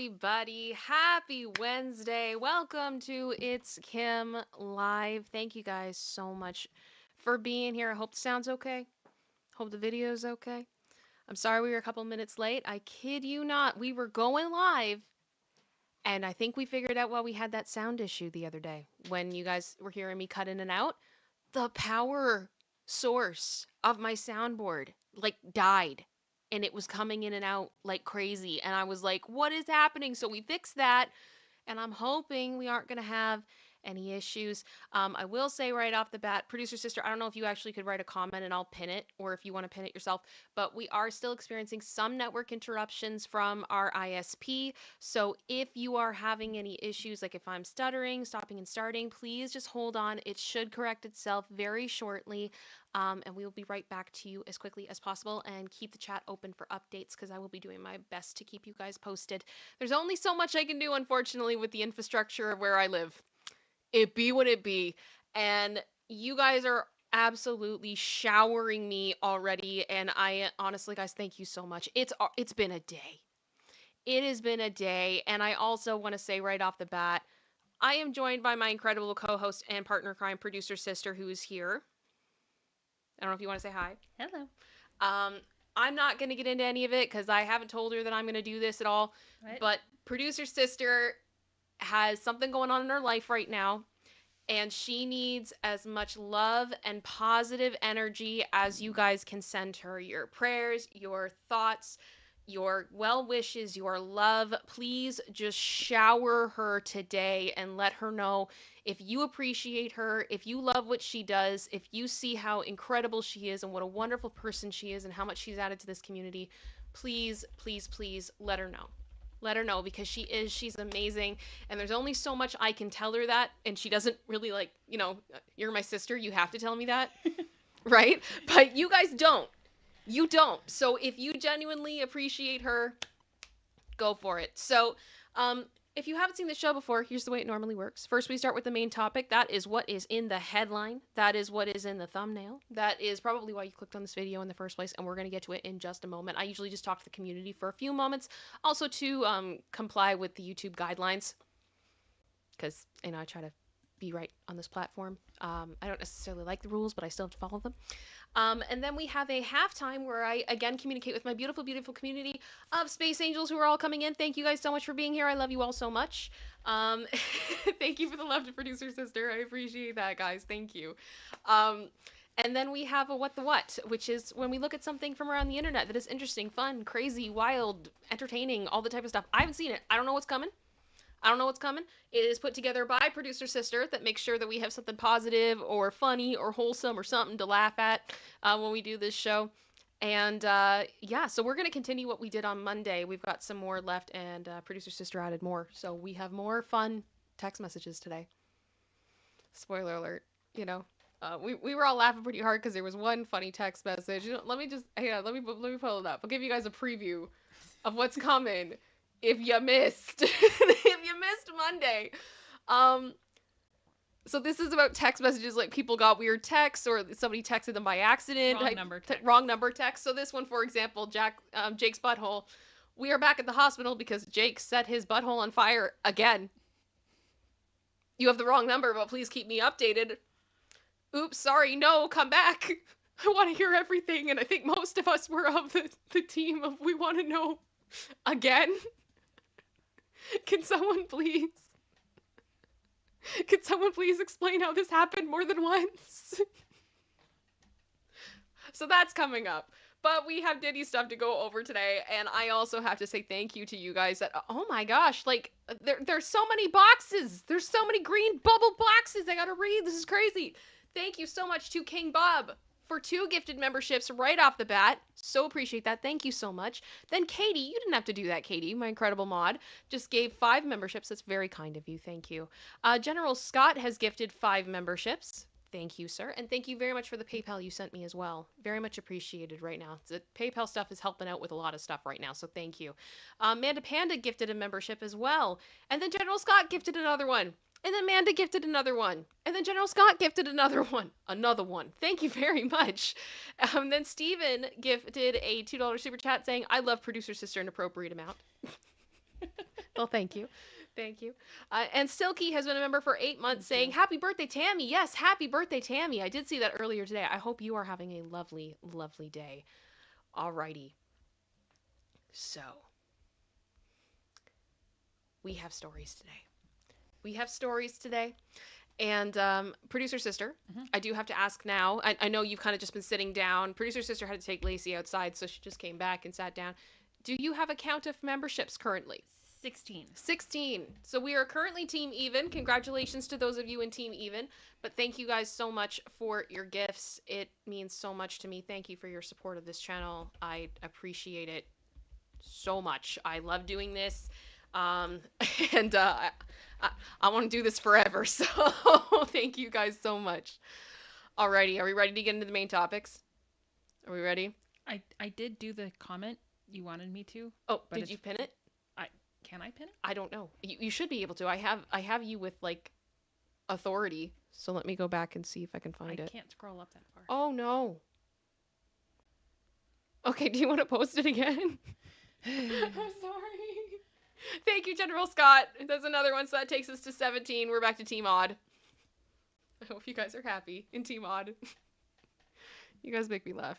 everybody. Happy Wednesday. Welcome to ItsKim Live. Thank you guys so much for being here. I hope the sound's okay. Hope the video's okay. I'm sorry we were a couple minutes late. I kid you not. We were going live, and I think we figured out why we had that sound issue the other day when you guys were hearing me cut in and out. The power source of my soundboard died and it was coming in and out like crazy, and I was like, what is happening? So we fixed that, and I'm hoping we aren't going to have any issues. I will say right off the bat, producer sister, I don't know if you actually could write a comment and I'll pin it, or if you want to pin it yourself, but we are still experiencing some network interruptions from our ISP. So if you are having any issues, like if I'm stuttering, stopping and starting, please just hold on. It should correct itself very shortly. And we will be right back to you as quickly as possible, and keep the chat open for updates because I will be doing my best to keep you guys posted. There's only so much I can do, unfortunately, with the infrastructure of where I live. It be what it be. And you guys are absolutely showering me already. And I honestly, guys, thank you so much. It's been a day. It has been a day. And I also want to say right off the bat, I am joined by my incredible co-host and partner crime producer sister who is here. I don't know if you want to say hi. Hello. Um, I'm not going to get into any of it because I haven't told her that I'm going to do this at all. What? But producer sister has something going on in her life right now, and she needs as much love and positive energy as you guys can send her. Your prayers, your thoughts, your well wishes, your love. Please just shower her today and let her know if you appreciate her, if you love what she does, if you see how incredible she is and what a wonderful person she is and how much she's added to this community. Please, please, please let her know. Let her know, because she's amazing, and there's only so much I can tell her that, and she doesn't really you're my sister, you have to tell me that, right? But you guys don't. You don't. So if you genuinely appreciate her, go for it. So, if you haven't seen the show before, here's the way it normally works. First, we start with the main topic. That is what is in the headline. That is what is in the thumbnail. That is probably why you clicked on this video in the first place, and we're going to get to it in just a moment. I usually just talk to the community for a few moments, also to comply with the YouTube guidelines, because, I try to be right on this platform. I don't necessarily like the rules, but I still have to follow them. And then we have a halftime where I again communicate with my beautiful, beautiful community of space angels who are all coming in. Thank you guys so much for being here. I love you all so much. Thank you for the love to producer sister. I appreciate that, guys. Thank you. And then we have a What the What, which is when we look at something from around the internet that is interesting, fun, crazy, wild, entertaining, all the type of stuff. I haven't seen it. I don't know what's coming. I don't know what's coming. It is put together by producer sister that makes sure that we have something positive or funny or wholesome or something to laugh at when we do this show. And yeah, so we're going to continue what we did on Monday. We've got some more left, and producer sister added more. So we have more fun text messages today. Spoiler alert, you know. We were all laughing pretty hard because there was one funny text message. Let me just, hang on, let me pull it up. I'll give you guys a preview of what's coming if you missed if you missed Monday. Um so this is about text messages, like people got weird texts or somebody texted them by accident. Wrong number text. So this one, for example, Jake's butthole. We are back at the hospital because Jake set his butthole on fire again. You have the wrong number, but please keep me updated. Oops, sorry, no, come back. I want to hear everything, and I think most of us were of the team of we want to know again. Can someone please explain how this happened more than once? So that's coming up. But we have Diddy stuff to go over today, and I also have to say thank you to you guys that, oh my gosh, there's so many boxes. There's so many green bubble boxes I gotta read. This is crazy. Thank you so much to King Bob for 2 gifted memberships right off the bat. So appreciate that. Thank you so much. Then Katie, you didn't have to do that, Katie, my incredible mod, just gave 5 memberships. That's very kind of you. Thank you. General Scott has gifted 5 memberships. Thank you, sir. And thank you very much for the PayPal you sent me as well. Very much appreciated right now. The PayPal stuff is helping out with a lot of stuff right now, so thank you. Amanda Panda gifted a membership as well. And then General Scott gifted another one. And then Amanda gifted another one. And then General Scott gifted another one. Another one. Thank you very much. Then Steven gifted a $2 super chat saying, I love producer sister an appropriate amount. Well, thank you. Thank you. And Silky has been a member for 8 months saying, happy birthday, Tammy. Yes, happy birthday, Tammy. I did see that earlier today. I hope you are having a lovely, lovely day. Alrighty. So, we have stories today. And producer sister, I do have to ask now. I know you've kind of just been sitting down. Producer sister had to take Lacey outside, so she just came back and sat down. Do you have a count of memberships currently? 16. So we are currently Team Even. Congratulations to those of you in Team Even. But thank you guys so much for your gifts. It means so much to me. Thank you for your support of this channel. I appreciate it so much. I love doing this. And I want to do this forever. So thank you guys so much. Alrighty, are we ready to get into the main topics? Are we ready? I did do the comment you wanted me to. Oh, did you pin it? Can I pin it? I don't know. You should be able to. I have you with like authority. So let me go back and see if I can find it. I can't scroll up that far. Oh no. Okay, do you want to post it again? I'm sorry. Thank you, General Scott. That's another one. So that takes us to 17. We're back to Team Odd. I hope you guys are happy in Team Odd. You guys make me laugh.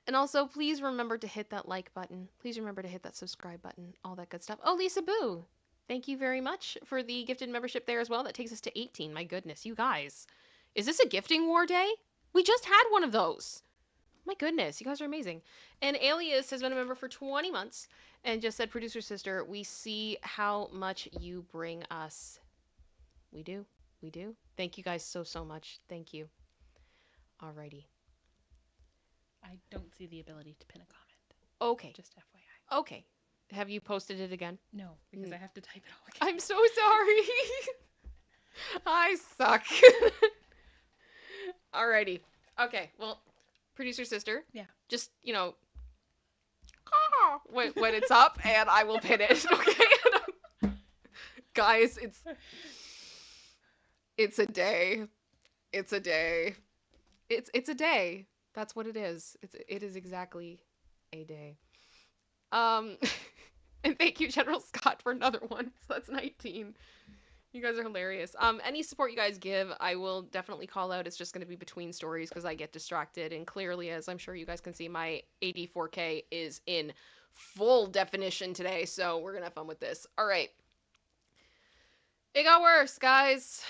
And also, please remember to hit that like button. Please remember to hit that subscribe button. All that good stuff. Oh, Lisa Boo. Thank you very much for the gifted membership there as well. That takes us to 18. My goodness, you guys. Is this a gifting war day? We just had one of those. My goodness, you guys are amazing. And Alias has been a member for 20 months and just said, producer sister, we see how much you bring us. We do. Thank you guys so much. Thank you. Alrighty. I don't see the ability to pin a comment. Okay. Just FYI. Okay. Have you posted it again? No, because I have to type it all again. I'm so sorry. I suck. Alrighty. Okay, well, producer sister. Yeah. Just, when it's up, and I will pin it. Okay? Guys, it's a day. It's a day. It's a day. That's what it is. It is exactly a day. And thank you, General Scott, for another one. So that's 19. You guys are hilarious. Any support you guys give, I will definitely call out. It's just going to be between stories because I get distracted. And clearly, as I'm sure you guys can see, my AD 4K is in full definition today. So we're going to have fun with this. All right. It got worse, guys.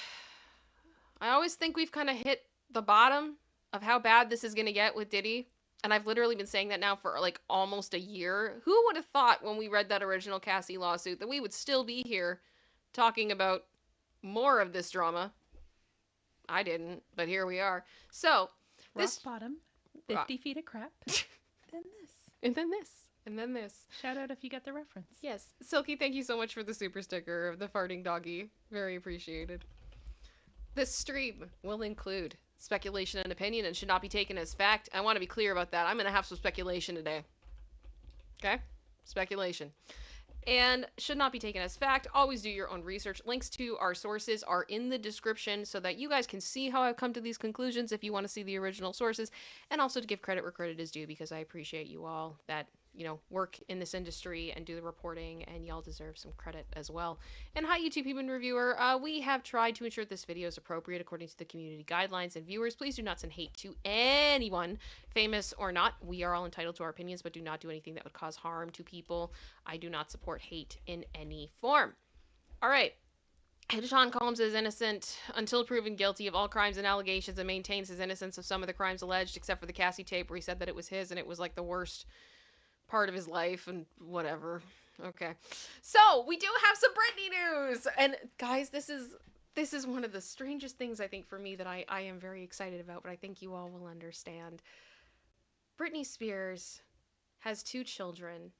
I always think we've kind of hit the bottom of how bad this is going to get with Diddy. And I've literally been saying that now for like almost a year. Who would have thought when we read that original Cassie lawsuit that we would still be here talking about more of this drama? I didn't, but here we are. So, rock bottom, 50 feet of crap, then this. And then this. And then this. Shout out if you get the reference. Yes. Silky, thank you so much for the super sticker of the farting doggy. Very appreciated. This stream will include speculation and opinion and should not be taken as fact. I want to be clear about that. I'm going to have some speculation today. Okay? Speculation. And should not be taken as fact. Always do your own research. Links to our sources are in the description so that you guys can see how I've come to these conclusions if you want to see the original sources. And also to give credit where credit is due because I appreciate you all that, work in this industry and do the reporting, and y'all deserve some credit as well. And hi, YouTube Human Reviewer. We have tried to ensure this video is appropriate according to the community guidelines, and viewers, please do not send hate to anyone, famous or not. We are all entitled to our opinions, but do not do anything that would cause harm to people. I do not support hate in any form. All right. Sean Combs is innocent until proven guilty of all crimes and allegations and maintains his innocence of some of the crimes alleged, except for the Cassie tape where he said that it was his and it was like the worst part of his life and whatever. Okay. So, we do have some Britney news. And guys, this is one of the strangest things I think for me that I am very excited about, but I think you all will understand. Britney Spears has 2 children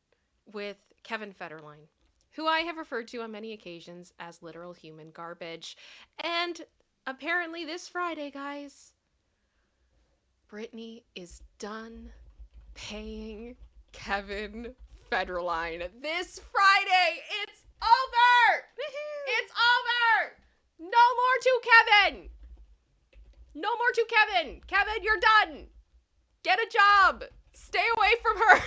with Kevin Federline, who I have referred to on many occasions as literal human garbage. And apparently this Friday, guys, Britney is done paying Kevin Federline. This Friday, it's over! Woohoo! It's over! No more to Kevin! No more to Kevin! Kevin, you're done! Get a job! Stay away from her!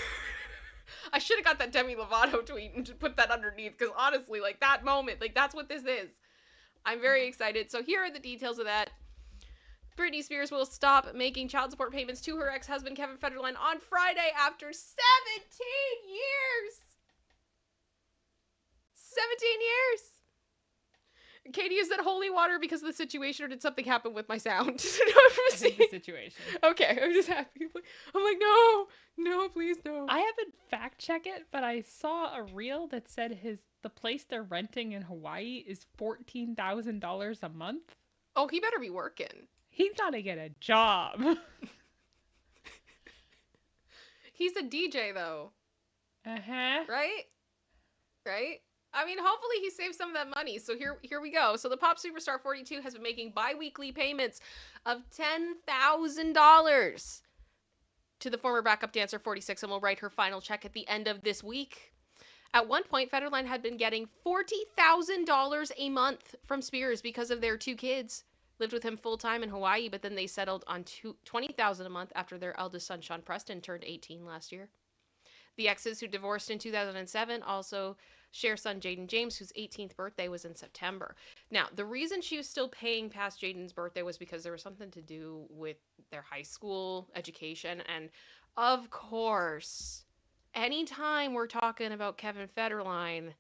I should have got that Demi Lovato tweet and put that underneath, because honestly, like, that moment, like, that's what this is. I'm very excited. So here are the details of that. Britney Spears will stop making child support payments to her ex-husband Kevin Federline on Friday after 17 years. 17 years. Katie, is that holy water because of the situation, or did something happen with my sound? I think the situation. Okay, I'm just happy. I'm like, no, please, no. I haven't fact checked it, but I saw a reel that said the place they're renting in Hawaii is $14,000 a month. Oh, he better be working. He's gotta get a job. He's a DJ though. Uh-huh. Right? I mean, hopefully he saves some of that money. So here we go. So the pop superstar 42 has been making bi-weekly payments of $10,000 to the former backup dancer 46 and will write her final check at the end of this week. At one point, Federline had been getting $40,000 a month from Spears because of their two kids. Lived with him full-time in Hawaii, but then they settled on $20,000 a month after their eldest son, Sean Preston, turned 18 last year. The exes, who divorced in 2007, also share son Jaden James, whose 18th birthday was in September. Now, the reason she was still paying past Jaden's birthday was because there was something to do with their high school education. And of course, anytime we're talking about Kevin Federline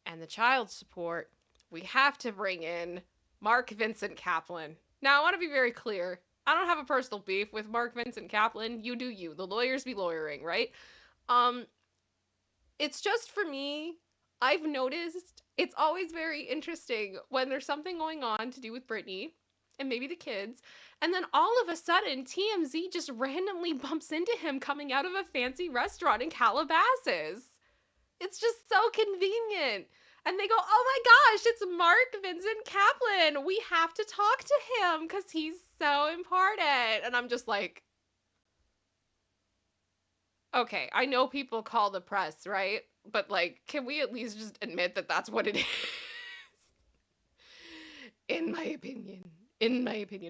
and the child support, we have to bring in Mark Vincent Kaplan. Now, I want to be very clear. I don't have a personal beef with Mark Vincent Kaplan. You do you. The lawyers be lawyering, right? It's just, for me, I've noticed it's always very interesting when there's something going on to do with Britney and maybe the kids, and then all of a sudden TMZ just randomly bumps into him coming out of a fancy restaurant in Calabasas. It's just so convenient. And they go, oh my gosh, it's Mark Vincent Kaplan. We have to talk to him because he's so important. And I'm just like, okay, I know people call the press, right? But, like, can we at least just admit that that's what it is? In my opinion.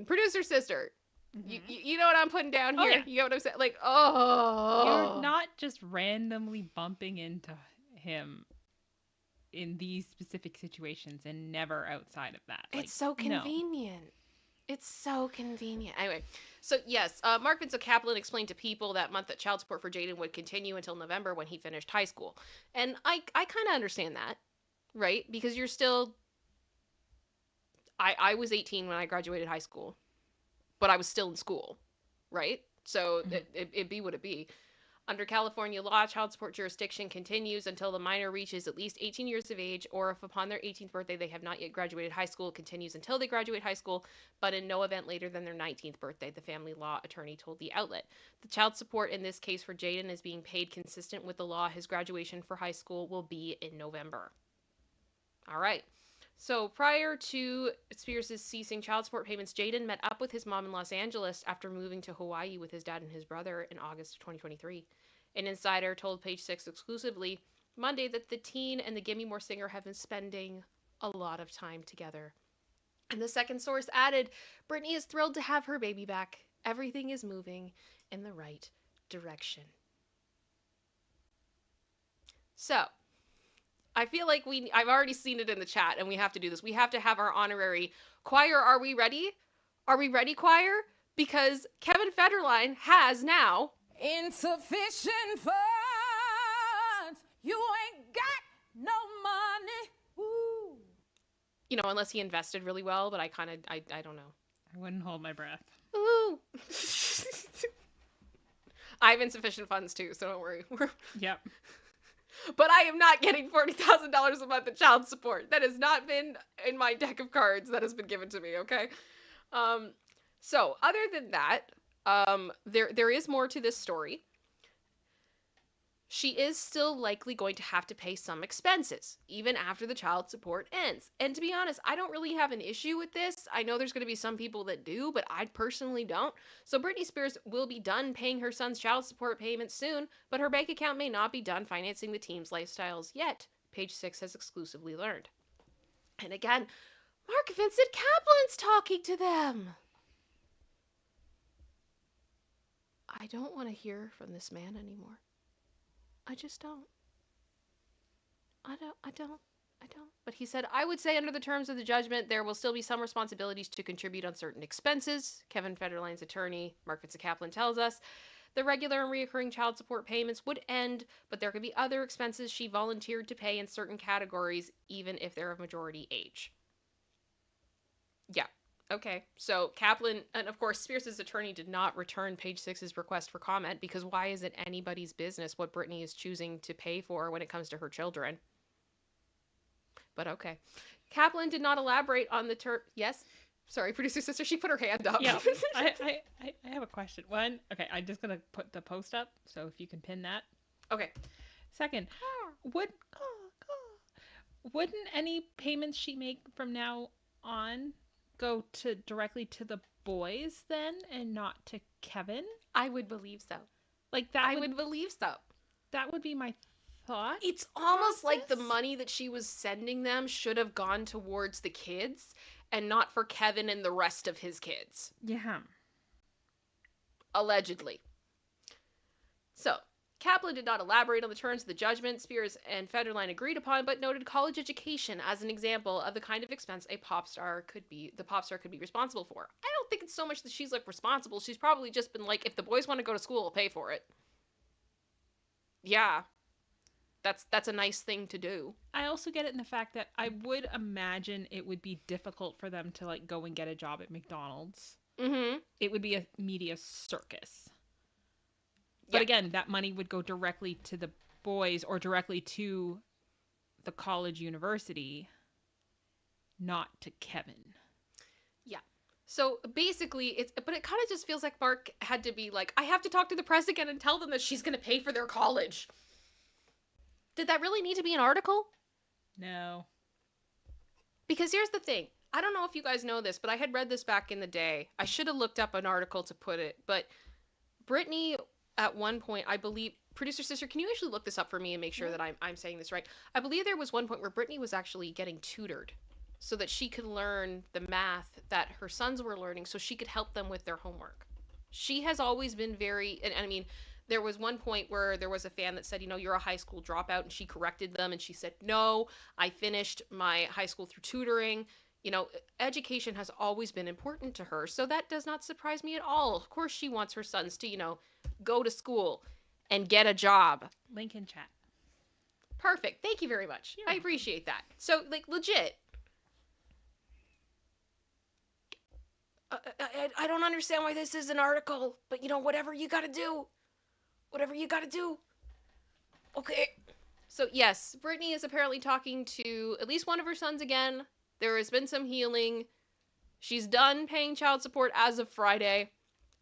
Producer sister, you know what I'm putting down here? Yeah. You know what I'm saying? Like, oh. You're not just randomly bumping into him in these specific situations and never outside of that. Like, it's so convenient. No. It's so convenient. Anyway, so yes, Mark Vincent Kaplan explained to People that month that child support for Jaden would continue until November when he finished high school. And I kind of understand that, right? Because you're still... I was 18 when I graduated high school, but I was still in school, right? So it be what it be. Under California law, child support jurisdiction continues until the minor reaches at least 18 years of age, or if upon their 18th birthday they have not yet graduated high school, it continues until they graduate high school, but in no event later than their 19th birthday, the family law attorney told the outlet. The child support in this case for Jaden is being paid consistent with the law. His graduation for high school will be in November. All right. So prior to Spears' ceasing child support payments, Jaden met up with his mom in Los Angeles after moving to Hawaii with his dad and his brother in August of 2023. An insider told Page Six exclusively Monday that the teen and the Gimme More singer have been spending a lot of time together. And the second source added, Britney is thrilled to have her baby back. Everything is moving in the right direction. So, I feel like I've already seen it in the chat, and we have to do this. We have to have our honorary choir. Are we ready? Are we ready, choir? Because Kevin Federline has now insufficient funds. You ain't got no money. Ooh. You know, unless he invested really well, but I don't know. I wouldn't hold my breath. Ooh. I have insufficient funds too, so don't worry. Yep. But I am not getting $40,000 a month in child support. That has not been in my deck of cards that has been given to me, okay? So, other than that, there is more to this story. She is still likely going to have to pay some expenses, even after the child support ends. And to be honest, I don't really have an issue with this. I know there's going to be some people that do, but I personally don't. So Britney Spears will be done paying her son's child support payments soon, but her bank account may not be done financing the team's lifestyles yet, Page Six has exclusively learned. And again, Mark Vincent Kaplan's talking to them. I don't want to hear from this man anymore. I just don't. I don't. But he said, I would say under the terms of the judgment, there will still be some responsibilities to contribute on certain expenses. Kevin Federline's attorney, Mark Fitzkaplan, tells us the regular and reoccurring child support payments would end, but there could be other expenses she volunteered to pay in certain categories, even if they're of majority age. Yeah. Okay. So Kaplan, and of course, Spears' attorney did not return Page Six's request for comment because why is it anybody's business what Britney is choosing to pay for when it comes to her children? But okay. Kaplan did not elaborate on the term. Yes? Sorry, producer sister, she put her hand up. Yeah, I have a question. One, okay, I'm just gonna put the post up, so if you can pin that. Okay. Second, would wouldn't any payments she make from now on go to directly to the boys then, and not to Kevin? I would believe so. Like that I would believe so. That would be my thought. It's almost like the money that she was sending them should have gone towards the kids and not for Kevin and the rest of his kids. Yeah. Allegedly. So, Kaplan did not elaborate on the terms of the judgment Spears and Federline agreed upon, but noted college education as an example of the kind of expense the pop star could be responsible for. I don't think it's so much that she's like responsible. She's probably just been like, if the boys want to go to school, I'll pay for it. Yeah. That's a nice thing to do. I also get it in the fact that I would imagine it would be difficult for them to like go and get a job at McDonald's. Mm-hmm. It would be a media circus. But again, that money would go directly to the boys or directly to the college university, not to Kevin. Yeah. So basically, but it kind of just feels like Mark had to be like, I have to talk to the press again and tell them that she's going to pay for their college. Did that really need to be an article? No. Because here's the thing. I don't know if you guys know this, but I had read this back in the day. I should have looked up an article to put it, but Britney at one point, I believe, producer sister, can you actually look this up for me and make sure that I'm saying this right? I believe there was one point where Britney was actually getting tutored so that she could learn the math that her sons were learning so she could help them with their homework. She has always been very, and I mean, there was one point where there was a fan that said, you're a high school dropout, and she corrected them, and she said, no, I finished my high school through tutoring. Education has always been important to her, so that does not surprise me at all. Of course she wants her sons to, go to school and get a job. Link in chat. Perfect. Thank you very much. I appreciate that. So, like, legit. I don't understand why this is an article, but, whatever you gotta do. Whatever you gotta do. Okay. So, yes, Britney is apparently talking to at least one of her sons again. There has been some healing. She's done paying child support as of Friday.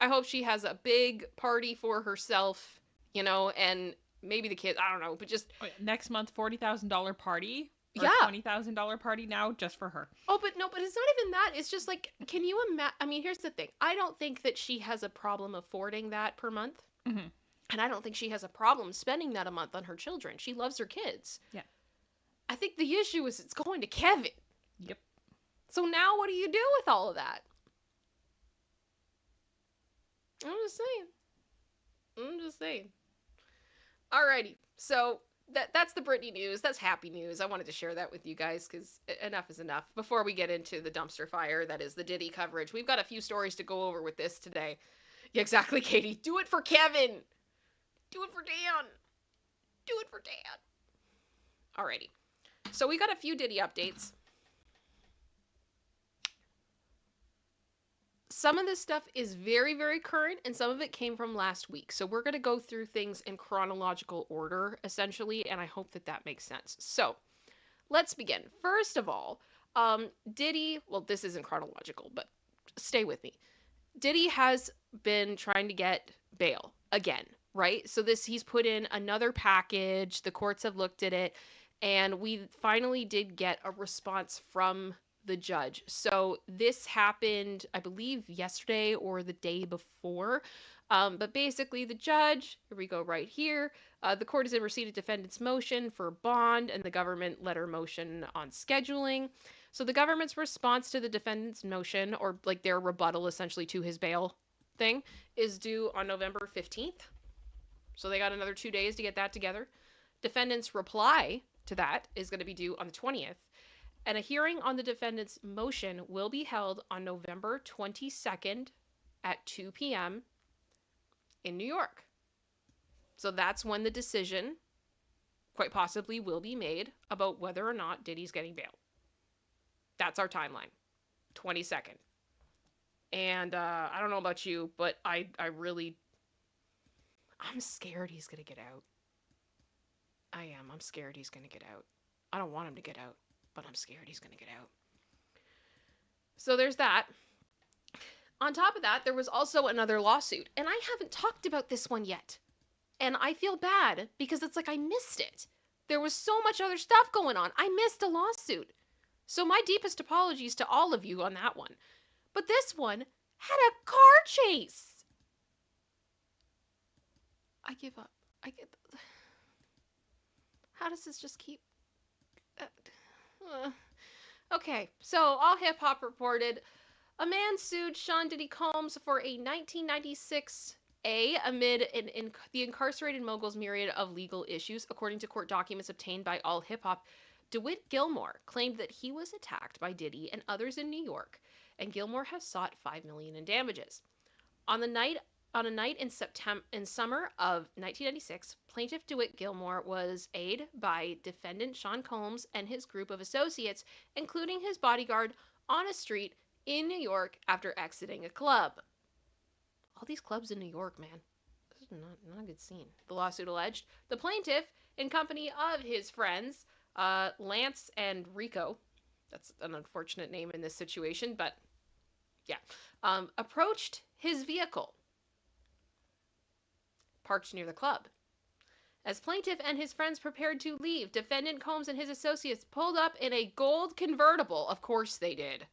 I hope she has a big party for herself, and maybe the kids. I don't know, but just... Next month, $40,000 party. Or yeah. $20,000 party now just for her. Oh, but no, but it's not even that. It's just like, can you imagine? I mean, here's the thing. I don't think that she has a problem affording that per month. Mm-hmm. And I don't think she has a problem spending that a month on her children. She loves her kids. Yeah. I think the issue is it's going to Kevin. Yep. So now what do you do with all of that? I'm just saying. Alrighty. So that's the Britney news. That's happy news. I wanted to share that with you guys because enough is enough. Before we get into the dumpster fire that is the Diddy coverage, we've got a few stories to go over with this today. Yeah, exactly, Katie. Do it for Kevin. Do it for Dan. Do it for Dan. Alrighty. So we got a few Diddy updates. Some of this stuff is very, very current, and some of it came from last week. So we're going to go through things in chronological order, essentially, and I hope that makes sense. So let's begin. First of all, Diddy, well, this isn't chronological, but stay with me. Diddy has been trying to get bail again, right? So he's put in another package. The courts have looked at it, and we finally did get a response from the judge. So this happened, I believe, yesterday or the day before. But basically, the judge, here we go right here, the court is in receipt of defendant's motion for bond and the government letter motion on scheduling. So the government's response to the defendant's motion, or like their rebuttal essentially to his bail thing, is due on November 15th. So they got another 2 days to get that together. Defendant's reply to that is going to be due on the 20th. And a hearing on the defendant's motion will be held on November 22nd at 2 p.m. in New York. So that's when the decision, quite possibly, will be made about whether or not Diddy's getting bail. That's our timeline. 22nd. And I don't know about you, but I'm scared he's going to get out. I am. I'm scared he's going to get out. I don't want him to get out, but I'm scared he's going to get out. So there's that. On top of that, there was also another lawsuit, and I haven't talked about this one yet. And I feel bad because it's like I missed it. There was so much other stuff going on. I missed a lawsuit. So my deepest apologies to all of you on that one. But this one had a car chase. I give up. How does this just keep... Okay, so All Hip Hop reported a man sued Sean Diddy Combs for a 1996 amid the incarcerated mogul's myriad of legal issues. According to court documents obtained by All Hip Hop, DeWitt Gilmore claimed that he was attacked by Diddy and others in New York, and Gilmore has sought $5 million in damages. On a night in summer of 1996, plaintiff DeWitt Gilmore was aided by defendant Sean Combs and his group of associates, including his bodyguard, on a street in New York after exiting a club. All these clubs in New York, man. This is not a good scene. The lawsuit alleged the plaintiff, in company of his friends, Lance and Rico, that's an unfortunate name in this situation, but yeah, approached his vehicle parked near the club. As plaintiff and his friends prepared to leave, defendant Combs and his associates pulled up in a gold convertible. Of course they did.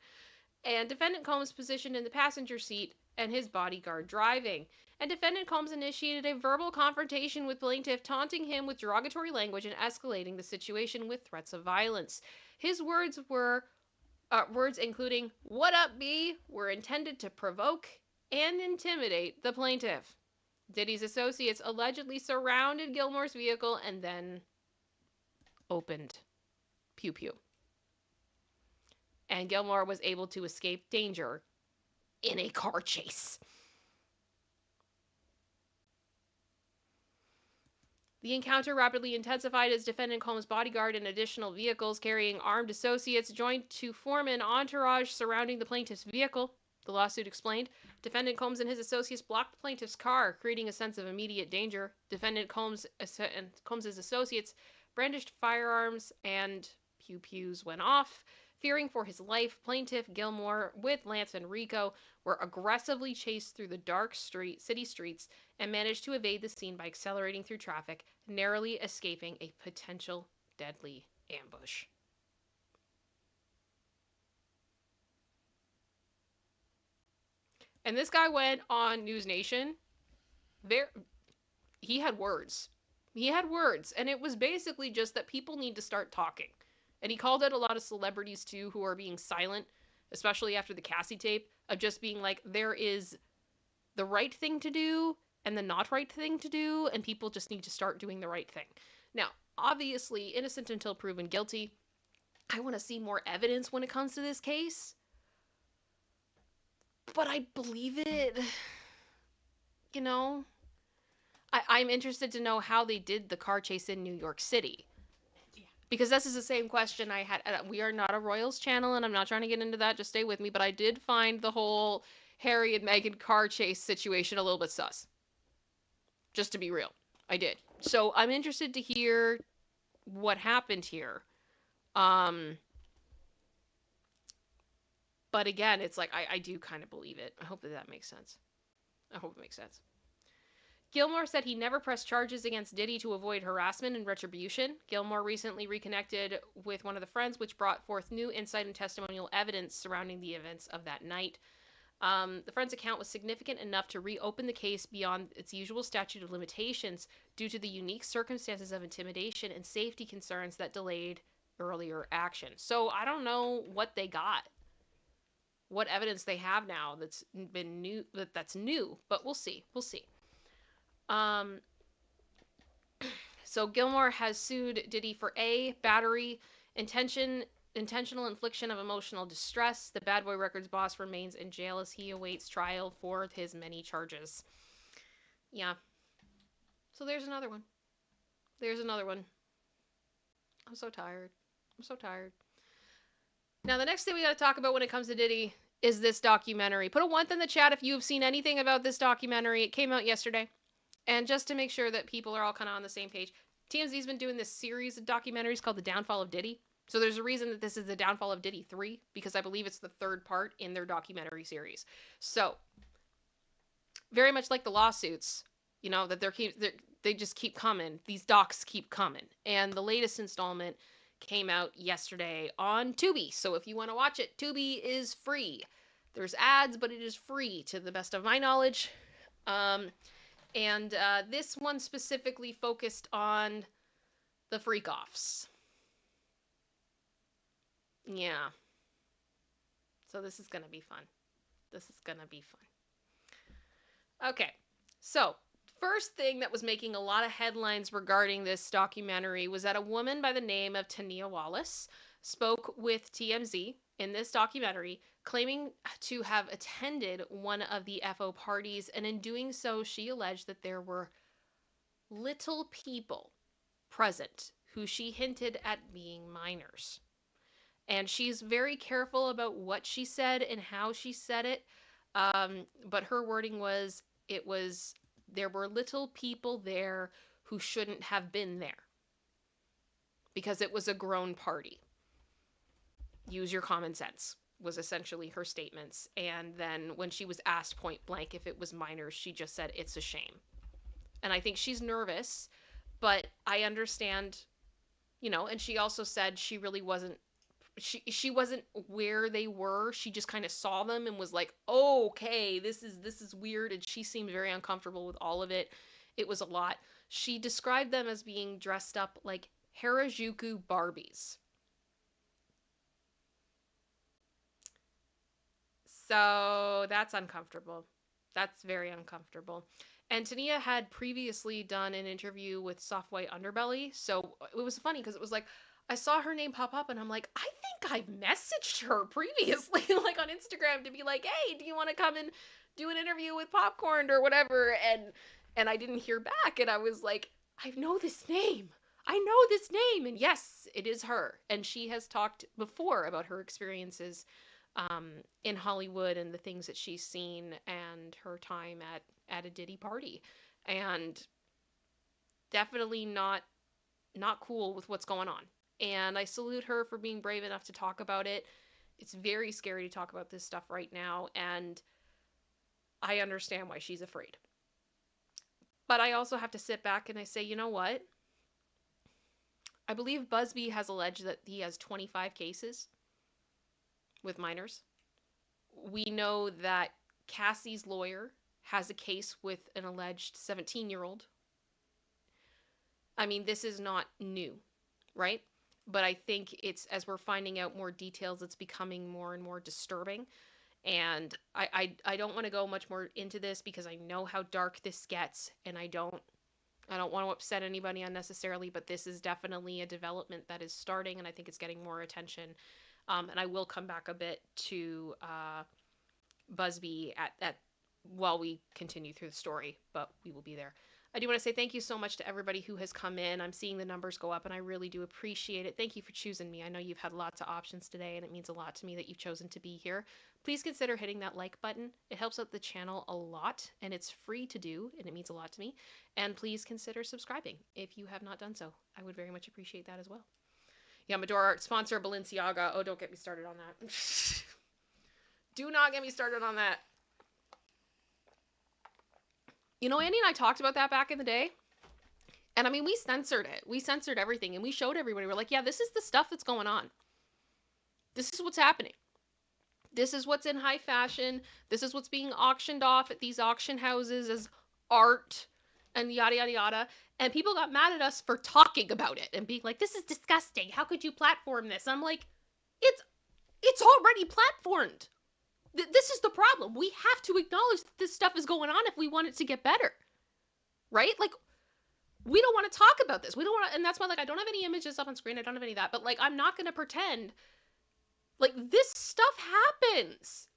And defendant Combs positioned in the passenger seat and his bodyguard driving. And defendant Combs initiated a verbal confrontation with plaintiff, taunting him with derogatory language and escalating the situation with threats of violence. His words including, "What up, B?" were intended to provoke and intimidate the plaintiff. Diddy's associates allegedly surrounded Gilmore's vehicle and then opened pew-pew. And Gilmore was able to escape danger in a car chase. The encounter rapidly intensified as defendant Combs' bodyguard and additional vehicles carrying armed associates joined to form an entourage surrounding the plaintiff's vehicle. The lawsuit explained. Defendant Combs and his associates blocked the plaintiff's car, creating a sense of immediate danger. Defendant Combs and Combs' associates brandished firearms and pew-pews went off. Fearing for his life, plaintiff Gilmore, with Lance and Rico, were aggressively chased through the dark city streets and managed to evade the scene by accelerating through traffic, narrowly escaping a potential deadly ambush. And this guy went on News Nation. He had words. He had words. And it was basically just that people need to start talking. And he called out a lot of celebrities, too, who are being silent, especially after the Cassie tape, of just being like, there is the right thing to do and the not right thing to do, and people just need to start doing the right thing. Now, obviously, innocent until proven guilty. I want to see more evidence when it comes to this case. But I believe it. You know? I'm interested to know how they did the car chase in New York City. Yeah. Because this is the same question I had. We are not a Royals channel, and I'm not trying to get into that. Just stay with me. But I did find the whole Harry and Meghan car chase situation a little bit sus. Just to be real. I did. So I'm interested to hear what happened here. But again, it's like, I do kind of believe it. I hope that makes sense. I hope it makes sense. Gilmore said he never pressed charges against Diddy to avoid harassment and retribution. Gilmore recently reconnected with one of the friends, which brought forth new insight and testimonial evidence surrounding the events of that night. The friend's account was significant enough to reopen the case beyond its usual statute of limitations due to the unique circumstances of intimidation and safety concerns that delayed earlier action. So I don't know what they got. What evidence they have now that's been new, that's new, but we'll see. So Gilmore has sued Diddy for A, battery, intentional infliction of emotional distress. The Bad Boy Records boss remains in jail as he awaits trial for his many charges. Yeah. So there's another one. There's another one. I'm so tired. I'm so tired. Now, the next thing we got to talk about when it comes to Diddy is this documentary. Put a 1 in the chat if you've seen anything about this documentary. It came out yesterday. And just to make sure that people are all kind of on the same page, TMZ's been doing this series of documentaries called The Downfall of Diddy. So there's a reason that this is The Downfall of Diddy 3, because I believe it's the 3rd part in their documentary series. So, very much like the lawsuits, you know, that they just keep coming. These docs keep coming. And the latest installment came out yesterday on Tubi. So if you want to watch it, Tubi is free. There's ads, but it is free to the best of my knowledge. And this one specifically focused on the freak-offs. Yeah. So this is going to be fun. This is going to be fun. Okay. So, first thing that was making a lot of headlines regarding this documentary was that a woman by the name of Tania Wallace spoke with TMZ in this documentary, claiming to have attended one of the FO parties, and in doing so, she alleged that there were little people present who she hinted at being minors. And she's very careful about what she said and how she said it. But her wording was, there were little people there who shouldn't have been there. Because it was a grown party. Use your common sense, was essentially her statements. And then when she was asked point blank if it was minors, she just said, it's a shame. And I think she's nervous, but I understand, you know, and she also said she really wasn't, she wasn't where they were. She just kind of saw them and was like, oh, okay, this is weird. And she seemed very uncomfortable with all of it. It was a lot. She described them as being dressed up like Harajuku Barbies. So that's uncomfortable. That's very uncomfortable. And Tania had previously done an interview with Soft White Underbelly. So it was funny because it was like, I saw her name pop up and I'm like, I think I've messaged her previously, like on Instagram, to be like, hey, do you want to come and do an interview with Popcorn or whatever? And I didn't hear back. And I was like, I know this name. I know this name. And yes, it is her. And she has talked before about her experiences in Hollywood and the things that she's seen and her time at a Diddy party. And definitely not cool with what's going on. And I salute her for being brave enough to talk about it. It's very scary to talk about this stuff right now, and I understand why she's afraid. But I also have to sit back and I say, you know what? I believe Busby has alleged that he has 25 cases with minors. We know that Cassie's lawyer has a case with an alleged 17-year-old. I mean, this is not new, right? But I think it's, as we're finding out more details, it's becoming more and more disturbing. And I don't want to go much more into this because I know how dark this gets, and I don't want to upset anybody unnecessarily, but this is definitely a development that is starting, and I think it's getting more attention. And I will come back a bit to Busby at while we continue through the story, but we will be there. I do want to say thank you so much to everybody who has come in. I'm seeing the numbers go up, and I really do appreciate it. Thank you for choosing me. I know you've had lots of options today, and it means a lot to me that you've chosen to be here. Please consider hitting that like button. It helps out the channel a lot, and it's free to do, and it means a lot to me. And please consider subscribing if you have not done so. I would very much appreciate that as well. Yeah, Medora Art sponsor Balenciaga. Oh, don't get me started on that. Do not get me started on that. You know, Andy and I talked about that back in the day. And I mean, we censored it. We censored everything. And we showed everybody. We're like, yeah, this is the stuff that's going on. This is what's happening. This is what's in high fashion. This is what's being auctioned off at these auction houses as art and yada, yada, yada. And people got mad at us for talking about it and being like, this is disgusting. How could you platform this? I'm like, it's already platformed. This is the problem. We have to acknowledge that this stuff is going on if we want it to get better. Right? Like, we don't want to talk about this. We don't want to, and that's why, like, I don't have any images up on screen. I don't have any of that, but, like, I'm not going to pretend. Like, this stuff happens.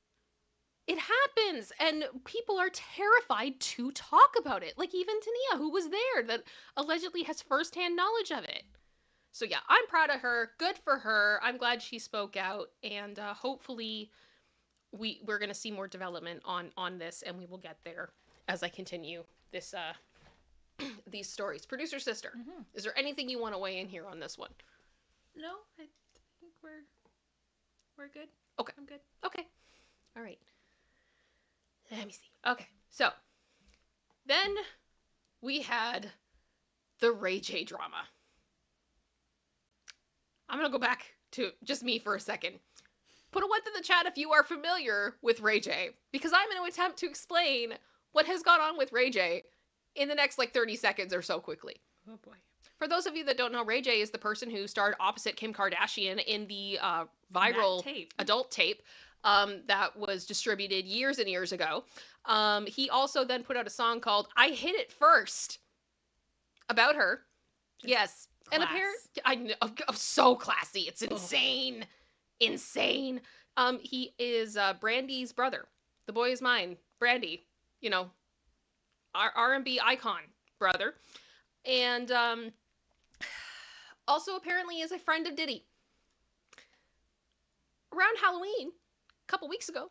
It happens, and people are terrified to talk about it. Like, even Tania, who was there, that allegedly has firsthand knowledge of it. So yeah, I'm proud of her. Good for her. I'm glad she spoke out, and hopefully we're going to see more development on this, and we will get there as I continue this these stories. Producer Sister, is there anything you want to weigh in here on this one? No, I think we're good. Okay. I'm good. Okay. All right. Let me see. Okay. So, then we had the Ray J drama. I'm going to go back to just me for a second. Put a 1 in the chat if you are familiar with Ray J, because I'm going to attempt to explain what has gone on with Ray J in the next, like, 30 seconds or so quickly. Oh, boy. For those of you that don't know, Ray J is the person who starred opposite Kim Kardashian in the viral adult tape that was distributed years and years ago. He also then put out a song called I Hit It First about her. Yes. Class. And apparently, I know, so classy. It's insane. Insane. He is Brandy's brother. The Boy Is Mine. Brandy, you know, our R&B icon brother. And also apparently is a friend of Diddy. Around Halloween, a couple weeks ago,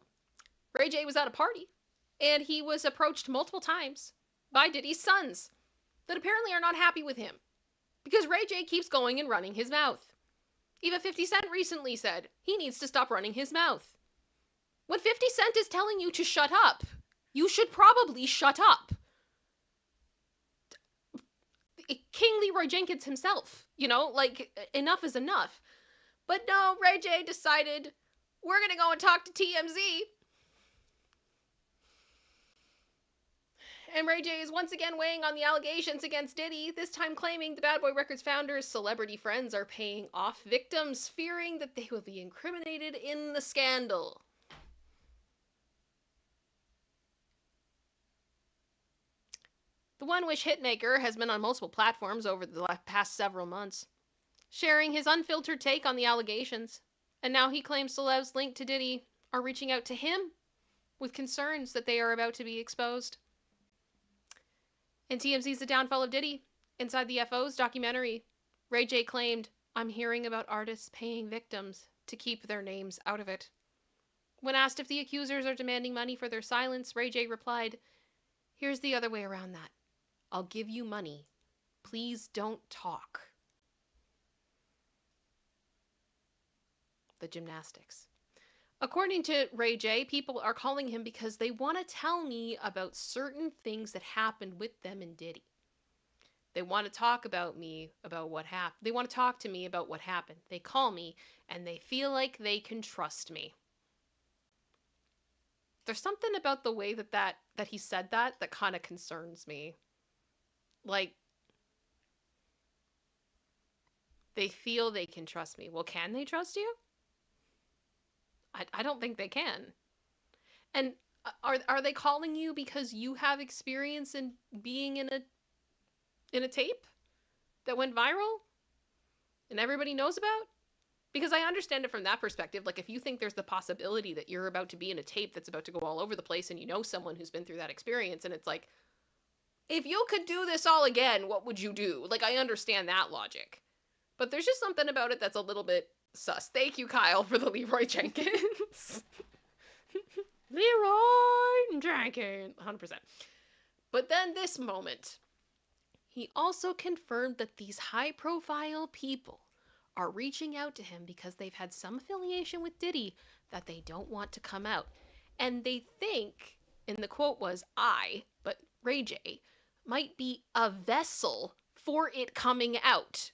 Ray J was at a party, and he was approached multiple times by Diddy's sons that apparently are not happy with him because Ray J keeps going and running his mouth. Even 50 Cent recently said he needs to stop running his mouth. When 50 Cent is telling you to shut up, you should probably shut up. King Leroy Jenkins himself, you know, like, enough is enough. But no, Ray J decided, we're gonna go and talk to TMZ. And Ray J is once again weighing on the allegations against Diddy, this time claiming the Bad Boy Records founder's celebrity friends are paying off victims, fearing that they will be incriminated in the scandal. The One Wish hitmaker has been on multiple platforms over the past several months, sharing his unfiltered take on the allegations, and now he claims celebs linked to Diddy are reaching out to him with concerns that they are about to be exposed. In TMZ's The Downfall of Diddy, inside the FO's documentary, Ray J claimed, I'm hearing about artists paying victims to keep their names out of it. When asked if the accusers are demanding money for their silence, Ray J replied, here's the other way around that. I'll give you money. Please don't talk. The gymnastics. According to Ray J, people are calling him because they want to tell me about certain things that happened with them and Diddy. They want to talk about me, about what happened. They want to talk to me about what happened. They call me, and they feel like they can trust me. There's something about the way that he said that kind of concerns me. Like, they feel they can trust me. Well, can they trust you? I don't think they can. And are they calling you because you have experience in being in a tape that went viral and everybody knows about? Because I understand it from that perspective. Like, if you think there's the possibility that you're about to be in a tape that's about to go all over the place and you know someone who's been through that experience, and it's like, if you could do this all again, what would you do? Like, I understand that logic. But there's just something about it that's a little bit sus. Thank you, Kyle, for the Leroy Jenkins. Leroy Jenkins. 100%. But then this moment, he also confirmed that these high-profile people are reaching out to him because they've had some affiliation with Diddy that they don't want to come out. And they think, and the quote was, but Ray J, might be a vessel for it coming out.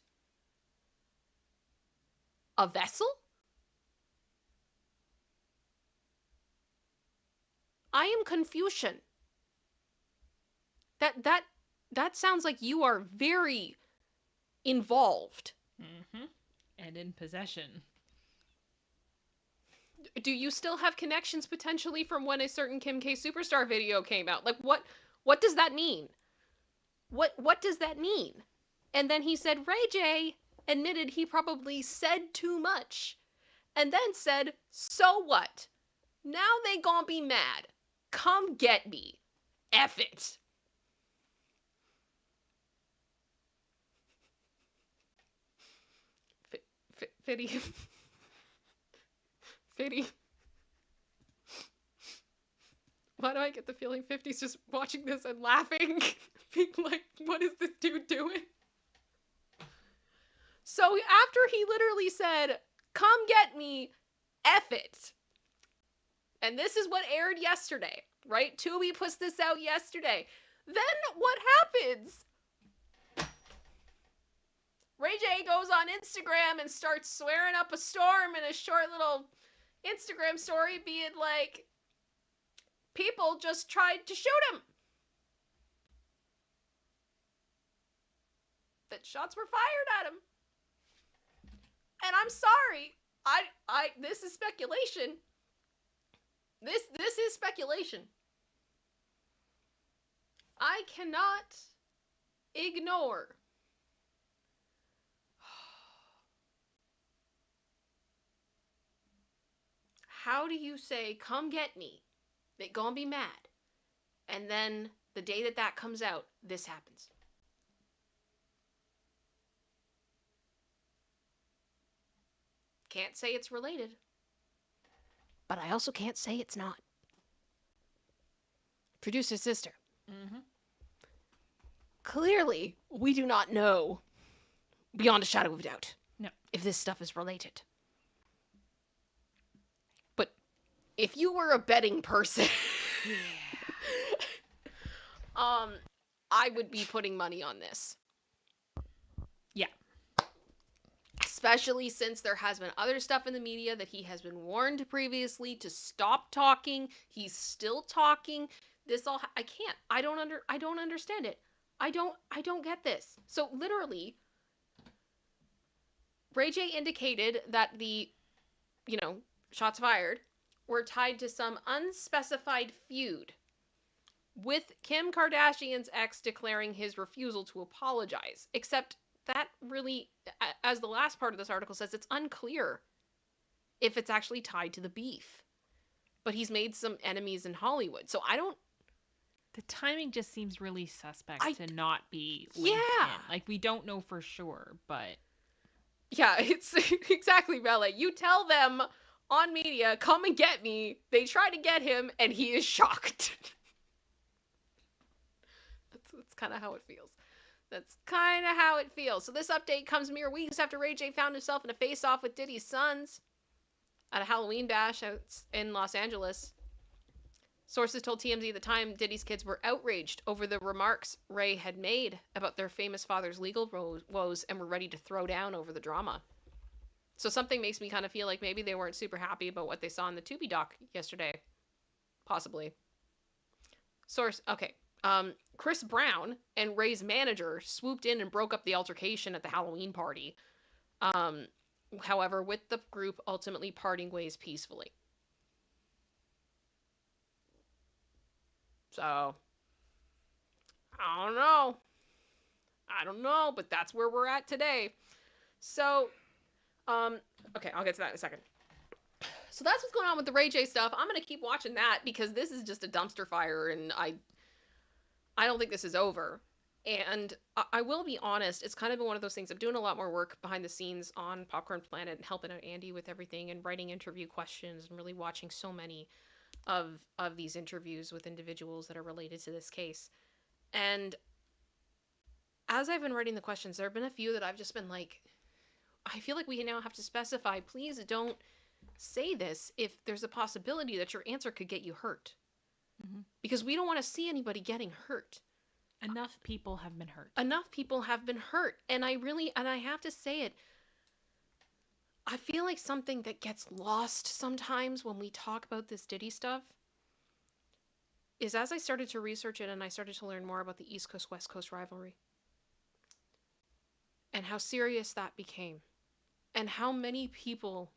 A vessel? I am Confucian. That sounds like you are very involved. Mm-hmm. And in possession. Do you still have connections potentially from when a certain Kim K Superstar video came out? Like, what does that mean? What does that mean? And then he said Ray J admitted he probably said too much. And then said, so what? Now they gonna be mad. Come get me. F it. Fitty. Fitty. Why do I get the feeling 50's just watching this and laughing? Being like, what is this dude doing? So after he literally said, come get me, F it. And this is what aired yesterday, right? Tubi puts this out yesterday. Then what happens? Ray J goes on Instagram and starts swearing up a storm in a short little Instagram story being like, people just tried to shoot him. That shots were fired at him. And I'm sorry. This is speculation. This is speculation. I cannot ignore how do you say, come get me? They gonna be mad. And then the day that comes out, this happens. Can't say it's related. But I also can't say it's not. Producer sister. Mm-hmm. Clearly, we do not know, beyond a shadow of doubt, no, if this stuff is related. But if you were a betting person, I would be putting money on this. Yeah. Especially since there has been other stuff in the media that he has been warned previously to stop talking. He's still talking. This all I can't. I don't understand it. I don't get this. So literally, Ray J indicated that the, shots fired were tied to some unspecified feud, with Kim Kardashian's ex declaring his refusal to apologize. Except that really, as the last part of this article says, it's unclear if it's actually tied to the beef. But he's made some enemies in Hollywood. So I don't... The timing just seems really suspect to not be linked Yeah. in. Like, we don't know for sure, but... Yeah, it's exactly, Bella. You tell them on media, come and get me. They try to get him, and he is shocked. That's kind of how it feels. That's kind of how it feels. So this update comes mere weeks after Ray J found himself in a face-off with Diddy's sons at a Halloween bash out in Los Angeles. Sources told TMZ at the time Diddy's kids were outraged over the remarks Ray had made about their famous father's legal woes and were ready to throw down over the drama. So something makes me kind of feel like maybe they weren't super happy about what they saw in the Tubi doc yesterday. Possibly. Source, okay. Chris Brown and Ray's manager swooped in and broke up the altercation at the Halloween party. However, with the group ultimately parting ways peacefully. So, I don't know, but that's where we're at today. So, okay, I'll get to that in a second. So that's what's going on with the Ray J stuff. I'm going to keep watching that because this is just a dumpster fire and I don't think this is over. And I will be honest, it's kind of been one of those things. I'm doing a lot more work behind the scenes on Popcorn Planet and helping out Andy with everything and writing interview questions and really watching so many of these interviews with individuals that are related to this case. And as I've been writing the questions, there have been a few that I've just been like, I feel like we now have to specify, please don't say this if there's a possibility that your answer could get you hurt. Mm-hmm. Because we don't want to see anybody getting hurt. Enough people have been hurt. Enough people have been hurt. And I have to say it, I feel like something that gets lost sometimes when we talk about this Diddy stuff is as I started to research it and I started to learn more about the East Coast West Coast rivalry and how serious that became and how many people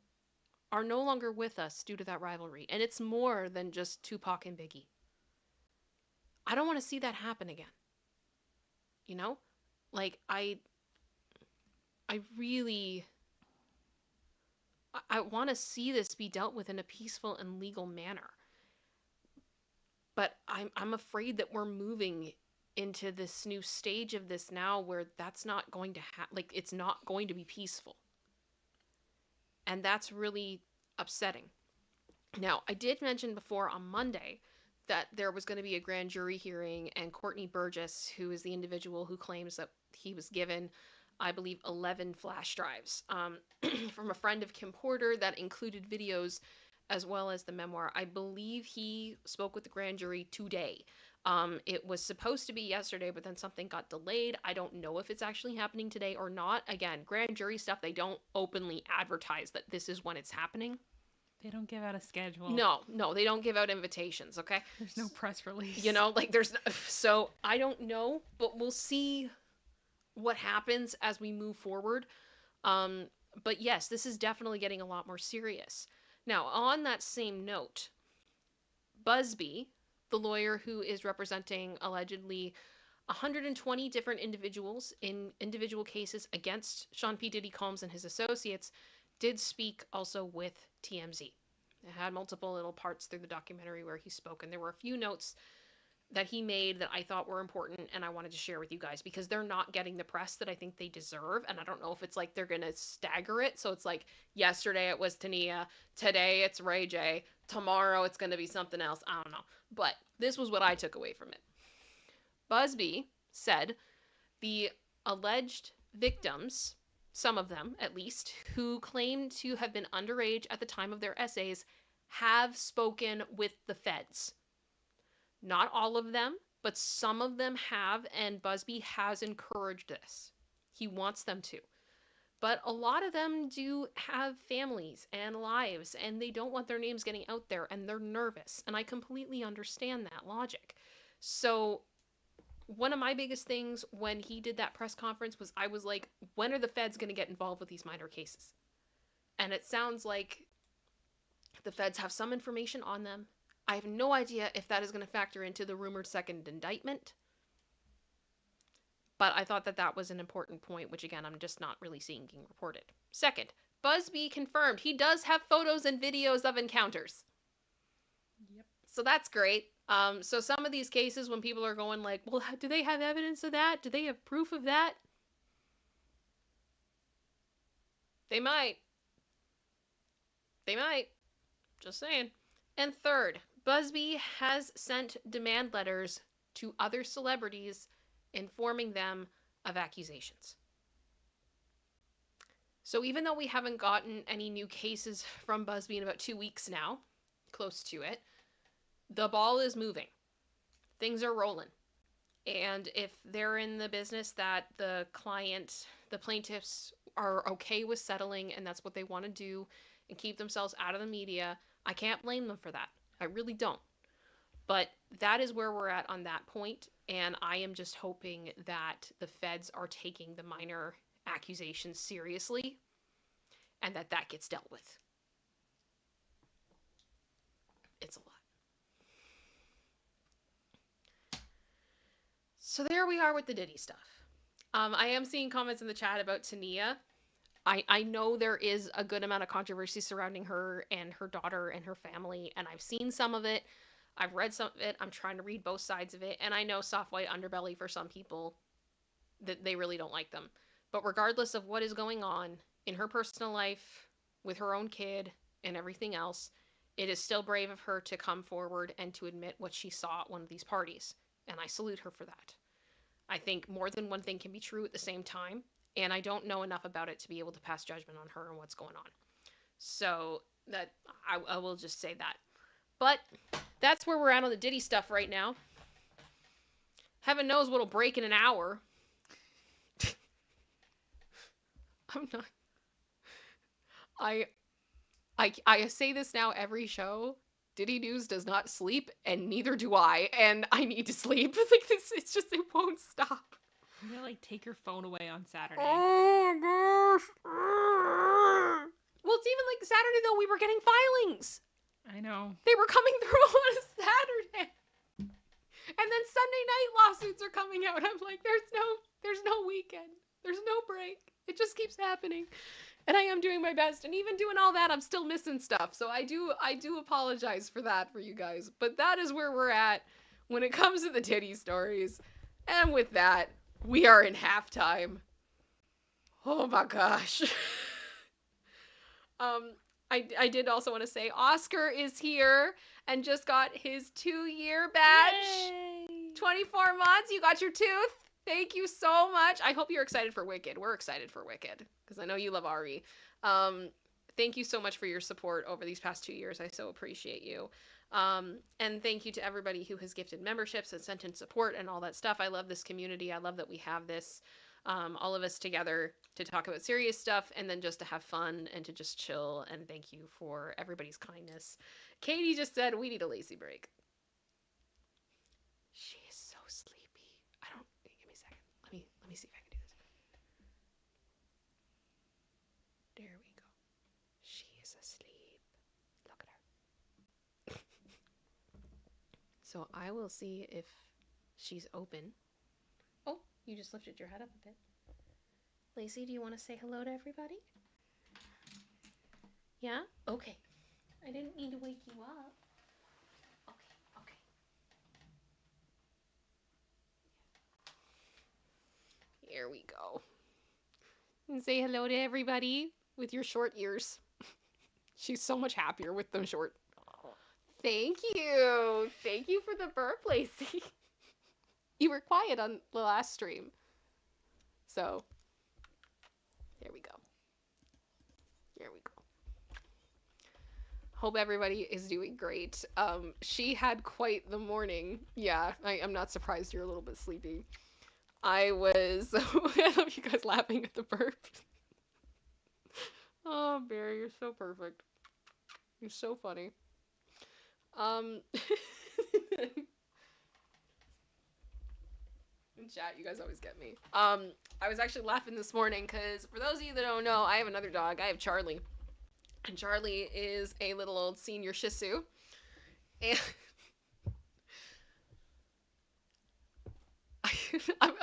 are no longer with us due to that rivalry. And it's more than just Tupac and Biggie. I don't want to see that happen again. you know? Like, I really, I want to see this be dealt with in a peaceful and legal manner. But I'm afraid that we're moving into this new stage of this now where that's not going to like, it's not going to be peaceful. And that's really upsetting. Now, I did mention before on Monday that there was going to be a grand jury hearing, and Courtney Burgess, who is the individual who claims that he was given, I believe, 11 flash drives from a friend of Kim Porter that included videos as well as the memoir. I believe he spoke with the grand jury today. It was supposed to be yesterday, but then something got delayed. I don't know if it's actually happening today or not. Again, grand jury stuff, they don't openly advertise that this is when it's happening. They don't give out a schedule. No, they don't give out invitations, okay? There's no press release. You know, like there's so I don't know, but we'll see what happens as we move forward. But yes, this is definitely getting a lot more serious. Now, on that same note, Busby, the lawyer who is representing allegedly 120 different individuals in individual cases against Sean P. Diddy Combs and his associates, did speak also with TMZ. It had multiple little parts through the documentary where he spoke, and there were a few notes that he made that I thought were important and I wanted to share with you guys because they're not getting the press that I think they deserve. And I don't know if it's like they're going to stagger it. So it's like yesterday it was Tania, today it's Ray J, tomorrow it's going to be something else. I don't know. But this was what I took away from it. Busby said the alleged victims, some of them at least, who claimed to have been underage at the time of their essays, have spoken with the feds. Not all of them, but some of them have, and Busby has encouraged this. He wants them to. But a lot of them do have families and lives, and they don't want their names getting out there, and they're nervous. And I completely understand that logic. So one of my biggest things when he did that press conference was I was like, when are the feds going to get involved with these minor cases? And it sounds like the feds have some information on them. I have no idea if that is going to factor into the rumored second indictment. But I thought that that was an important point, which again, I'm just not really seeing being reported. Second, Busby confirmed he does have photos and videos of encounters. Yep. So that's great. So some of these cases when people are going like, well, do they have evidence of that? Do they have proof of that? They might. They might. Just saying. And third, Busby has sent demand letters to other celebrities informing them of accusations. So even though we haven't gotten any new cases from Busby in about 2 weeks now, close to it, the ball is moving. Things are rolling. And if they're in the business that the plaintiffs are okay with settling and that's what they want to do and keep themselves out of the media, I can't blame them for that. I really don't. But that is where we're at on that point, and I am just hoping that the feds are taking the minor accusations seriously and that that gets dealt with. It's a lot. So there we are with the Diddy stuff. I am seeing comments in the chat about Tania. I know there is a good amount of controversy surrounding her and her daughter and her family, and I've seen some of it. I've read some of it. I'm trying to read both sides of it, and I know soft white underbelly for some people that they really don't like them. But regardless of what is going on in her personal life with her own kid and everything else, it is still brave of her to come forward and to admit what she saw at one of these parties, and I salute her for that. I think more than one thing can be true at the same time, and I don't know enough about it to be able to pass judgment on her and what's going on. So that I will just say that. But that's where we're at on the Diddy stuff right now. Heaven knows what'll break in an hour. I'm not. I say this now every show. Diddy News does not sleep, and neither do I. And I need to sleep. Like this, it's just it won't stop. I'm gonna like take your phone away on Saturday. Oh gosh. Well, it's even like Saturday though. We were getting filings. I know. They were coming through on a Saturday. And then Sunday night lawsuits are coming out. I'm like, there's no weekend. There's no break. It just keeps happening. And I am doing my best. And even doing all that, I'm still missing stuff. So I do apologize for that for you guys. But that is where we're at when it comes to the Diddy stories. And with that, we are in halftime. Oh my gosh. I did also want to say Oscar is here and just got his 2-year badge. Yay! 24 months. You got your tooth. Thank you so much. I hope you're excited for Wicked. We're excited for Wicked because I know you love Ari. Thank you so much for your support over these past 2 years. I so appreciate you. And thank you to everybody who has gifted memberships and sent in support and all that stuff. I love this community. I love that we have this, all of us together to talk about serious stuff and then just to have fun and to just chill. And thank you for everybody's kindness. Katie just said we need a lazy break. She is so sleepy. Give me a second. Let me see if I can do this. There we go. She is asleep. Look at her. So I will see if she's open. Oh, you just lifted your head up a bit. Lacey, do you want to say hello to everybody? Yeah? Okay. I didn't mean to wake you up. Okay. Here we go. And say hello to everybody with your short ears. She's so much happier with them short. Thank you. Thank you for the burp, Lacey. You were quiet on the last stream. So, there we go. Hope everybody is doing great. She had quite the morning. Yeah, I'm not surprised you're a little bit sleepy. I love you guys laughing at the burp. Oh, Barry, you're so perfect. You're so funny. In chat, you guys always get me. I was actually laughing this morning because for those of you that don't know, I have another dog. I have Charlie. And Charlie is a little old senior Shih Tzu. And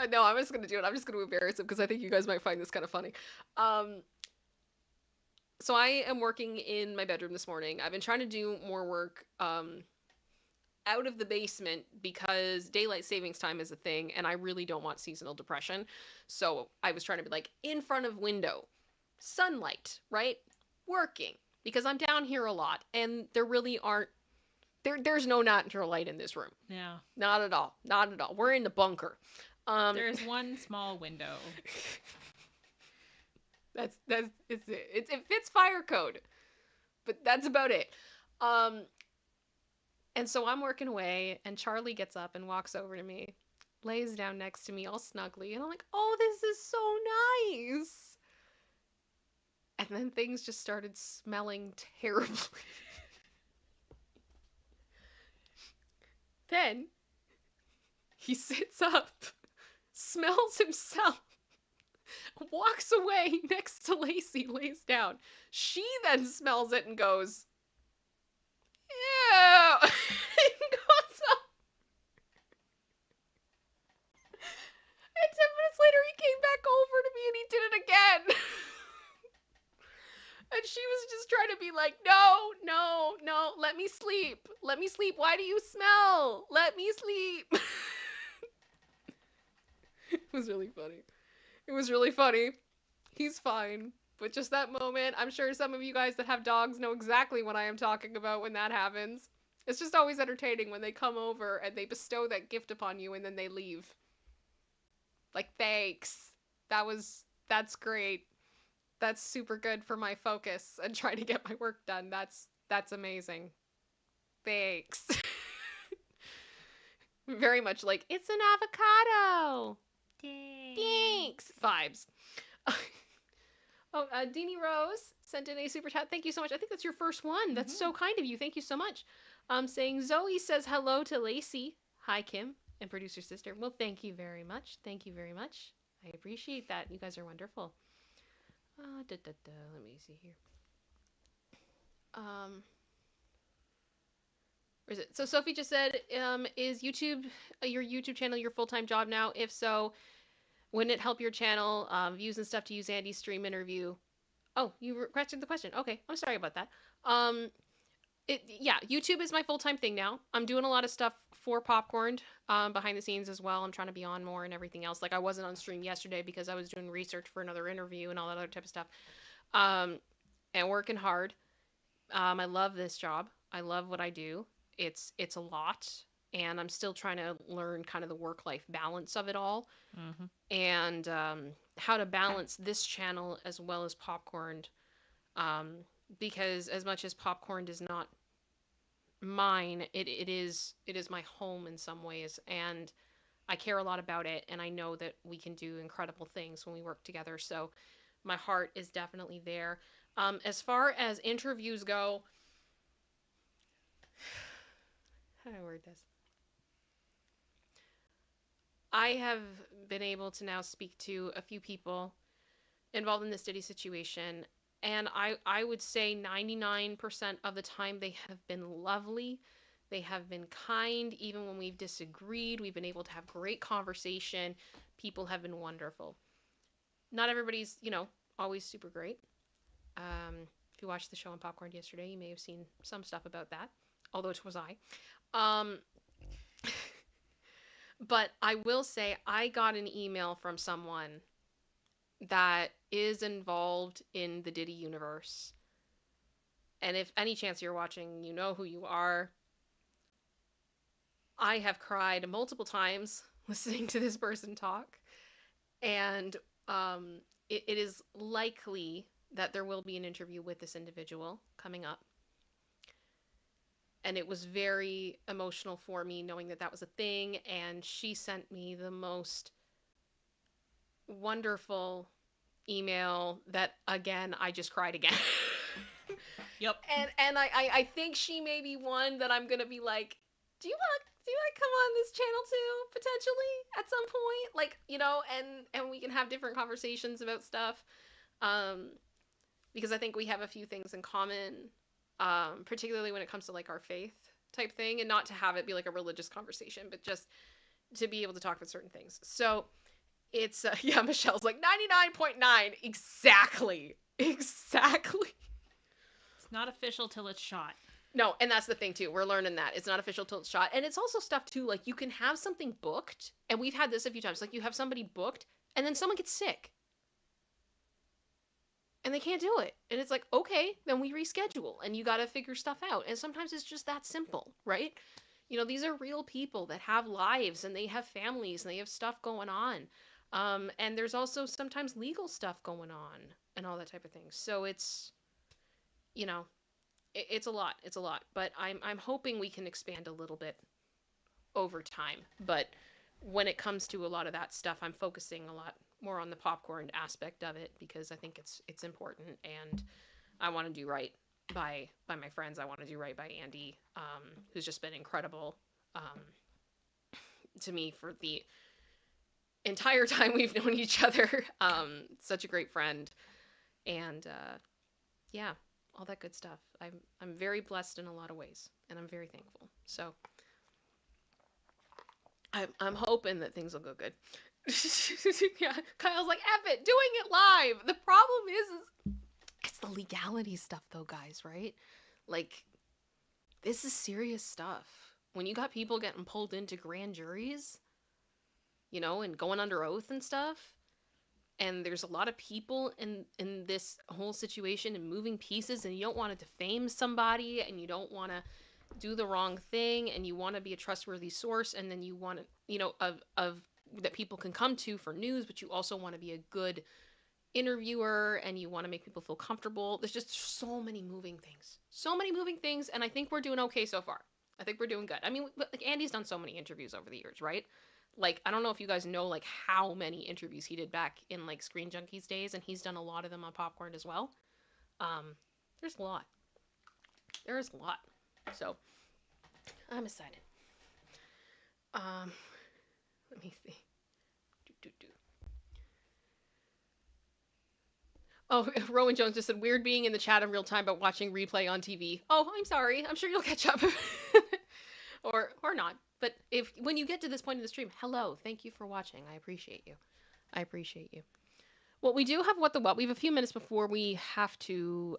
no, I'm just gonna do it. I'm just gonna embarrass him because I think you guys might find this kind of funny. So I am working in my bedroom this morning. I've been trying to do more work out of the basement because daylight savings time is a thing, and I really don't want seasonal depression. So I was trying to be like in front of window, sunlight, right? Working because I'm down here a lot, and there really aren't. There's no natural light in this room. Yeah. Not at all. Not at all. We're in the bunker. There's one small window. That's it. It fits fire code, but that's about it. And so I'm working away, and Charlie gets up and walks over to me, lays down next to me all snugly, and I'm like, oh, this is so nice. And then things just started smelling terribly. Then he sits up, smells himself, walks away next to Lacey, lays down. She then smells it and goes, ew. And goes up. And 10 minutes later, he came back over to me and he did it again. And she was just trying to be like, no, let me sleep. Let me sleep. Why do you smell? Let me sleep. It was really funny. It was really funny. He's fine. But just that moment, I'm sure some of you guys that have dogs know exactly what I am talking about when that happens. It's just always entertaining when they come over and they bestow that gift upon you and then they leave. Like, thanks. That's great. That's super good for my focus and trying to get my work done. That's amazing. Thanks. Very much like, it's an avocado. Thanks. Vibes. Oh, Deanie Rose sent in a super chat. Thank you so much. I think that's your first one. That's so kind of you. Thank you so much. Saying Zoe says hello to Lacey. Hi, Kim, and producer sister. Well, thank you very much. Thank you very much. I appreciate that. You guys are wonderful. Let me see here. Where is it? So Sophie just said, is YouTube your YouTube channel your full-time job now? If so, wouldn't it help your channel views and stuff to use Andy's stream interview? Oh, you requested the question. Okay, I'm sorry about that. Yeah, YouTube is my full-time thing now. I'm doing a lot of stuff for Popcorn behind the scenes as well. I'm trying to be on more and everything else. Like I wasn't on stream yesterday because I was doing research for another interview and all that other type of stuff. And working hard. I love this job. I love what I do. It's a lot, and I'm still trying to learn kind of the work-life balance of it all, and how to balance this channel as well as Popcorn. Because as much as Popcorn is not mine, it is my home in some ways, and I care a lot about it, and I know that we can do incredible things when we work together. So my heart is definitely there. As far as interviews go, how do I word this? I have been able to now speak to a few people involved in this Diddy situation, and I would say 99% of the time they have been lovely. They have been kind. Even when we've disagreed, we've been able to have great conversation. People have been wonderful. Not everybody's, always super great. If you watched the show on Popcorn yesterday, you may have seen some stuff about that, although it was I. Um, but I will say I got an email from someone that is involved in the Diddy universe. And if any chance you're watching, you know who you are. I have cried multiple times listening to this person talk. And it is likely that there will be an interview with this individual coming up. And it was very emotional for me knowing that that was a thing. And she sent me the most wonderful email that, again, I just cried again. Yep. And I think she may be one that I'm gonna be like, do you want to come on this channel too, potentially at some point, like, and we can have different conversations about stuff, because I think we have a few things in common, particularly when it comes to like our faith type thing, and not to have it be like a religious conversation, but just to be able to talk about certain things. So it's yeah, Michelle's like 99.9 exactly. It's not official till it's shot. No, and that's the thing too. We're learning that it's not official till it's shot, and it's also stuff too. Like you can have something booked, and we've had this a few times. Like you have somebody booked, and then someone gets sick, and they can't do it, and it's like, okay, then we reschedule, and you got to figure stuff out. And sometimes it's just that simple, right? These are real people that have lives, and they have families, and they have stuff going on. And there's also sometimes legal stuff going on, and all that type of thing. So it's, it's a lot. It's a lot, but I'm hoping we can expand a little bit over time. But when it comes to a lot of that stuff, I'm focusing a lot more on the Popcorn aspect of it because I think it's important, and I want to do right by my friends. I want to do right by Andy, who's just been incredible to me for the entire time we've known each other. Such a great friend, and yeah, all that good stuff. I'm very blessed in a lot of ways, and I'm very thankful. So I'm hoping that things will go good. Yeah, Kyle's like, F it, doing it live. The problem is it's the legality stuff though, guys, right? Like, this is serious stuff. When you got people getting pulled into grand juries, and going under oath and stuff, and there's a lot of people in this whole situation and moving pieces, and you don't want to defame somebody, and you don't want to do the wrong thing, and you want to be a trustworthy source, and then you want to, of that people can come to for news, but you also want to be a good interviewer, and you want to make people feel comfortable. There's just so many moving things, and I think we're doing okay so far. I think we're doing good. I mean, like, Andy's done so many interviews over the years, right? Like, I don't know if you guys know, like, how many interviews he did back in, like, Screen Junkies days, and he's done a lot of them on Popcorn as well. There's a lot. There is a lot. So, I'm excited. Let me see. Oh, Rowan Jones just said, weird being in the chat in real time but watching replay on TV. Oh, I'm sorry. I'm sure you'll catch up. or not. But when you get to this point in the stream, hello, thank you for watching. I appreciate you. I appreciate you. Well, we do have What the What. We have a few minutes before we have to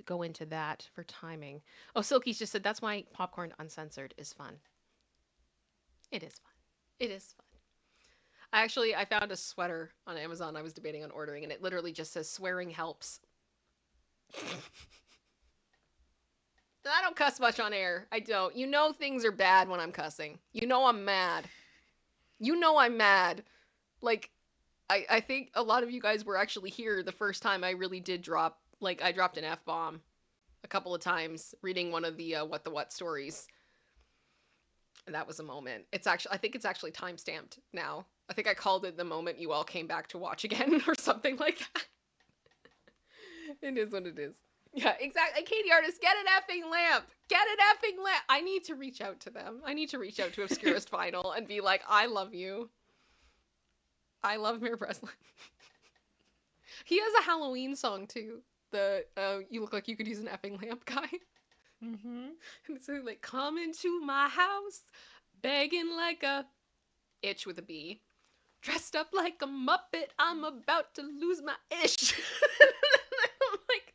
go into that for timing. Oh, Silky's just said that's why popcorn uncensored is fun. It is fun. It is fun. I found a sweater on Amazon I was debating on ordering, and it literally just says swearing helps. I don't cuss much on air. I don't. You know things are bad when I'm cussing. You know I'm mad. You know I'm mad. Like, I think a lot of you guys were actually here the first time I really did drop, like, I dropped an F-bomb a couple of times reading one of the What the What stories. And that was a moment. I think it's actually time-stamped now. I think I called it the moment you all came back to watch again or something like that. It is what it is. Yeah, exactly. Katie Artist, get an effing lamp. Get an effing lamp. I need to reach out to them. I need to reach out to Obscurest Vinyl and be like, I love you. I love Mayor Breslin. He has a Halloween song too. The you look like you could use an effing lamp guy. Mm-hmm. And it's like, come into my house, begging like a itch with a B. Dressed up like a Muppet, I'm about to lose my ish. I'm like,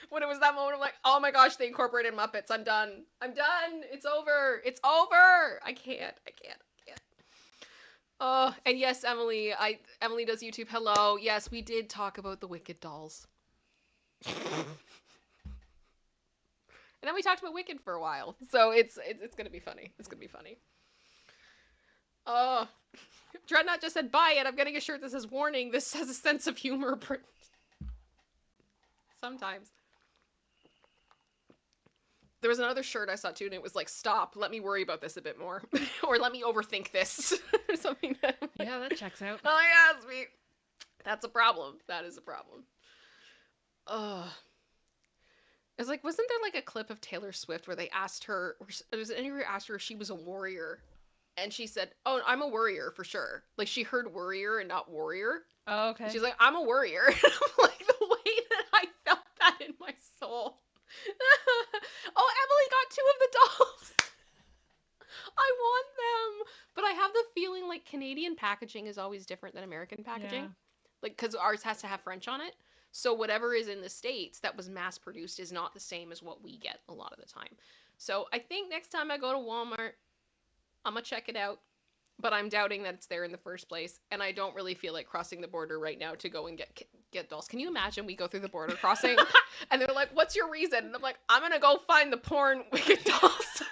when it was that moment, I'm like, oh my gosh, they incorporated Muppets. I'm done. I'm done. It's over. It's over. I can't. Oh, and yes, Emily does YouTube. Hello. Yes, we did talk about the Wicked dolls. And then we talked about Wicked for a while. So it's going to be funny. It's going to be funny. Oh, Dreadnought just said, buy it. I'm getting a shirt that says, warning, this has a sense of humor. Sometimes. There was another shirt I saw too, and it was like, stop, let me worry about this a bit more. Or let me overthink this. Or something. Yeah, that checks out. Oh yeah, sweet. That's a problem. That is a problem. Ugh. It's like, wasn't there like a clip of Taylor Swift where they asked her, there was an interviewer who asked her if she was a warrior. And she said, oh, I'm a worrier for sure. Like, she heard worrier and not warrior. Oh, okay. And she's like, I'm a worrier. And I'm like, the way that I felt that in my soul. Oh, Emily got 2 of the dolls. I want them. But I have the feeling like Canadian packaging is always different than American packaging. Yeah. Like, because ours has to have French on it. So whatever is in the States that was mass produced is not the same as what we get a lot of the time. So I think next time I go to Walmart, I'm going to check it out. But I'm doubting that it's there in the first place. And I don't really feel like crossing the border right now to go and get dolls. Can you imagine we go through the border crossing and they're like, what's your reason? And I'm like, I'm going to go find the porn Wicked dolls.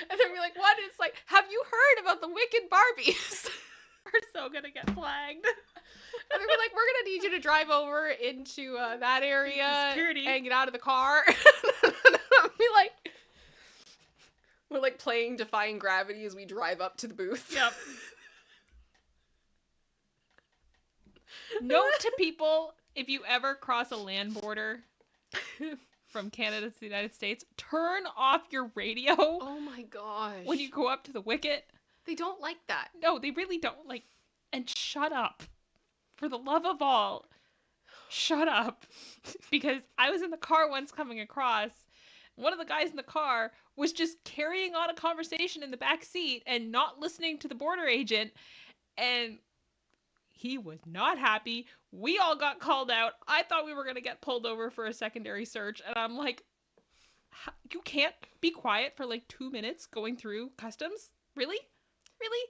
And they're like, what? And it's like, have you heard about the Wicked Barbies? We're so going to get flagged. And they're like, we're going to need you to drive over into that area Security. and get out of the car. And I'll be like, we're like playing Defying Gravity as we drive up to the booth. Yep. Note to people, if you ever cross a land border from Canada to the United States, turn off your radio. Oh my gosh. When you go up to the wicket. They don't like that. No, they really don't. And shut up. For the love of all, shut up. Because I was in the car once coming across. One of the guys in the car was just carrying on a conversation in the back seat and not listening to the border agent. And he was not happy. We all got called out. I thought we were going to get pulled over for a secondary search. And I'm like, you can't be quiet for 2 minutes going through customs? Really? Really?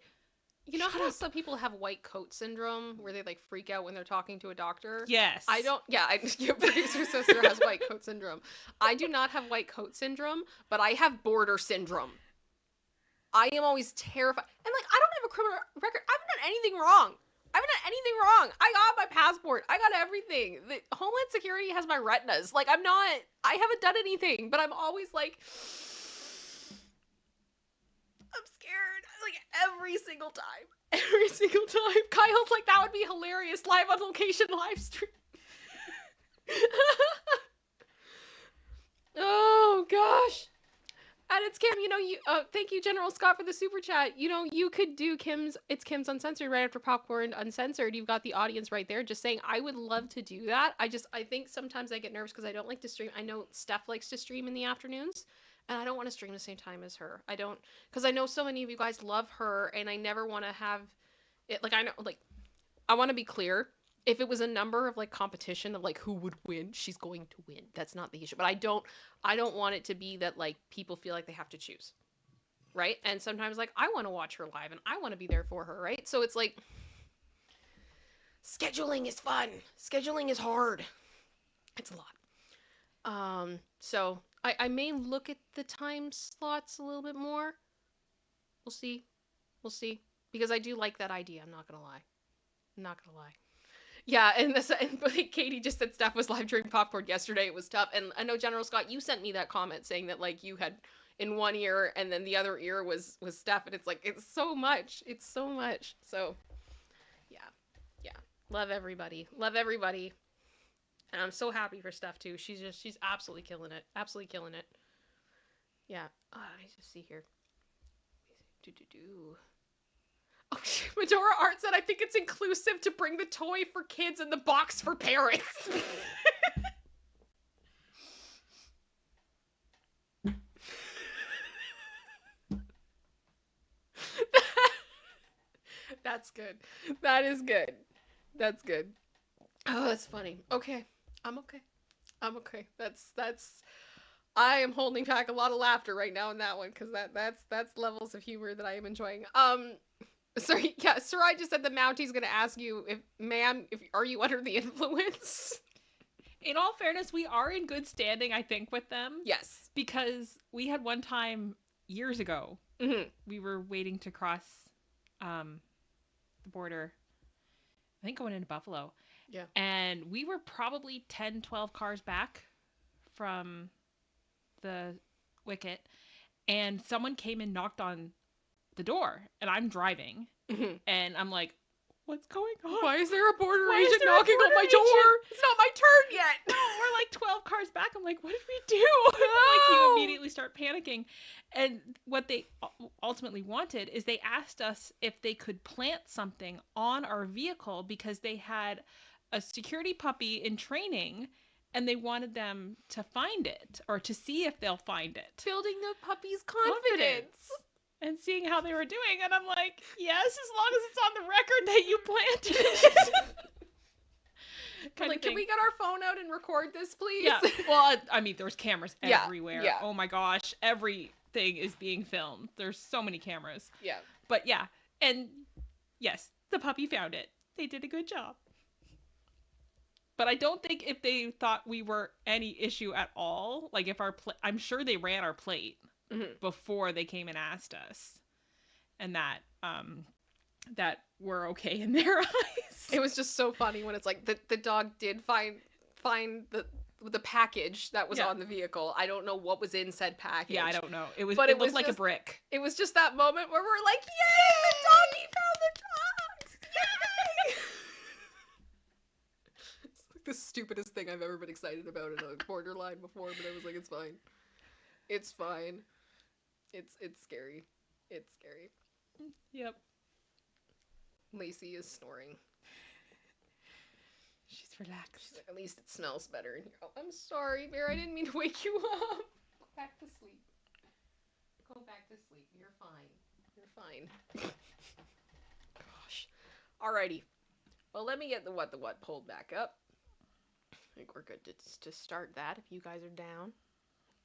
You know how some people have white coat syndrome where they freak out when they're talking to a doctor? Yes. I don't. Yeah, your producer sister has white coat syndrome. I do not have white coat syndrome, but I have border syndrome. I am always terrified. And I don't have a criminal record. I haven't done anything wrong. I got my passport. I got everything. The Homeland Security has my retinas. I haven't done anything, but I'm always I'm scared. Every single time. Kyle's like, that would be hilarious. Live on location, live stream. Oh, gosh. And it's Kim, you thank you, General Scott, for the super chat. You could do It's Kim's Uncensored right after Popcorn Uncensored. You've got the audience right there just saying, I would love to do that. I think sometimes I get nervous because I don't like to stream. I know Steph likes to stream in the afternoons, and I don't want to stream the same time as her. I don't, because I know so many of you guys love her, and I never want to have it, like, I want to be clear. If it was a number of like competition of like who would win, she's going to win. That's not the issue. But I don't want it to be that like people feel like they have to choose. Right? And sometimes like I want to watch her live and I want to be there for her, right? So it's like scheduling is fun. Scheduling is hard. It's a lot. So I may look at the time slots a little bit more. We'll see. We'll see. Because I do like that idea, I'm not gonna lie. I'm not gonna lie. Yeah, and like Katie just said Steph was live during Popcorn yesterday. It was tough. And I know General Scott, you sent me that comment saying that like you had in one ear and then the other ear was Steph, and it's like it's so much. It's so much. So yeah. Yeah. Love everybody. Love everybody. And I'm so happy for Steph too. She's absolutely killing it. Absolutely killing it. Yeah. I just see here. Oh, Medora Art said, I think it's inclusive to bring the toy for kids and the box for parents. That's good. That is good. That's good. Oh, that's funny. Okay. I'm okay. I'm okay. I am holding back a lot of laughter right now in that one because that's levels of humor that I am enjoying. Sorry, yeah, Sarai just said the Mountie's gonna ask you if, ma'am, are you under the influence? In all fairness, we are in good standing, I think, with them. Yes. Because we had one time years ago, we were waiting to cross the border, I think going into Buffalo. Yeah. And we were probably 10, 12 cars back from the wicket. And someone came and knocked on the door. And I'm driving. And I'm like, what's going on? Why is there a border agent knocking on my door? It's not my turn yet. No, we're like 12 cars back. I'm like, what did we do? No. Like, you immediately start panicking. And what they ultimately wanted is they asked us if they could plant something on our vehicle because they had a security puppy in training and they wanted them to find it or to see if they'll find it. Building the puppy's confidence. And seeing how they were doing, and I'm like, yes, as long as it's on the record that you planted it. Like, can we get our phone out and record this, please? Yeah. Well, I mean, there's cameras everywhere. Yeah. Oh my gosh, everything is being filmed. There's so many cameras. Yeah. But yeah, and yes, the puppy found it. They did a good job. But I don't think if they thought we were any issue at all, like if I'm sure they ran our plate. Before they came and asked us, and that we're okay in their eyes. It was just so funny when it's like the dog did find the package that was on the vehicle. I don't know what was in said package. Yeah, I don't know. It looked like a brick. It was just that moment where we're like, yay, the doggy found the dogs! Yay! It's like the stupidest thing I've ever been excited about in a borderline before, but I was like, it's fine. It's fine. It's scary. It's scary. Yep. Lacey is snoring. She's relaxed. She's like, at least it smells better in here. Oh, I'm sorry, Bear. I didn't mean to wake you up. Go back to sleep. Go back to sleep. You're fine. You're fine. Gosh. Alrighty. Well, let me get the what pulled back up. I think we're good to start that if you guys are down.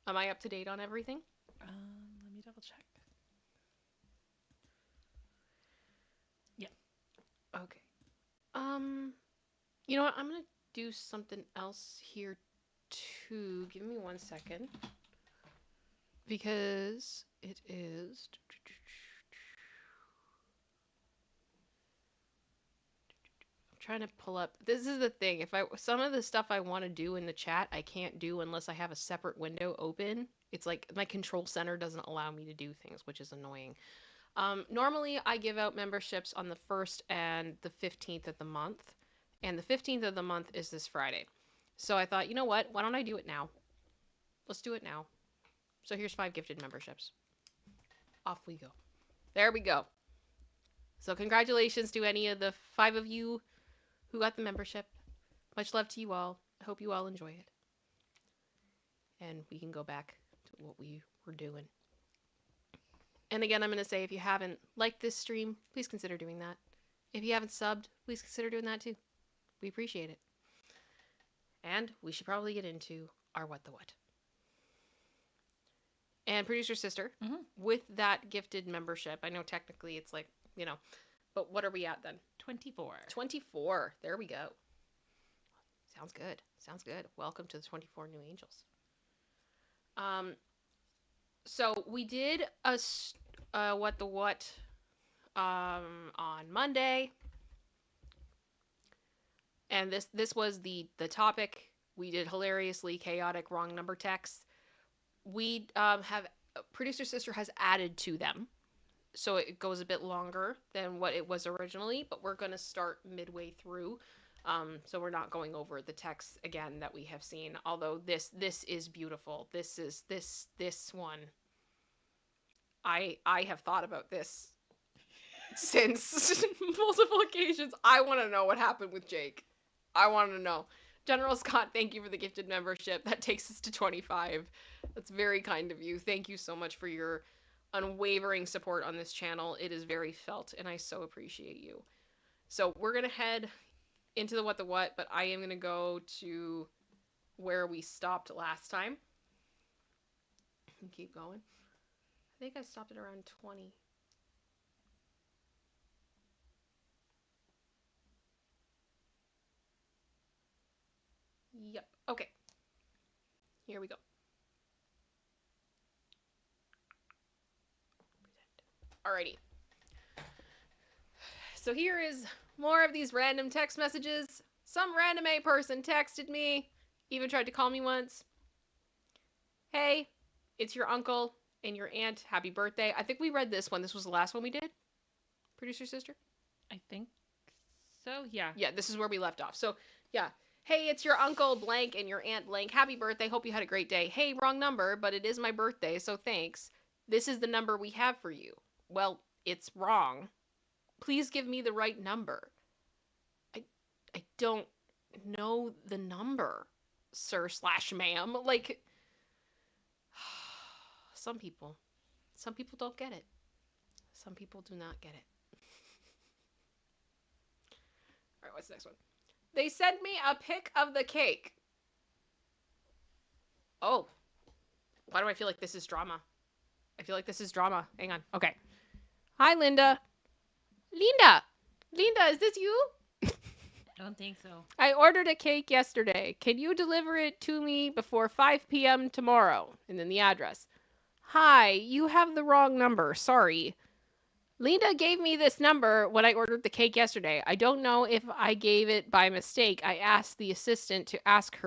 Am I up to date on everything? Let me double check. Yeah. Okay. You know what? I'm gonna do something else here too. Give me 1 second. Because it is... I'm trying to pull up... This is the thing. Some of the stuff I want to do in the chat, I can't do unless I have a separate window open. It's like my control center doesn't allow me to do things, which is annoying. Normally, I give out memberships on the 1st and the 15th of the month. And the 15th of the month is this Friday. So I thought, you know what? Why don't I do it now? Let's do it now. So here's 5 gifted memberships. Off we go. There we go. So congratulations to any of the 5 of you who got the membership. Much love to you all. I hope you all enjoy it. And we can go back to what we were doing. And again, I'm going to say, if you haven't liked this stream, please consider doing that. If you haven't subbed, please consider doing that too. We appreciate it. And we should probably get into our What the What. And producer sister, with that gifted membership, I know technically it's like, you know, but what are we at then? 24. 24. There we go. Sounds good. Sounds good. Welcome to the 24 New Angels. So we did a What the What on Monday. And this was the topic. We did hilariously chaotic wrong number texts. We have producer sister has added to them, so it goes a bit longer than what it was originally, but we're going to start midway through, so we're not going over the texts again that we have seen, although this is beautiful. This one, I have thought about this since multiple occasions. I want to know what happened with Jake. I want to know. General Scott, thank you for the gifted membership. That takes us to 25. That's very kind of you. Thank you so much for your unwavering support on this channel. It is very felt, and I so appreciate you. So we're going to head into the What the What, but I am going to go to where we stopped last time. And keep going. I think I stopped at around 20. Yep. Okay. Here we go. Alrighty. So here is more of these random text messages. Some random A person texted me, even tried to call me once. Hey, it's your uncle and your aunt. Happy birthday. I think we read this one. This was the last one we did. Producer sister? I think so, yeah. Yeah, this is where we left off. So, yeah. Hey, it's your uncle blank and your aunt blank. Happy birthday. Hope you had a great day. Hey, wrong number, but it is my birthday, so thanks. This is the number we have for you. Well, it's wrong. Please give me the right number. I don't know the number, sir/ma'am. Like, some people don't get it. Some people do not get it. All right, what's the next one? They sent me a pic of the cake. Oh. Why do I feel like this is drama? I feel like this is drama. Hang on. Okay. Hi, Linda. Linda, is this you? I don't think so. I ordered a cake yesterday. Can you deliver it to me before 5 p.m. tomorrow? And then the address. Hi, you have the wrong number. Sorry. Linda gave me this number when I ordered the cake yesterday. I don't know if I gave it by mistake. I asked the assistant to ask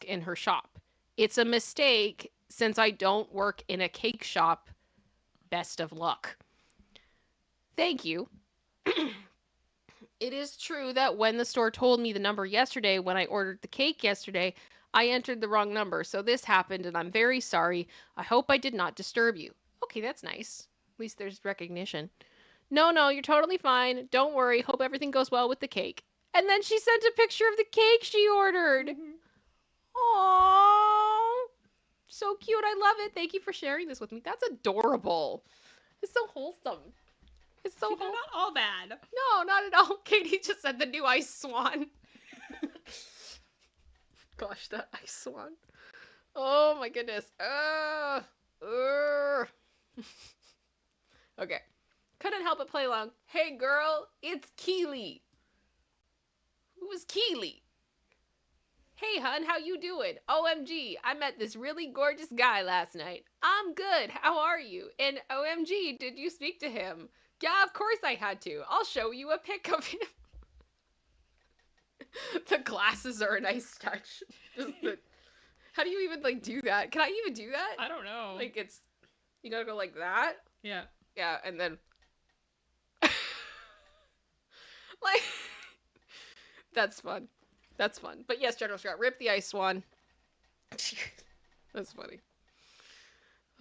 in her shop. It's a mistake since I don't work in a cake shop. Best of luck. Thank you. It is true that when the store told me the number yesterday, when I ordered the cake yesterday, I entered the wrong number. So this happened and I'm very sorry. I hope I did not disturb you. Okay, that's nice. At least there's recognition. No, you're totally fine. Don't worry. Hope everything goes well with the cake. And then she sent a picture of the cake she ordered. Aww. So cute. I love it. Thank you for sharing this with me. That's adorable. It's so wholesome. It's so They're not all bad. No, not at all. Katie just said the new ice swan. Gosh, that ice swan. Oh my goodness. Okay. Couldn't help but play along. Hey girl, it's Keely. Who's Keely? Hey hun, how you doing? OMG, I met this really gorgeous guy last night. I'm good. How are you? And OMG, did you speak to him? Yeah, of course I had to. I'll show you a pic of him. The glasses are a nice touch. How do you even, like, do that? Can I even do that? I don't know. Like, you gotta go like that? Yeah. Yeah, and then... like... That's fun. That's fun. But yes, General Scott, rip the ice swan. That's funny.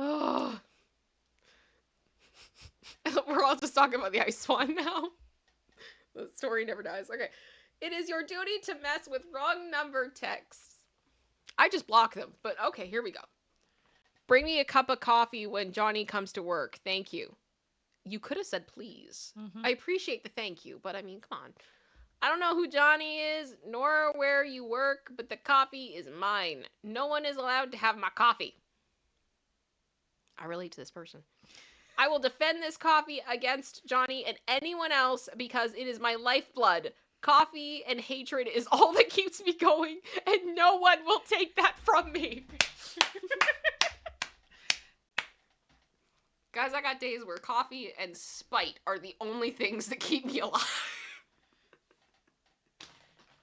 Oh. We're all just talking about the ice swan now. The story never dies. Okay. It is your duty to mess with wrong number texts. I just block them, but okay, here we go. Bring me a cup of coffee when Johnny comes to work. Thank you. You could have said please. Mm-hmm. I appreciate the thank you, but I mean, come on. I don't know who Johnny is, nor where you work, but the coffee is mine. No one is allowed to have my coffee. I relate to this person. I will defend this coffee against Johnny and anyone else because it is my lifeblood. Coffee and hatred is all that keeps me going, and no one will take that from me. Guys, I got days where coffee and spite are the only things that keep me alive.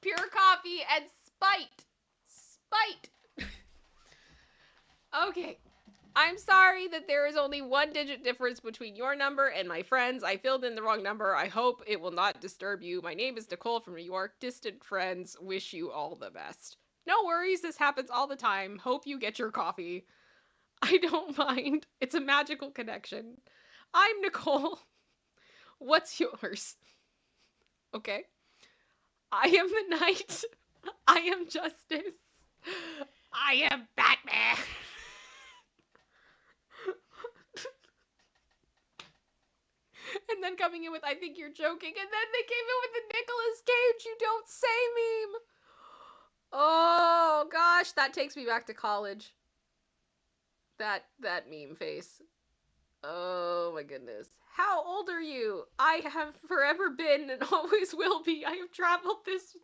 Pure coffee and spite. Spite. Okay. I'm sorry that there is only 1 digit difference between your number and my friend's. I filled in the wrong number. I hope it will not disturb you. My name is Nicole from New York. Distant friends wish you all the best. No worries. This happens all the time. Hope you get your coffee. I don't mind. It's a magical connection. I'm Nicole. What's yours? Okay. I am the night. I am justice. I am Batman. And then coming in with, I think you're joking. And then they came in with the Nicolas Cage, you don't say meme. Oh, gosh. That takes me back to college. That meme face. Oh, my goodness. How old are you? I have forever been and always will be. I have traveled this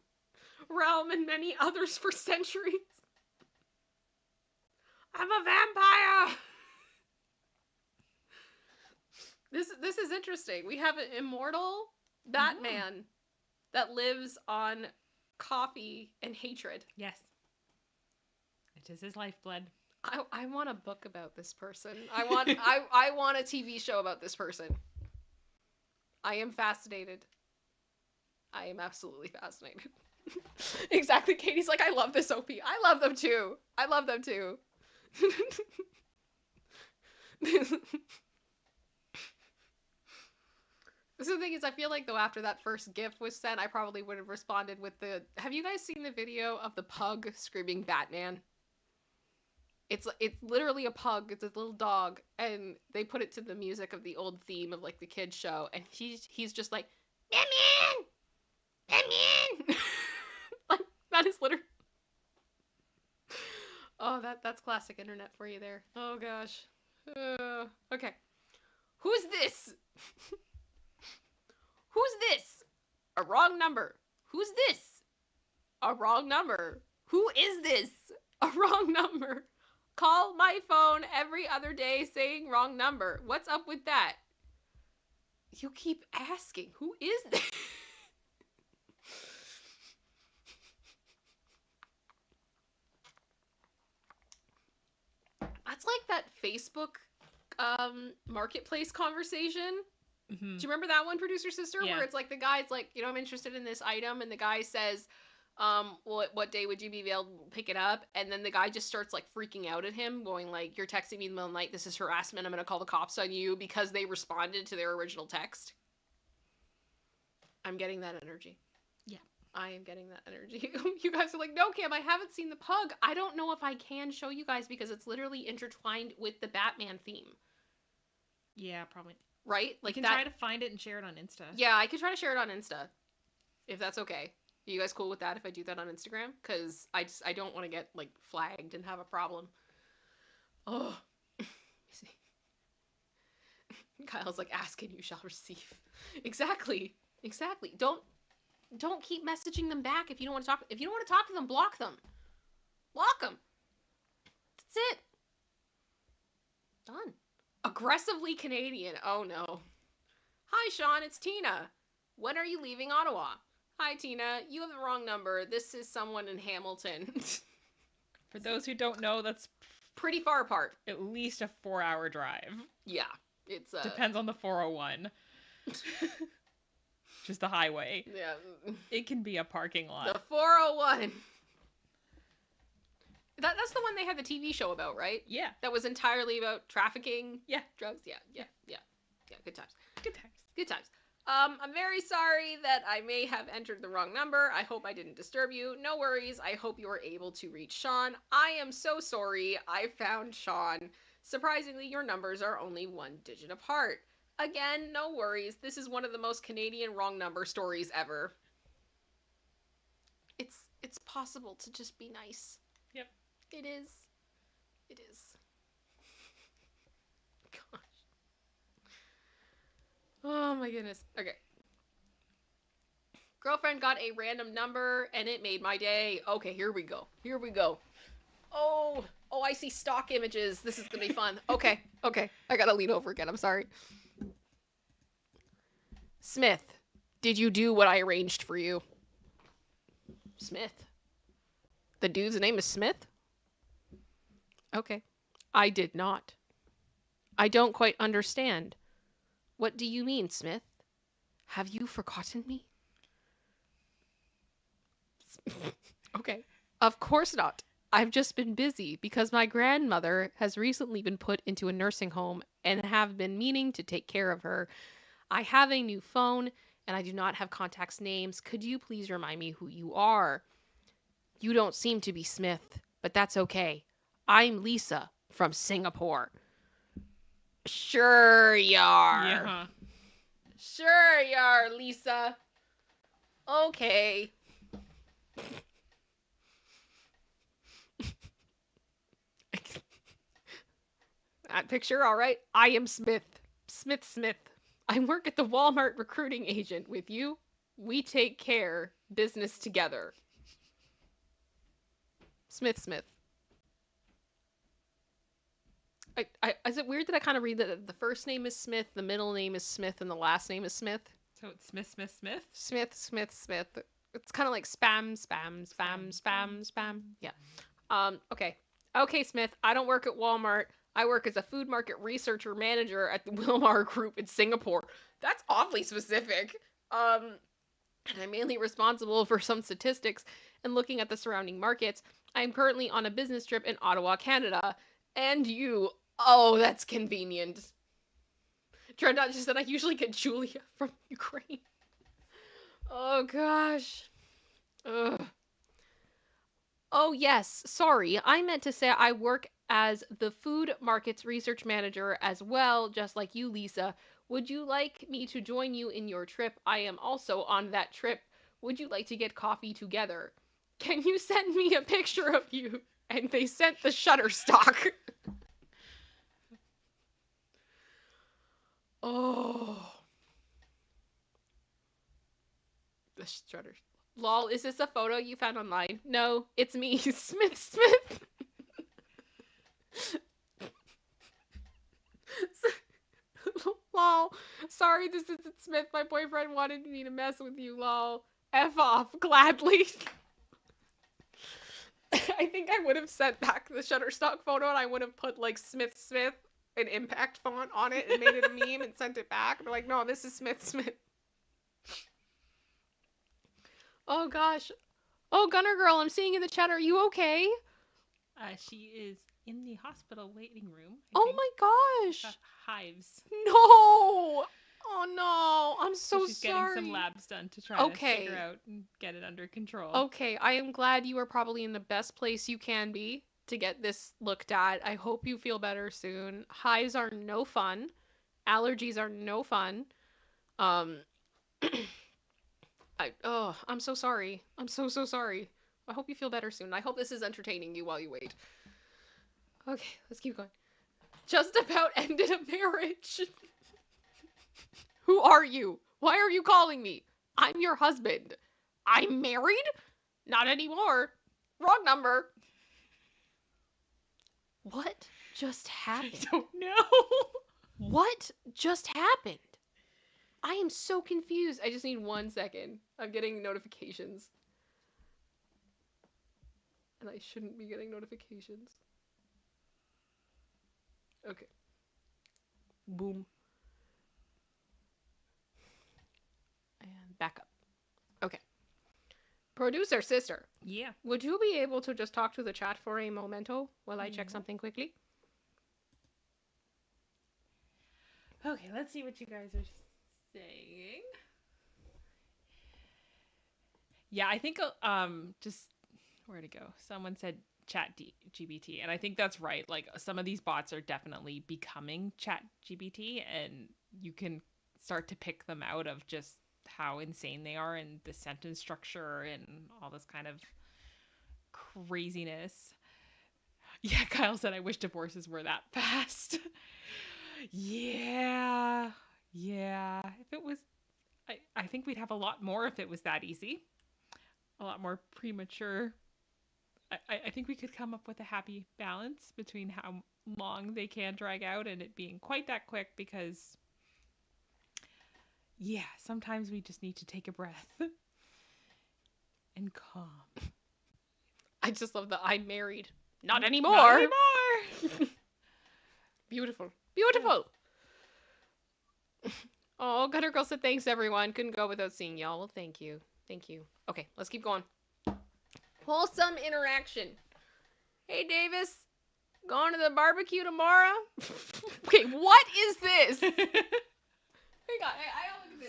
realm and many others for centuries. I'm a vampire. This is interesting. We have an immortal Batman that lives on coffee and hatred. Yes. It is his lifeblood. I want a book about this person. I want a TV show about this person. I am fascinated. I am absolutely fascinated. Exactly. Katie's like, I love this OP. I love them too. I love them too. So the thing is, I feel like though after that first GIF was sent, I probably would have responded with the. Have you guys seen the video of the pug screaming Batman? It's literally a pug. It's a little dog, and they put it to the music of the old theme of like the kids show, and he's just like Batman, Batman. Like that is literally. Oh, that's classic internet for you there. Oh gosh. Okay. Who's this? Who's this? A wrong number. Who's this? A wrong number. Who is this? A wrong number. Call my phone every other day saying wrong number. What's up with that? You keep asking. Who is this? That's like that Facebook marketplace conversation. Mm-hmm. Do you remember that one, Producer Sister? Yeah. Where it's like the guy's like, I'm interested in this item, and the guy says, what day would you be able to pick it up? And then the guy just starts like freaking out at him, going like, you're texting me in the middle of the night, this is harassment, I'm gonna call the cops on you, because they responded to their original text. I'm getting that energy. Yeah. I am getting that energy. You guys are like, no, Cam, I haven't seen the pug. I don't know if I can show you guys because it's literally intertwined with the Batman theme. Yeah, probably. Right? Like, you can try to find it and share it on Insta. Yeah, I could try to share it on Insta. If that's okay. Are you guys cool with that if I do that on Instagram? Because I don't want to get, like, flagged and have a problem. Oh. Kyle's like, ask and you shall receive. Exactly. Exactly. Don't keep messaging them back if you don't want to talk. If you don't want to talk to them, block them. Block them. That's it. Done. Aggressively Canadian. Oh no. Hi Sean, it's Tina. When are you leaving Ottawa? Hi Tina, you have the wrong number. This is someone in Hamilton. For those who don't know, that's pretty far apart. At least a 4-hour drive. Yeah. It's depends on the 401. Just the highway. Yeah. It can be a parking lot. The 401. That's the one they had the TV show about, right? Yeah. That was entirely about trafficking. Yeah. Drugs. Yeah. Good times. Good times. Good times. I'm very sorry that I may have entered the wrong number. I hope I didn't disturb you. No worries. I hope you were able to reach Sean. I am so sorry. I found Sean. Surprisingly, your numbers are only 1 digit apart. Again, no worries. This is one of the most Canadian wrong number stories ever. It's possible to just be nice. Yep. It is. It is. Gosh. Oh my goodness. Okay. Girlfriend got a random number and it made my day. Okay, here we go. Here we go. Oh, I see stock images. This is gonna be fun. Okay. I gotta lean over again. I'm sorry. Smith, did you do what I arranged for you? Smith. The dude's name is Smith? Okay. I did not. I don't quite understand. What do you mean, Smith? Have you forgotten me? Okay. Of course not. I've just been busy because my grandmother has recently been put into a nursing home and have been meaning to take care of her. I have a new phone and I do not have contacts' names. Could you please remind me who you are? You don't seem to be Smith, but that's okay. I'm Lisa from Singapore. Sure you are. Yeah. Sure you are, Lisa. Okay. That picture, all right? I am Smith. Smith. I work at the Walmart recruiting agent with you. We take care. Business together. Smith. Is it weird that I kind of read that the first name is Smith, the middle name is Smith, and the last name is Smith? So it's Smith. Smith. It's kind of like spam. Yeah. Okay, Smith. I don't work at Walmart. I work as a food market researcher manager at the Wilmar Group in Singapore. That's awfully specific. And I'm mainly responsible for some statistics and looking at the surrounding markets. I'm currently on a business trip in Ottawa, Canada. And you. Oh, that's convenient. Turned out just that I usually get Julia from Ukraine. Oh, gosh. Ugh. Oh, yes. Sorry. I meant to say I work as the food markets research manager as well, just like you, Lisa. Would you like me to join you in your trip? I am also on that trip. Would you like to get coffee together? Can you send me a picture of you? And they sent the Shutterstock. Oh. The Shutter. Lol, is this a photo you found online? No, it's me, Smith. Lol. Sorry, this isn't Smith. My boyfriend wanted me to mess with you, lol. F off, gladly. I think I would have sent back the Shutterstock photo and I would have put like Smith, an impact font on it and made it a meme and sent it back. And they're like, no, this is Smith. Oh gosh. Oh, Gunner Girl, I'm seeing you in the chat. Are you okay? She is in the hospital waiting room. Oh my gosh. Got hives. No. Oh no. I'm so she's sorry. getting some labs done to try to figure out and get it under control. Okay, I am glad you are probably in the best place you can be to get this looked at. I hope you feel better soon. Hives are no fun. Allergies are no fun. I'm so sorry. I'm so sorry. I hope you feel better soon. I hope this is entertaining you while you wait. Okay, let's keep going. Just about ended a marriage. Who are you? Why are you calling me? I'm your husband. I'm married? Not anymore. Wrong number. What just happened? I don't know. What just happened? I am so confused. I just need 1 second. I'm getting notifications. And I shouldn't be getting notifications. Okay. Boom. And back up. Okay. Producer sister, Yeah. would you be able to just talk to the chat for a momento while I check something quickly? Okay, let's see what you guys are saying. Yeah, I think just where to go. Someone said chat GBT, and I think that's right. Like some of these bots are definitely becoming chat GBT, and you can start to pick them out of just how insane they are and the sentence structure and all this kind of craziness. Yeah, Kyle said I wish divorces were that fast. Yeah. Yeah. If it was I think we'd have a lot more if it was that easy. A lot more premature. I think we could come up with a happy balance between how long they can drag out and it being quite that quick because, yeah, sometimes we just need to take a breath and calm. I just love the I'm married. Not anymore. Not anymore. Beautiful. Beautiful. Oh, Gutter Girl said thanks, everyone. Couldn't go without seeing y'all. Well, thank you. Thank you. Okay, let's keep going. Wholesome interaction. Hey, Davis. Going to the barbecue tomorrow? Okay, what is this? Hang on. I don't look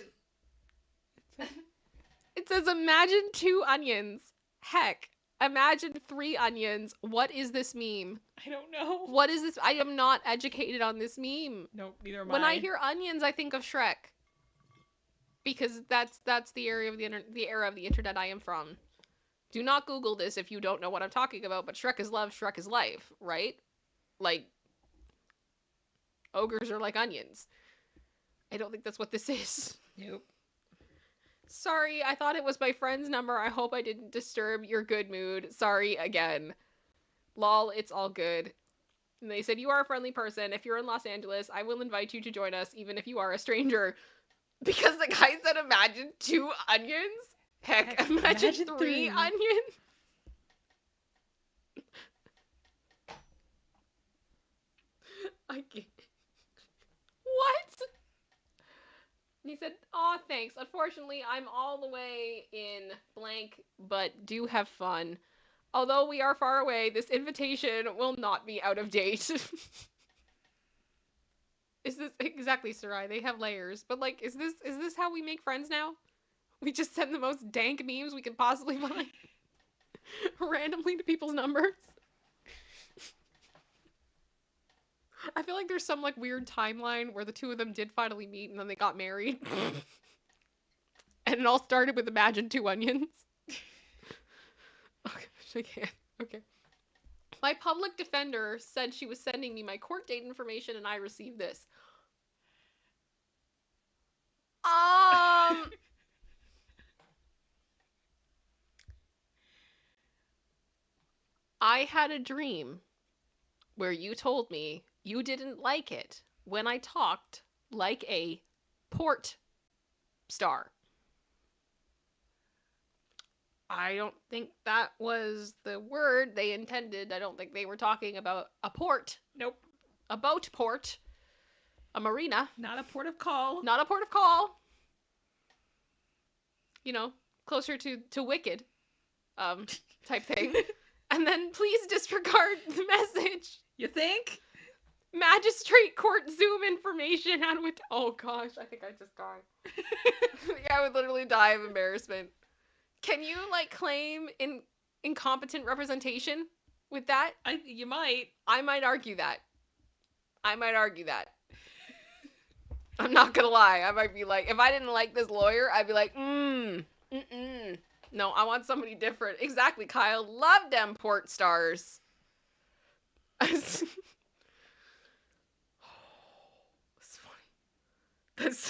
at this. It says, imagine 2 onions. Heck, imagine 3 onions. What is this meme? I don't know. What is this? I am not educated on this meme. Nope, neither am When I hear onions, I think of Shrek. Because that's the area of the era of the internet I am from. Do not Google this if you don't know what I'm talking about, but Shrek is love, Shrek is life, right? Like, ogres are like onions. I don't think that's what this is. Nope. Sorry, I thought it was my friend's number. I hope I didn't disturb your good mood. Sorry again. Lol, it's all good. And they said, you are a friendly person. If you're in Los Angeles, I will invite you to join us, even if you are a stranger. Because the guy said, imagine 2 onions? Heck, imagine 3 onions? I can't. What? He said, aw, thanks. Unfortunately, I'm all the way in blank, but do have fun. Although we are far away, this invitation will not be out of date. Is this exactly, Sarai? They have layers, but like, is this how we make friends now? We just send the most dank memes we could possibly find randomly to people's numbers. I feel like there's some like weird timeline where the 2 of them did finally meet and then they got married, and it all started with imagine 2 onions. Okay, I can't. Okay. My public defender said she was sending me my court date information and I received this. I had a dream where you told me you didn't like it when I talked like a port star. I don't think that was the word they intended. I don't think they were talking about a port. Nope. A boat port. A marina. Not a port of call. Not a port of call. You know, closer to Wicked type thing. And then please disregard the message. You think? Magistrate court Zoom information. How do it? Oh gosh, I think I just died. Yeah, I would literally die of embarrassment. Can you like claim incompetent representation with that? You might. I might argue that. I'm not gonna lie. I might be like, if I didn't like this lawyer, I'd be like, no, I want somebody different. Exactly, Kyle. Love them port stars. That's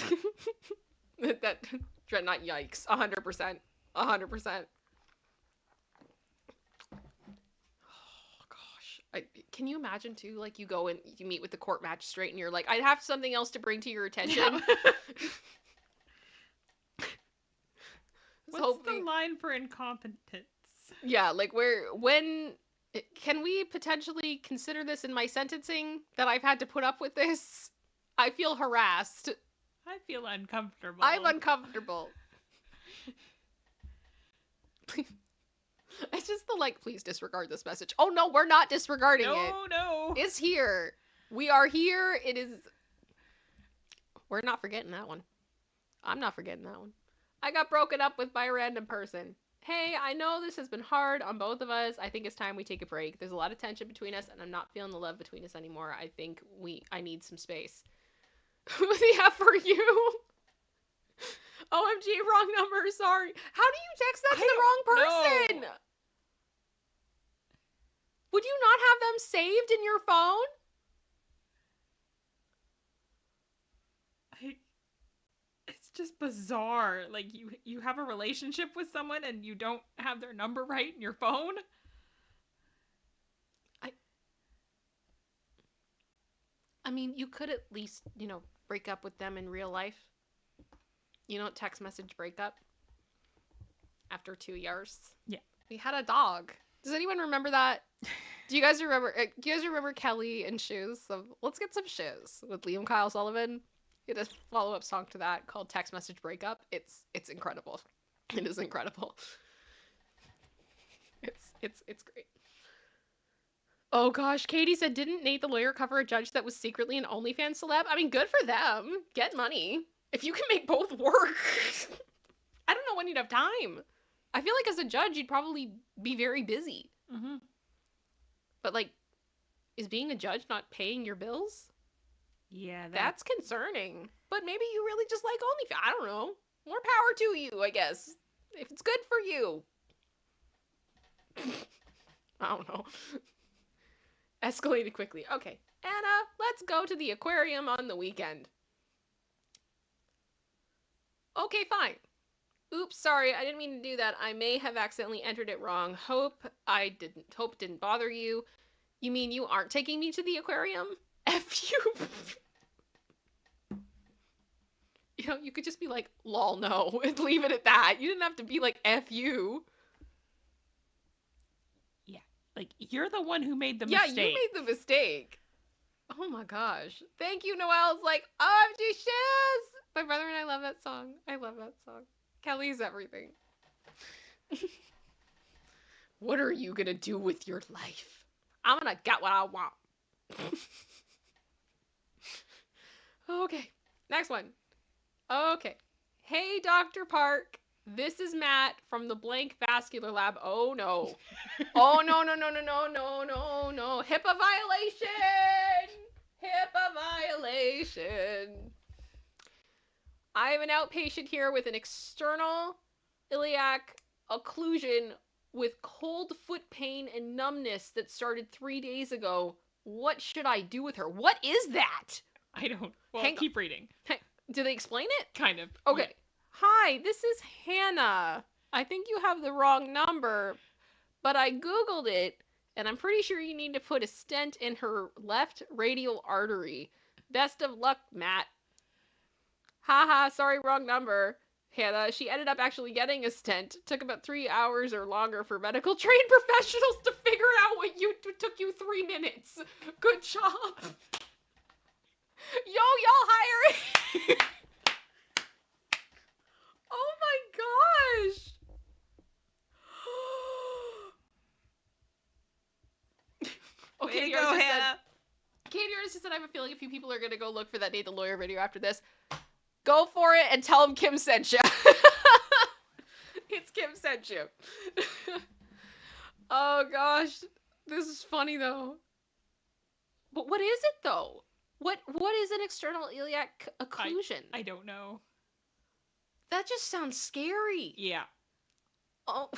funny. That not yikes. 100%. 100%. Oh gosh. Can you imagine too? Like you go and you meet with the court magistrate and you're like, I'd have something else to bring to your attention. Yeah. What's the line for incompetence? Yeah, like when can we potentially consider this in my sentencing that I've had to put up with this? I feel harassed. I feel uncomfortable. I'm uncomfortable. the like, please disregard this message. Oh no, we're not disregarding it. No. It's here. We are here. It is. We're not forgetting that one. I'm not forgetting that one. I got broken up with by a random person. Hey, I know this has been hard on both of us. I think it's time we take a break. There's a lot of tension between us, and I'm not feeling the love between us anymore. I think I need some space. Who the F are you? OMG, wrong number, sorry. How do you text that to the wrong person? know. Would you not have them saved in your phone? It's just bizarre. Like, you have a relationship with someone and you don't have their number right in your phone? I mean, you could at least, break up with them in real life. Text message breakup after 2 years. Yeah. We had a dog. Does anyone remember that? Do you guys remember Kelly and Shoes? So let's get some shoes with Liam Kyle Sullivan. It is a follow-up song to that called Text Message Breakup. It's incredible. It is incredible. It's great. Oh gosh, Katie said, didn't Nate the lawyer cover a judge that was secretly an OnlyFans celeb? I mean, good for them. Get money. If you can make both work. I don't know when you'd have time. I feel like as a judge, you'd probably be very busy. Mm-hmm. But like, is being a judge not paying your bills? Yeah, That's concerning. But maybe you really just like OnlyFans. I don't know. More power to you, I guess. If it's good for you. I don't know. Escalated quickly. Okay, Anna, let's go to the aquarium on the weekend. Okay, fine. Oops, sorry, I didn't mean to do that. I may have accidentally entered it wrong. Hope didn't bother you. You mean you aren't taking me to the aquarium? F you. You could just be like, lol, no, and leave it at that. You didn't have to be like, F you. Yeah, like, you're the one who made the Yeah, mistake. you made the mistake. Oh my gosh. Thank you, Noelle's like, OMG Shiz! My brother and I love that song. I love that song. Kelly's everything. What are you gonna do with your life? I'm gonna get what I want. Okay, next one. Okay. Hey, Dr. Park. This is Matt from the Blank Vascular Lab. Oh, no. Oh, no. HIPAA violation! HIPAA violation. I have an outpatient here with an external iliac occlusion with cold foot pain and numbness that started 3 days ago. What should I do with her? What is that? I don't. Well, keep reading. Do they explain it? Kind of. Okay. Yeah. Hi, this is Hannah. I think you have the wrong number, but I Googled it, and I'm pretty sure you need to put a stent in her left radial artery. Best of luck, Matt. Haha, sorry, wrong number. Hannah, she ended up actually getting a stent. Took about 3 hours or longer for medical trained professionals to figure out what took you 3 minutes. Good job. Yo, y'all hiring. Oh my gosh. Okay, Way to go, Hannah. Katie Artis just said, I have a feeling a few people are going to go look for that Nate the Lawyer video after this. Go for it and tell him Kim sent you. It's Kim sent you. Oh gosh. This is funny though. But what is it though? What is an external iliac occlusion? I don't know. That just sounds scary. Yeah. Oh.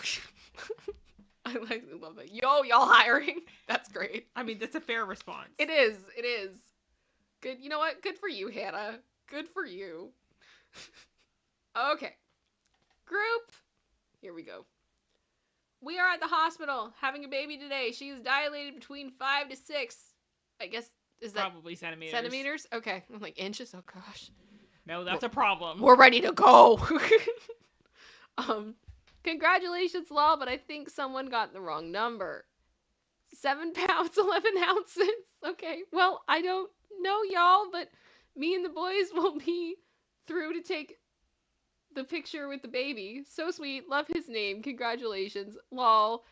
I love it. Yo, y'all hiring? That's great. I mean, that's a fair response. It is. Good. You know what? Good for you, Hannah. Good for you. Okay. Group. Here we go. We are at the hospital having a baby today. She is dilated between 5 to 6. I guess, is that probably centimeters? Centimeters? Okay. I'm like, inches? Oh gosh. No, that's a problem. We're ready to go. Congratulations, Lal, but I think someone got the wrong number. 7 pounds, 11 ounces. Okay, well, I don't know y'all, but me and the boys will be through to take the picture with the baby. So sweet. Love his name. Congratulations. Lol.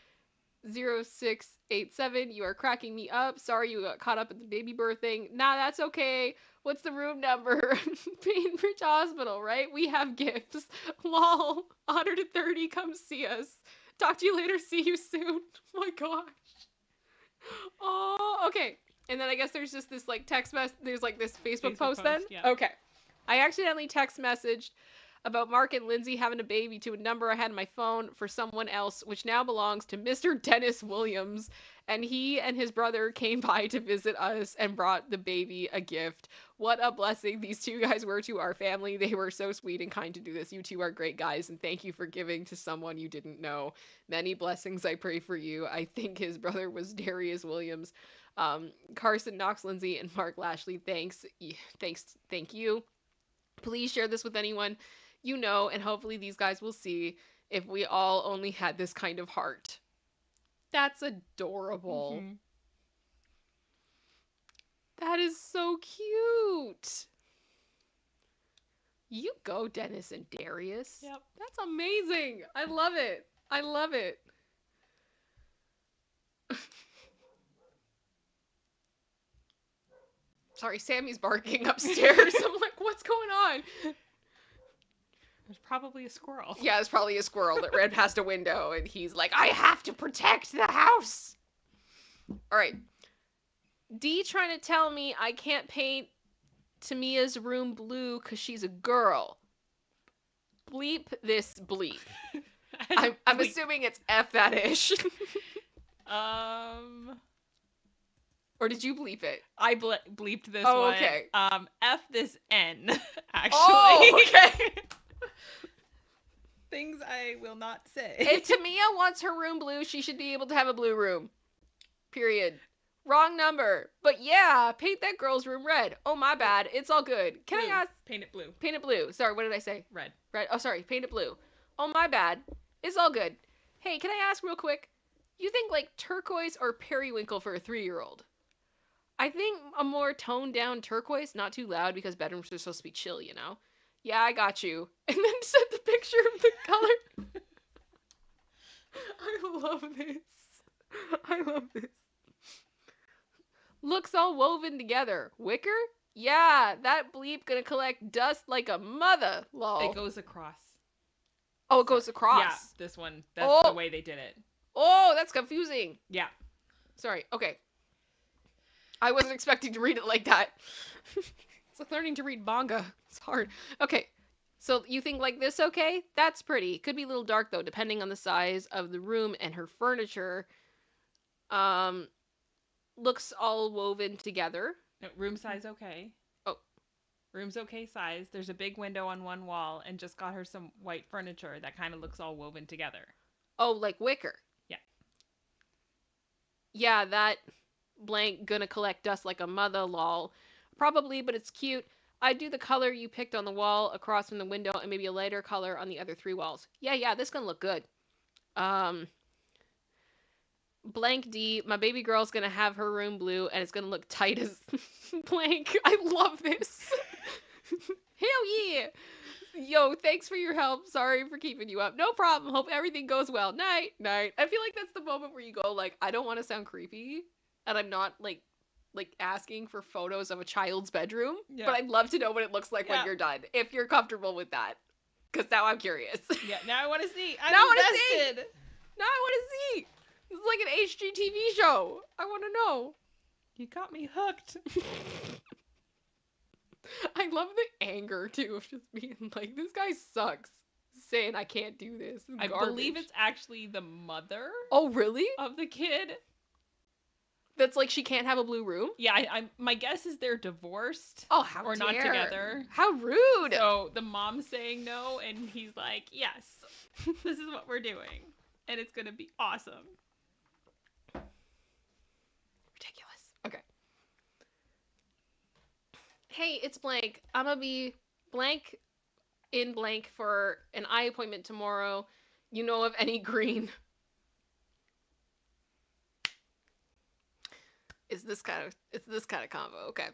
0687, you are cracking me up. Sorry you got caught up in the baby birthing. Nah, that's okay. What's the room number? Bainbridge Hospital, right? We have gifts. Lol. 130, come see us. Talk to you later. See you soon. Oh my gosh. Oh, okay. And then I guess there's just this like text mess. There's like this Facebook post then. Yeah. Okay. I accidentally text messaged about Mark and Lindsay having a baby to a number I had on my phone for someone else, which now belongs to Mr. Dennis Williams. And he and his brother came by to visit us and brought the baby a gift. What a blessing these two guys were to our family. They were so sweet and kind to do this. You two are great guys, and thank you for giving to someone you didn't know. Many blessings I pray for you. I think his brother was Darius Williams. Carson Knox Lindsay and Mark Lashley, thank you. Please share this with anyone you know, and hopefully these guys will see if we all only had this kind of heart. That's adorable. Mm-hmm. That is so cute. You go, Dennis and Darius. Yep. That's amazing. I love it. I love it. Sorry, Sammy's barking upstairs. I'm like, what's going on? There's probably a squirrel. Yeah, it's probably a squirrel that ran past a window, and he's like, I have to protect the house. All right. D trying to tell me I can't paint Tamia's room blue because she's a girl. Bleep this bleep. I'm assuming it's F that ish. Or did you bleep it? I bleeped this Oh, one. okay. F this N, actually. Oh, okay. Things I will not say. If Tamia wants her room blue, she should be able to have a blue room. Period. Wrong number. But yeah, paint that girl's room red. Oh, my bad. It's all good. Can Blue. I ask? Paint it blue. Paint it blue. Sorry, what did I say? Red. Red. Oh, sorry. Paint it blue. Oh, my bad. It's all good. Hey, can I ask real quick? You think like turquoise or periwinkle for a 3-year-old? I think a more toned down turquoise, not too loud because bedrooms are supposed to be chill, you know? Yeah, I got you. And then sent the picture of the color. I love this. I love this. Looks all woven together. Wicker? Yeah, that bleep gonna collect dust like a mother, lol. It goes across. Oh, it goes across. Yeah, this one. That's the way they did it. Oh, that's confusing. Yeah. Sorry. Okay. I wasn't expecting to read it like that. It's like learning to read manga. It's hard. Okay. So you think like this okay? That's pretty. Could be a little dark though, depending on the size of the room and her furniture. Looks all woven together. No, room size okay. Oh. Room's okay size. There's a big window on one wall and just got her some white furniture that kind of looks all woven together. Oh, like wicker. Yeah. Yeah, that blank gonna collect dust like a mother, lol. Probably, but it's cute. I'd do the color you picked on the wall across from the window and maybe a lighter color on the other 3 walls. Yeah, this gonna look good. Blank D, my baby girl's gonna have her room blue and it's gonna look tight as blank. I love this. Hell yeah. Yo, thanks for your help. Sorry for keeping you up. No problem. Hope everything goes well. Night. I feel like that's the moment where you go like, I don't want to sound creepy and I'm not like asking for photos of a child's bedroom, but I'd love to know what it looks like when you're done. If you're comfortable with that. Because now I'm curious. Yeah, now I want to see. Now I want to see. This is like an HGTV show. I want to know. You got me hooked. I love the anger, too, of just being like, this guy sucks. Saying I can't do this. I believe it's actually the mother. Oh, really? Of the kid. That's like she can't have a blue room? Yeah, I'm. My guess is they're divorced. Oh, how or dare. not together. How rude. So the mom's saying no, and he's like, yes, this is what we're doing. And it's going to be awesome. Ridiculous. Okay. Hey, it's blank. I'm gonna be blank in blank for an eye appointment tomorrow. You know of any green? It's this kind of combo. Okay.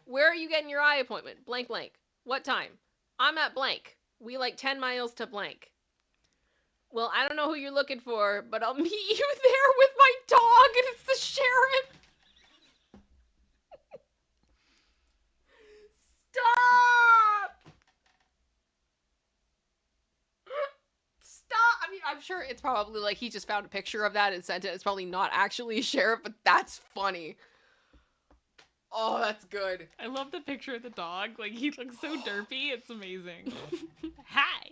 Where are you getting your eye appointment? Blank blank. What time? I'm at blank. We like 10 miles to blank. Well, I don't know who you're looking for, but I'll meet you there with my dog, and it's the sheriff. Stop! Stop! I mean, I'm sure it's probably like he just found a picture of that and sent it. It's probably not actually a sheriff, but that's funny. Oh, that's good. I love the picture of the dog. Like, he looks so derpy. It's amazing. Hi.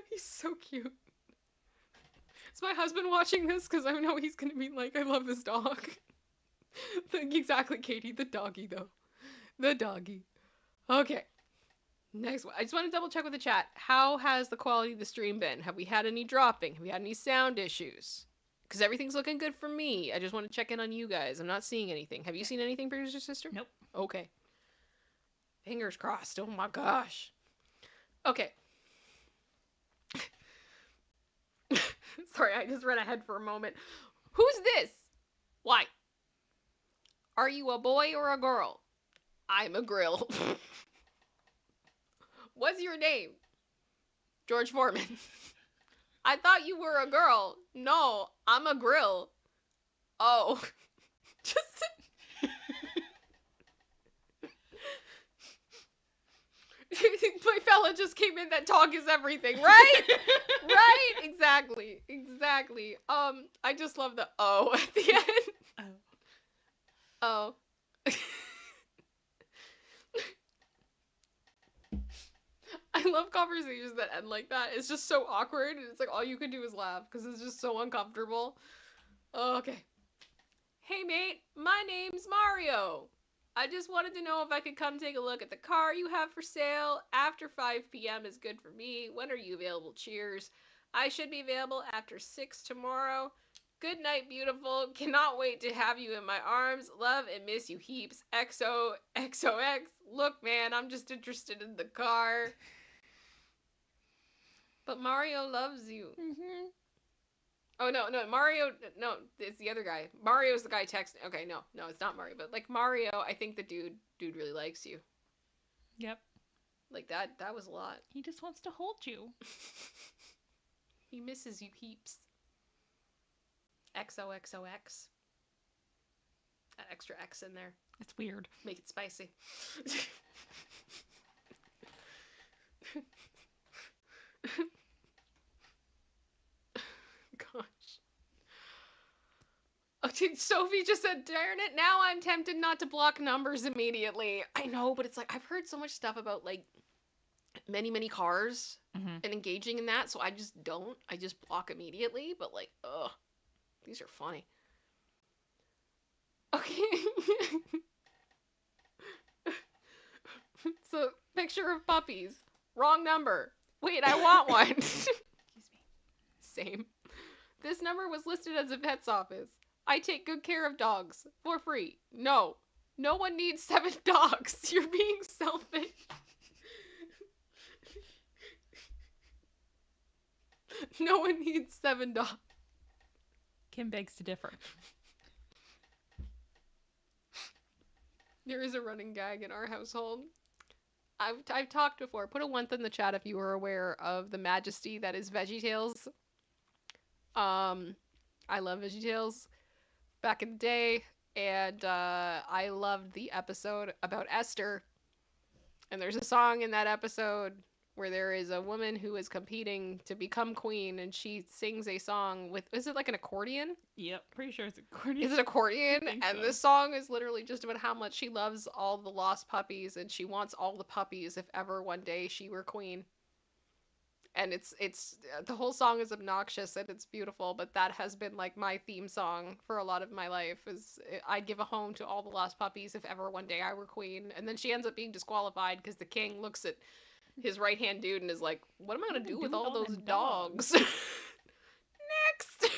He's so cute. Is my husband watching this? Because I know he's gonna be like, I love this dog. Exactly, Katie. The doggy, though. The doggy. Okay. Next one. I just want to double check with the chat. How has the quality of the stream been? Have we had any dropping? Have we had any sound issues? Because everything's looking good for me. I just want to check in on you guys. I'm not seeing anything. Have you seen anything, producer sister? Nope. Okay. Fingers crossed. Oh my gosh. Okay. Sorry, I just ran ahead for a moment. Who's this? Why? Are you a boy or a girl? I'm a grill. What's your name? George Foreman. I thought you were a girl. No, I'm a grill. Oh. Just... My fella just came in that talk is everything, right? Right? Exactly. Exactly. I just love the oh at the end. Oh. I love conversations that end like that. It's just so awkward, and it's like all you can do is laugh because it's just so uncomfortable. Okay. Hey mate, my name's Mario. I just wanted to know if I could come take a look at the car you have for sale. After 5 p.m. is good for me. When are you available? Cheers. I should be available after 6 tomorrow. Good night, beautiful. Cannot wait to have you in my arms. Love and miss you heaps. XOXOX. Look, man, I'm just interested in the car. But Mario loves you. Mm-hmm. Oh, no, Mario, no, it's the other guy. Mario's the guy texting. Okay, no, it's not Mario, but like Mario, I think the dude really likes you. Yep. Like that was a lot. He just wants to hold you. He misses you heaps. XOXOX. That extra X in there. It's weird. Make it spicy. Gosh. Oh, dude, Sophie just said, darn it, now I'm tempted not to block numbers immediately. I know, but it's like, I've heard so much stuff about, like, many cars and engaging in that, so I just don't. I just block immediately, but, like, ugh. These are funny. Okay. So, picture of puppies. Wrong number. Wait, I want one. Excuse me. Same. This number was listed as a vet's office. I take good care of dogs. For free. No. No one needs 7 dogs. You're being selfish. No one needs 7 dogs. Kim begs to differ. There is a running gag in our household. I've talked before. Put a 1 in the chat if you were aware of the majesty that is VeggieTales. I love VeggieTales back in the day, and I loved the episode about Esther. And there's a song in that episode where there is a woman who is competing to become queen, and she sings a song with, is it like an accordion? Yep, pretty sure it's accordion. Is it accordion? And so. this song is literally just about how much she loves all the lost puppies, and she wants all the puppies if ever one day she were queen. And it's the whole song is obnoxious and it's beautiful, but that has been like my theme song for a lot of my life, is I'd give a home to all the lost puppies if ever one day I were queen. And then she ends up being disqualified because the king looks at his right-hand dude and is like, what am I gonna do with all those dogs? Next!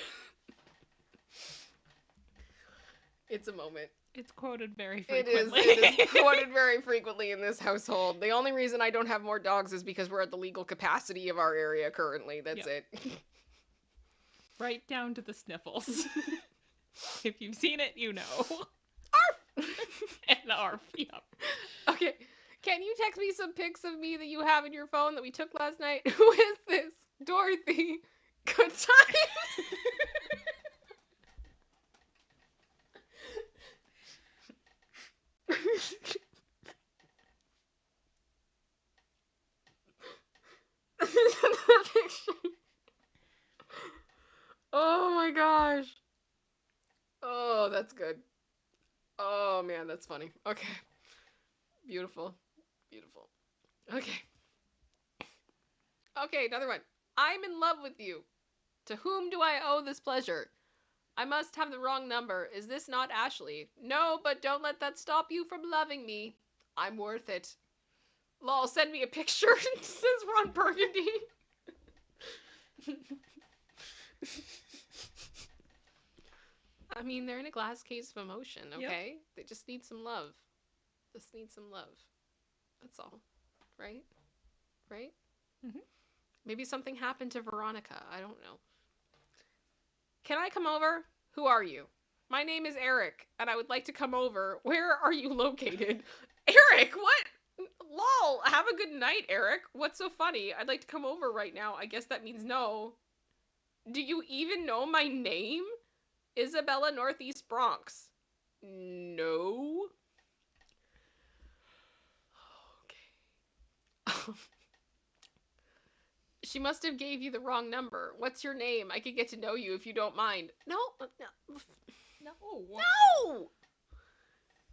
It's a moment. It's quoted very frequently. It is quoted very frequently in this household. The only reason I don't have more dogs is because we're at the legal capacity of our area currently. That's it. Right down to the sniffles. If you've seen it, you know. Arf! And the arf, yep. Okay. Can you text me some pics of me that you have in your phone that we took last night? Who is this? Dorothy. Good times. Oh my gosh. Oh, that's good. Oh man, that's funny. Okay. Beautiful. Beautiful. Okay. Okay, another one. I'm in love with you. To whom do I owe this pleasure? I must have the wrong number. Is this not Ashley? No, but don't let that stop you from loving me. I'm worth it. Lol, send me a picture since we're on Burgundy. I mean, they're in a glass case of emotion, okay? Yep. They just need some love. Just need some love. That's all. Right? Right? Mm-hmm. Maybe something happened to Veronica. I don't know. Can I come over? Who are you? My name is Eric, and I would like to come over. Where are you located? Eric, what? Lol, have a good night, Eric. What's so funny? I'd like to come over right now. I guess that means no. Do you even know my name? Isabella Northeast Bronx. No. Okay. She must have gave you the wrong number. What's your name? I could get to know you if you don't mind. No. No!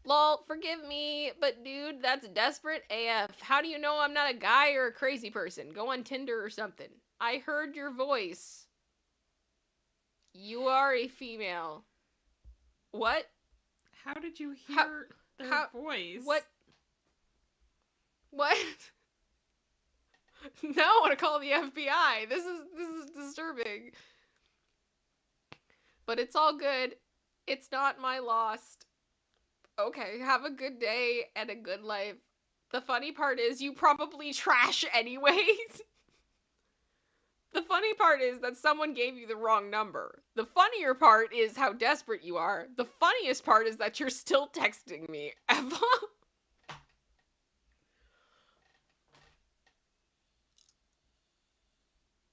Lol, forgive me, but dude, that's desperate AF. How do you know I'm not a guy or a crazy person? Go on Tinder or something. I heard your voice. You are a female. What? How did you hear their voice? What? Now I want to call the FBI. This is disturbing. But it's all good. It's not my loss. Okay, have a good day and a good life. The funny part is you probably trash anyways. The funny part is that someone gave you the wrong number. The funnier part is how desperate you are. The funniest part is that you're still texting me. Eva?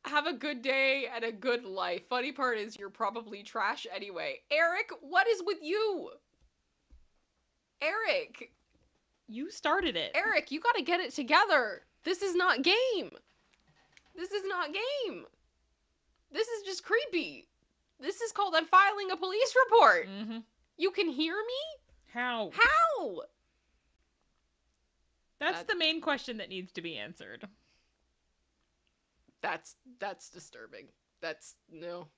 Have a good day and a good life. Funny part is you're probably trash anyway. Eric, what is with you? Eric. You started it. Eric, you gotta get it together. This is not game. This is not game. This is just creepy. This is called I'm filing a police report. Mm-hmm. You can hear me? How? How? That's the main question that needs to be answered. That's disturbing. That's no.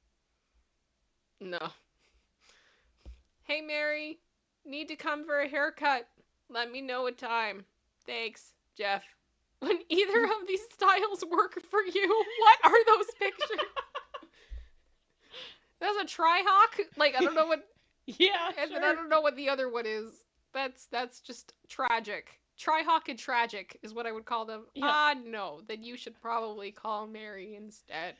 Hey Mary, need to come for a haircut. Let me know a time. Thanks, Jeff. When either of these styles work for you, what are those pictures? That's a tri-hawk? Like, I don't know what... Yeah, and sure. then I don't know what the other one is. That's just tragic. Tri-hawk and tragic is what I would call them. Yeah. No. Then you should probably call Mary instead.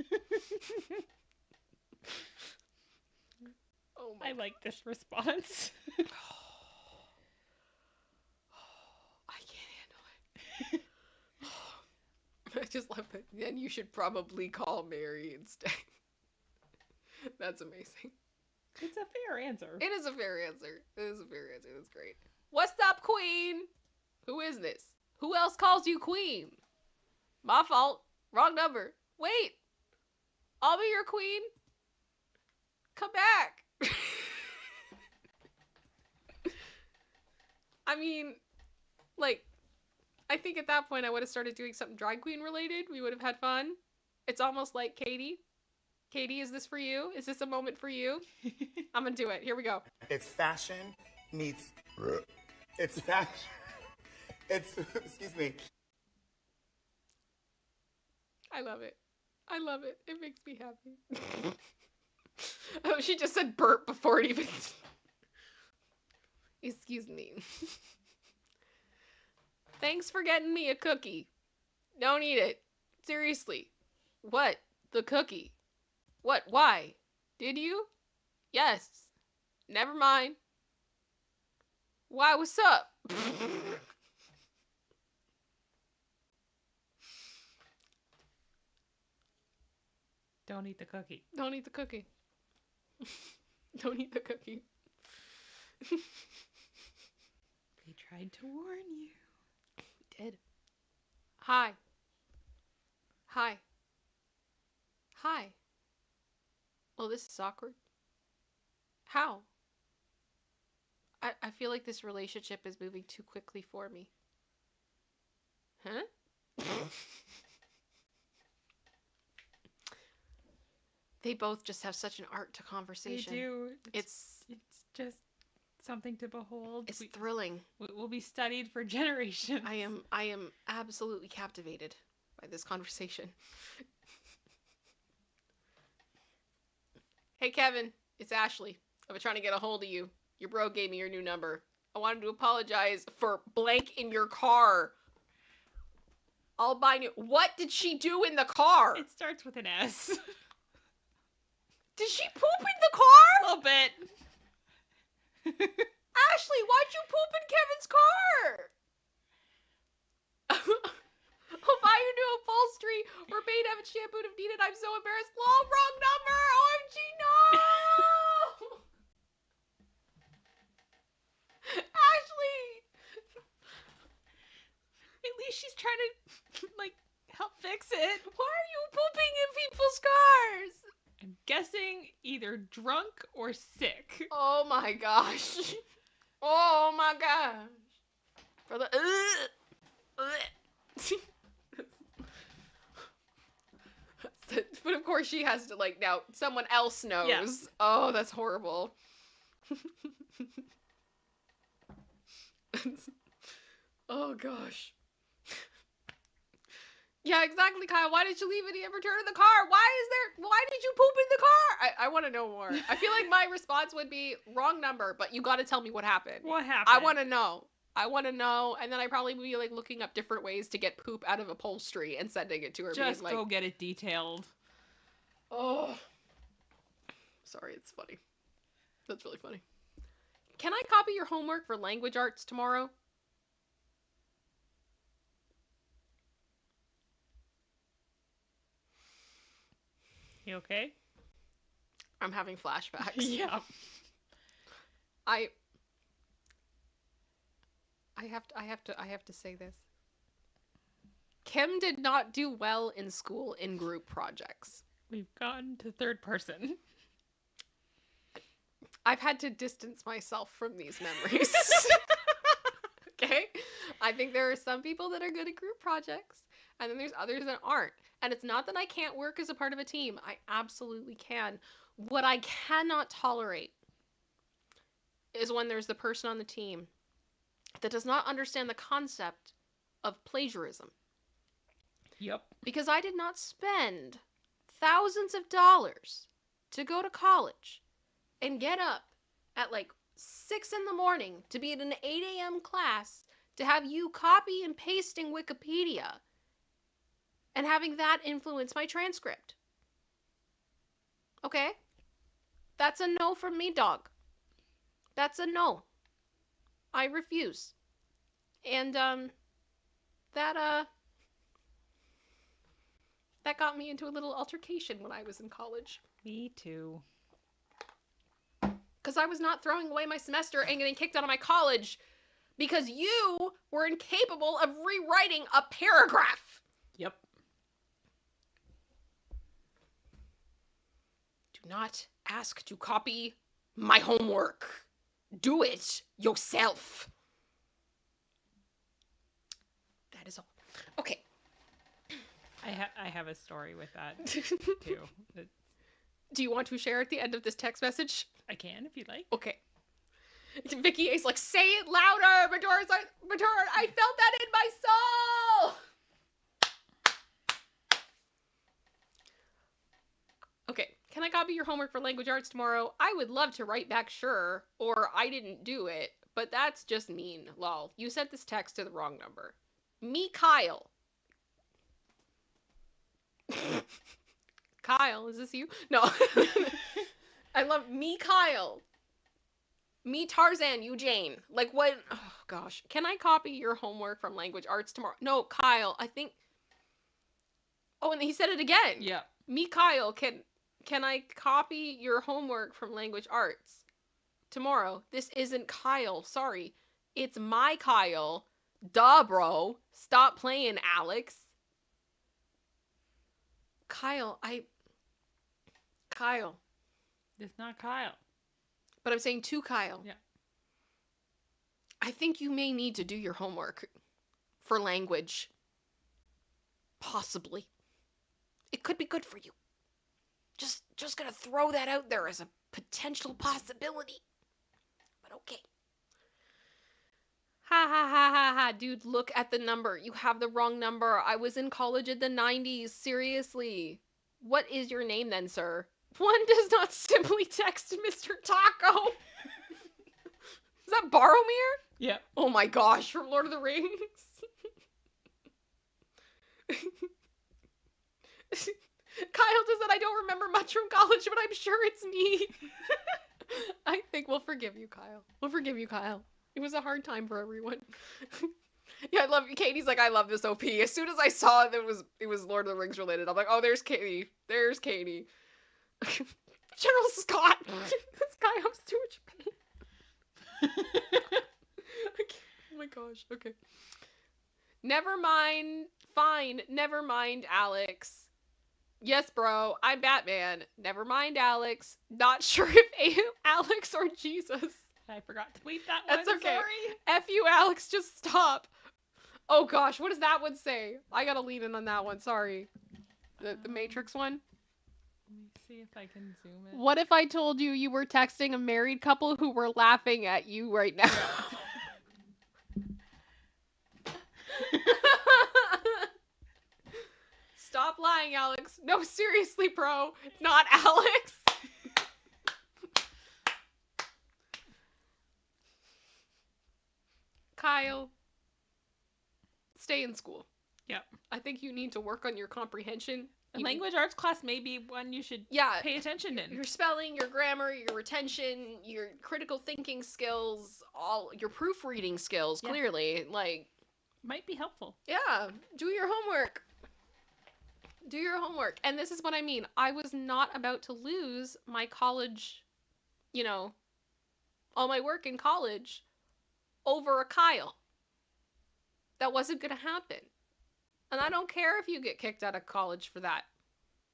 Oh my I like this response. I can't handle it. I just love that. Then you should probably call Mary instead. That's amazing. It's a fair answer. It is a fair answer. It is a fair answer. That's great. What's up, Queen? Who is this? Who else calls you Queen? My fault. Wrong number. Wait. I'll be your queen. Come back. I mean, like, I think at that point I would have started doing something drag queen related. We would have had fun. It's almost like Katie. Katie, is this for you? Is this a moment for you? I'm gonna do it. Here we go. It's fashion meets... It's fashion... It's... Excuse me. I love it. I love it. It makes me happy. Oh, she just said burp before it even... Excuse me. Thanks for getting me a cookie. Don't eat it. Seriously. What? The cookie? What? Why? Did you? Yes. Never mind. Why? What's up? Don't eat the cookie. Don't eat the cookie. Don't eat the cookie. They tried to warn you. Did. Hi. Hi. Hi. Oh, this is awkward. How? I feel like this relationship is moving too quickly for me. Huh? They both just have such an art to conversation. They do. It's just something to behold. It's thrilling. Will be studied for generations. I am absolutely captivated by this conversation. Hey Kevin, it's Ashley. I've been trying to get a hold of you. Your bro gave me your new number. I wanted to apologize for blank in your car. I'll buy new. What did she do in the car? It starts with an S. Did she poop in the car? A little bit. Ashley, why'd you poop in Kevin's car? I'll buy your new upholstery. We're paid to have it shampooed if needed. I'm so embarrassed. Wrong number. OMG, no! Ashley! At least she's trying to, help fix it. Why are you pooping in people's cars? I'm guessing either drunk or sick. Oh my gosh. Oh my gosh. For the But of course she has to now someone else knows. Yeah. Oh, that's horrible. Oh gosh. Yeah, exactly, Kyle. Why did you leave it and return in the car? Why did you poop in the car? I want to know more. I feel like my response would be wrong number, but you got to tell me what happened. What happened? I want to know. And then I probably would be looking up different ways to get poop out of upholstery and sending it to her. Just being go get it detailed. Oh. Sorry, it's funny. That's really funny. Can I copy your homework for language arts tomorrow? You okay? I'm having flashbacks. Yeah. I have to say this. Kim did not do well in school in group projects. We've gone to third person. I've had to distance myself from these memories. Okay? I think there are some people that are good at group projects, and then there's others that aren't. And it's not that I can't work as a part of a team. I absolutely can. What I cannot tolerate is when there's the person on the team that does not understand the concept of plagiarism. Yep. Because I did not spend thousands of dollars to go to college and get up at 6 a.m. to be in an 8 a.m. class to have you copy and pasting Wikipedia and having that influence my transcript. Okay? That's a no from me, dog. That's a no. I refuse. And that got me into a little altercation when I was in college. Me too. Because I was not throwing away my semester and getting kicked out of my college because you were incapable of rewriting a paragraph. Yep. Do not ask to copy my homework. Do it yourself. That is all. Okay. I have a story with that too. Do you want to share at the end of this text message? I can if you'd like. Okay. Vicky A's say it louder. Majora's like, Majora, I felt that in my soul. Okay. Can I copy your homework for language arts tomorrow? I would love to write back sure, or I didn't do it, but that's just mean. Lol. You sent this text to the wrong number. Me, Kyle. Kyle, is this you? No. I love me, Kyle. Me, Tarzan, you, Jane. What? Oh, gosh. Can I copy your homework from language arts tomorrow? No, Kyle, I think... Oh, and he said it again. Yeah. Me, Kyle, can I copy your homework from language arts tomorrow? This isn't Kyle. Sorry. It's my Kyle. Duh, bro. Stop playing, Alex. Kyle. It's not Kyle. But I'm saying to Kyle. Yeah. I think you may need to do your homework for language. Possibly. It could be good for you. Just gonna throw that out there as a potential possibility. But okay. Ha ha ha ha ha. Dude, look at the number. You have the wrong number. I was in college in the 90s. Seriously. What is your name then, sir? One does not simply text Mr. Taco. Is that Boromir? Yeah. Oh my gosh, from Lord of the Rings. Kyle just said, I don't remember much from college, but I'm sure it's me. I think we'll forgive you, Kyle. We'll forgive you, Kyle. It was a hard time for everyone. Yeah, I love Katie's like, I love this OP. As soon as I saw it was Lord of the Rings related, I'm like, oh, there's Katie. There's Katie. General Scott. This guy has too much pain. Oh my gosh. Okay. Never mind. Fine. Never mind, Alex. Yes, bro. I'm Batman. Never mind, Alex. Not sure if Alex or Jesus. I forgot to bleep that one. That's okay. Sorry. F you, Alex. Just stop. Oh gosh, what does that one say? I gotta lean in on that one. Sorry. The Matrix one. Let me see if I can zoom in. What if I told you you were texting a married couple who were laughing at you right now? Stop lying, Alex. No, seriously, bro. Not Alex. Kyle, stay in school. Yep. I think you need to work on your comprehension. A language arts class may be one you should pay attention in. Your spelling, your grammar, your retention, your critical thinking skills, all your proofreading skills, clearly. Like, might be helpful. Yeah. Do your homework. Do your homework. And this is what I mean. I was not about to lose my college, all my work in college over a Kyle. That wasn't going to happen. And I don't care if you get kicked out of college for that.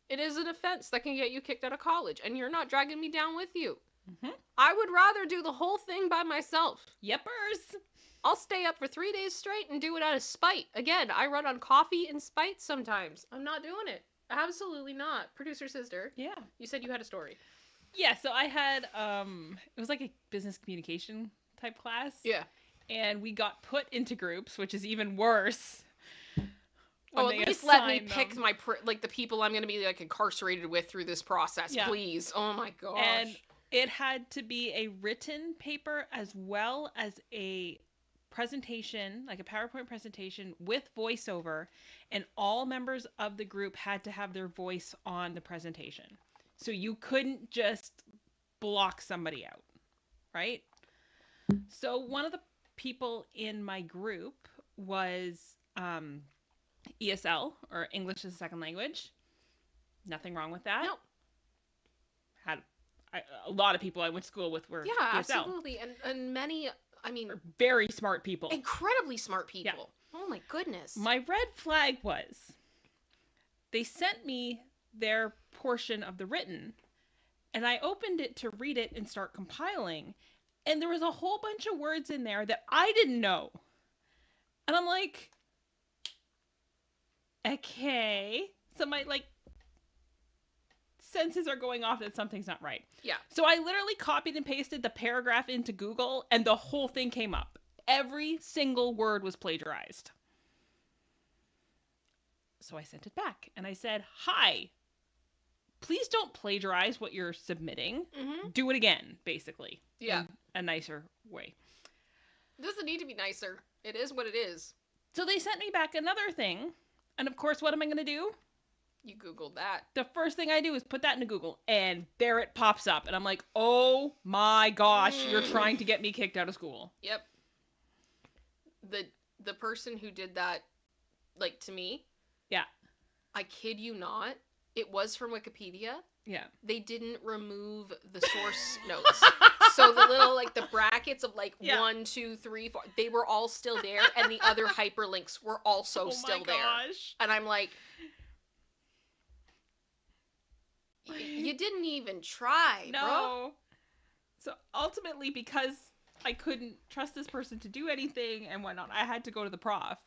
It is an offense that can get you kicked out of college, and you're not dragging me down with you. Mm-hmm. I would rather do the whole thing by myself. Yepers. I'll stay up for 3 days straight and do it out of spite. Again, I run on coffee and spite sometimes. I'm not doing it. Absolutely not. Producer sister. Yeah. You said you had a story. Yeah, so I had, it was like a business communication type class. Yeah. And we got put into groups, which is even worse. Oh, at least let me pick the people I'm going to be like incarcerated with through this process, please. Oh my gosh. And it had to be a written paper as well as a presentation, like a PowerPoint presentation with voiceover, and all members of the group had to have their voice on the presentation. So you couldn't just block somebody out, right? So one of the people in my group was ESL, or English as a Second Language. Nothing wrong with that. No. Had a lot of people I went to school with were ESL. Absolutely. And many, very smart people. Incredibly smart people. Yeah. Oh my goodness. My red flag was they sent me their portion of the written, and I opened it to read it and start compiling, and there was a whole bunch of words in there that I didn't know. And I'm like, okay. So my senses are going off that something's not right. Yeah. So I literally copied and pasted the paragraph into Google, and the whole thing came up. Every single word was plagiarized. So I sent it back and I said, hi, please don't plagiarize what you're submitting. Mm-hmm. Do it again, basically. Yeah. In a nicer way. It doesn't need to be nicer. It is what it is. So they sent me back another thing. And of course, what am I going to do? You Googled that. The first thing I do is put that into Google, and there it pops up. And I'm like, oh my gosh, you're trying to get me kicked out of school. Yep. The person who did that, to me. Yeah. I kid you not, it was from Wikipedia. Yeah. They didn't remove the source notes. So the little, like, the brackets of, like, Yeah. 1, 2, 3, 4, they were all still there, and the other hyperlinks were also still there. And I'm like, you didn't even try, bro. So ultimately, because I couldn't trust this person to do anything and whatnot, I had to go to the prof.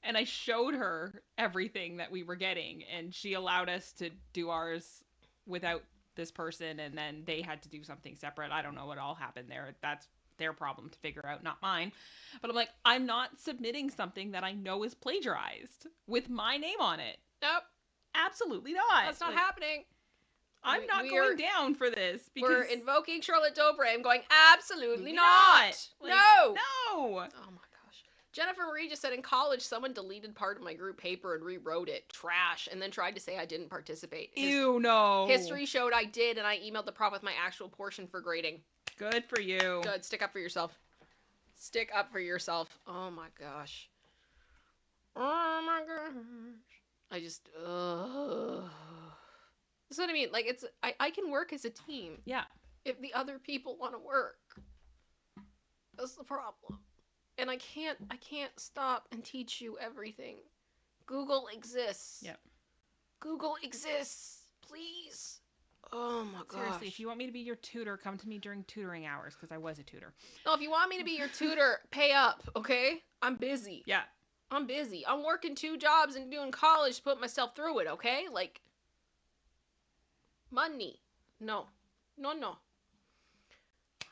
And I showed her everything that we were getting, and she allowed us to do ours without this person, and then they had to do something separate. I don't know what all happened there. That's their problem to figure out, not mine. But I'm like, I'm not submitting something that I know is plagiarized with my name on it. Nope. Absolutely not. That's not happening. I'm not going down for this. Because we're invoking Charlotte Dobre and going, absolutely not. Like, no. Oh my gosh. Jennifer Marie just said, in college, someone deleted part of my group paper and rewrote it. Trash. And then tried to say I didn't participate. Ew, no. History showed I did, and I emailed the prof with my actual portion for grading. Good for you. Good. Stick up for yourself. Stick up for yourself. Oh my gosh. Oh my gosh. I just, That's what I mean. Like, it's, I can work as a team. Yeah. If the other people want to work. That's the problem. And I can't stop and teach you everything. Google exists. Yep. Google exists. Please. Oh my gosh. Seriously, if you want me to be your tutor, come to me during tutoring hours, because I was a tutor. No, if you want me to be your tutor, pay up, okay? I'm busy. Yeah. I'm busy. I'm working 2 jobs and doing college to put myself through it, okay? Like, money. No. No.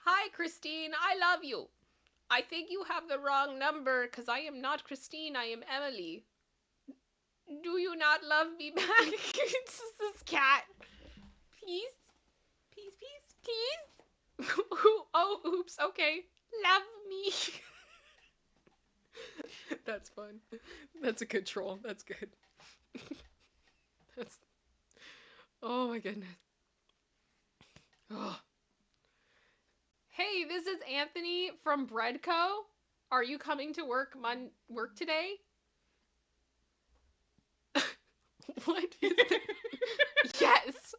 Hi, Christine. I love you. I think you have the wrong number, because I am not Christine. I am Emily. Do you not love me back? It's this cat. Peace? Peace? Oh, oops. Okay. Love me. That's fun. That's a good troll. That's good. That's... Oh my goodness. Oh. Hey, this is Anthony from Breadco. Are you coming to work today? What is it? Yes.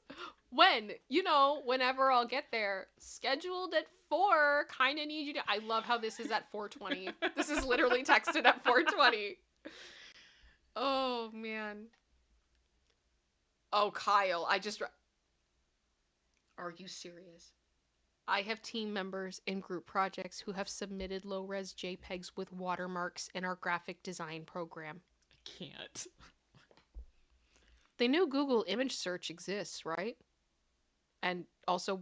When? You know, whenever I'll get there. Scheduled at 4. Kinda need you to... I love how this is at 4:20. This is literally texted at 4:20. Oh, man. Oh, Kyle, Are you serious? I have team members in group projects who have submitted low-res JPEGs with watermarks in our graphic design program. I can't. They knew Google image search exists, right? And also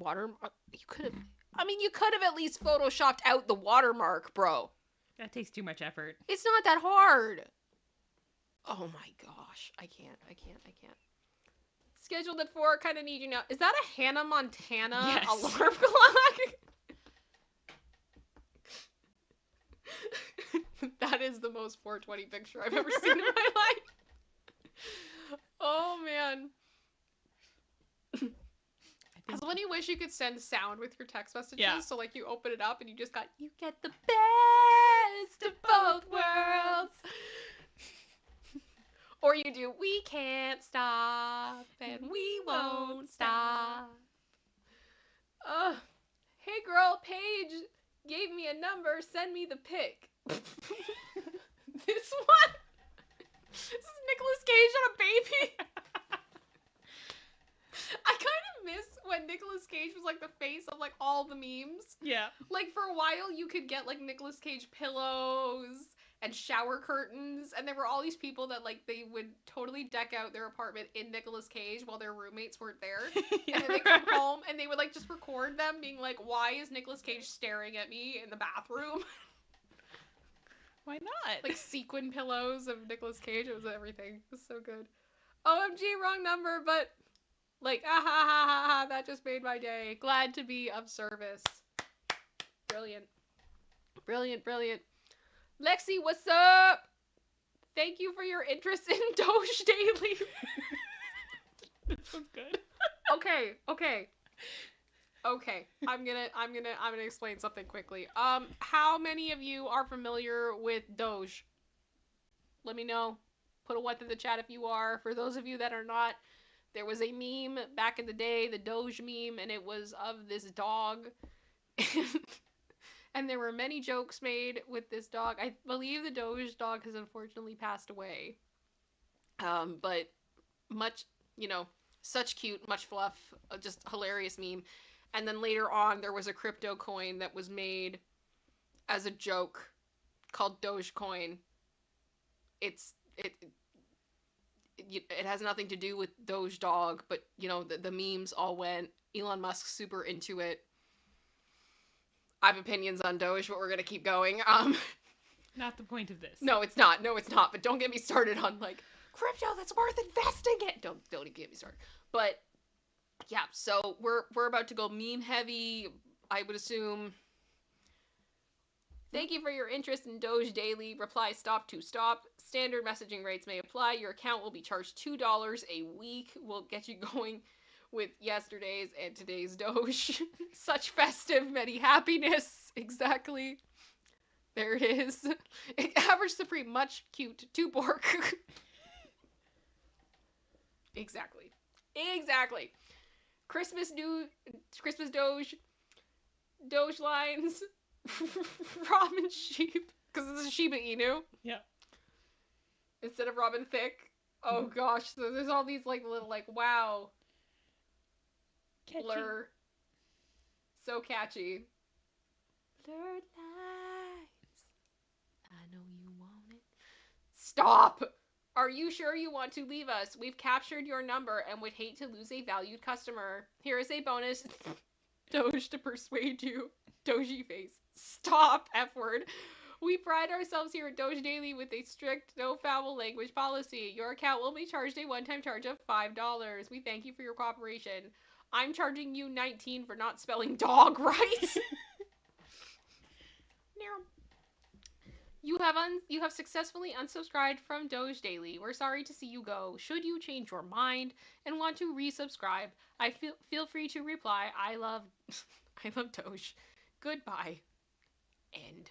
you could have at least photoshopped out the watermark, bro. That takes too much effort. It's not that hard. Oh my gosh. I can't. Scheduled at 4, kind of need you now. Is that a Hannah Montana alarm clock? That is the most 420 picture I've ever seen in my life. Oh, man. So when you wish you could send sound with your text messages, so like you open it up and you just got, you get the best of both worlds. Or you do, we can't stop and we won't stop. Hey girl, Paige gave me a number, send me the pic. This one? This is Nicolas Cage on a baby? I kind of miss when Nicolas Cage was like the face of like all the memes. Yeah. Like for a while you could get like Nicolas Cage pillows and shower curtains, and there were all these people that like they would totally deck out their apartment in Nicolas Cage while their roommates weren't there. And then they come home and they would like just record them being like, why is Nicolas Cage staring at me in the bathroom? Why not? Like sequin pillows of Nicolas Cage. It was everything. It was so good. OMG, wrong number, but like, that just made my day. Glad to be of service. Brilliant. Brilliant. Lexi, what's up? Thank you for your interest in Doge Daily. That sounds good. Okay. I'm gonna explain something quickly. How many of you are familiar with Doge? Let me know. Put a what in the chat if you are. For those of you that are not, There was a meme back in the day, the Doge meme, and it was of this dog. And there were many jokes made with this dog. I believe the Doge dog has unfortunately passed away. But much, such cute, much fluff, just hilarious meme. And then later on, there was a crypto coin that was made as a joke called Dogecoin. It has nothing to do with Doge dog, but the memes all went. Elon Musk's super into it. I have opinions on Doge, but we're gonna keep going. Not the point of this. No, it's not. But don't get me started on crypto that's worth investing in. Don't even get me started. But yeah, so we're about to go meme heavy. I would assume. Thank you for your interest in Doge Daily. Reply stop to stop. Standard messaging rates may apply. Your account will be charged $2 a week. We'll get you going with yesterday's and today's Doge. Such festive, many happiness. Exactly. There it is. Average Supreme, much cute. 2 pork. Exactly. Christmas Doge lines. Robin sheep, because it's a Shiba Inu. Yeah. Instead of Robin Thicke. Oh gosh, so there's all these little wow. Catchy. Blur. So catchy. Blurred lines. I know you want it. Stop! Are you sure you want to leave us? We've captured your number and would hate to lose a valued customer. Here is a bonus Doge to persuade you. Doji face. Stop, F word. We pride ourselves here at Doge Daily with a strict no foul language policy. Your account will be charged a one-time charge of $5. We thank you for your cooperation. I'm charging you $19 for not spelling dog right. You have successfully unsubscribed from Doge Daily. We're sorry to see you go. Should you change your mind and want to resubscribe, feel free to reply. I love Doge. Goodbye. End.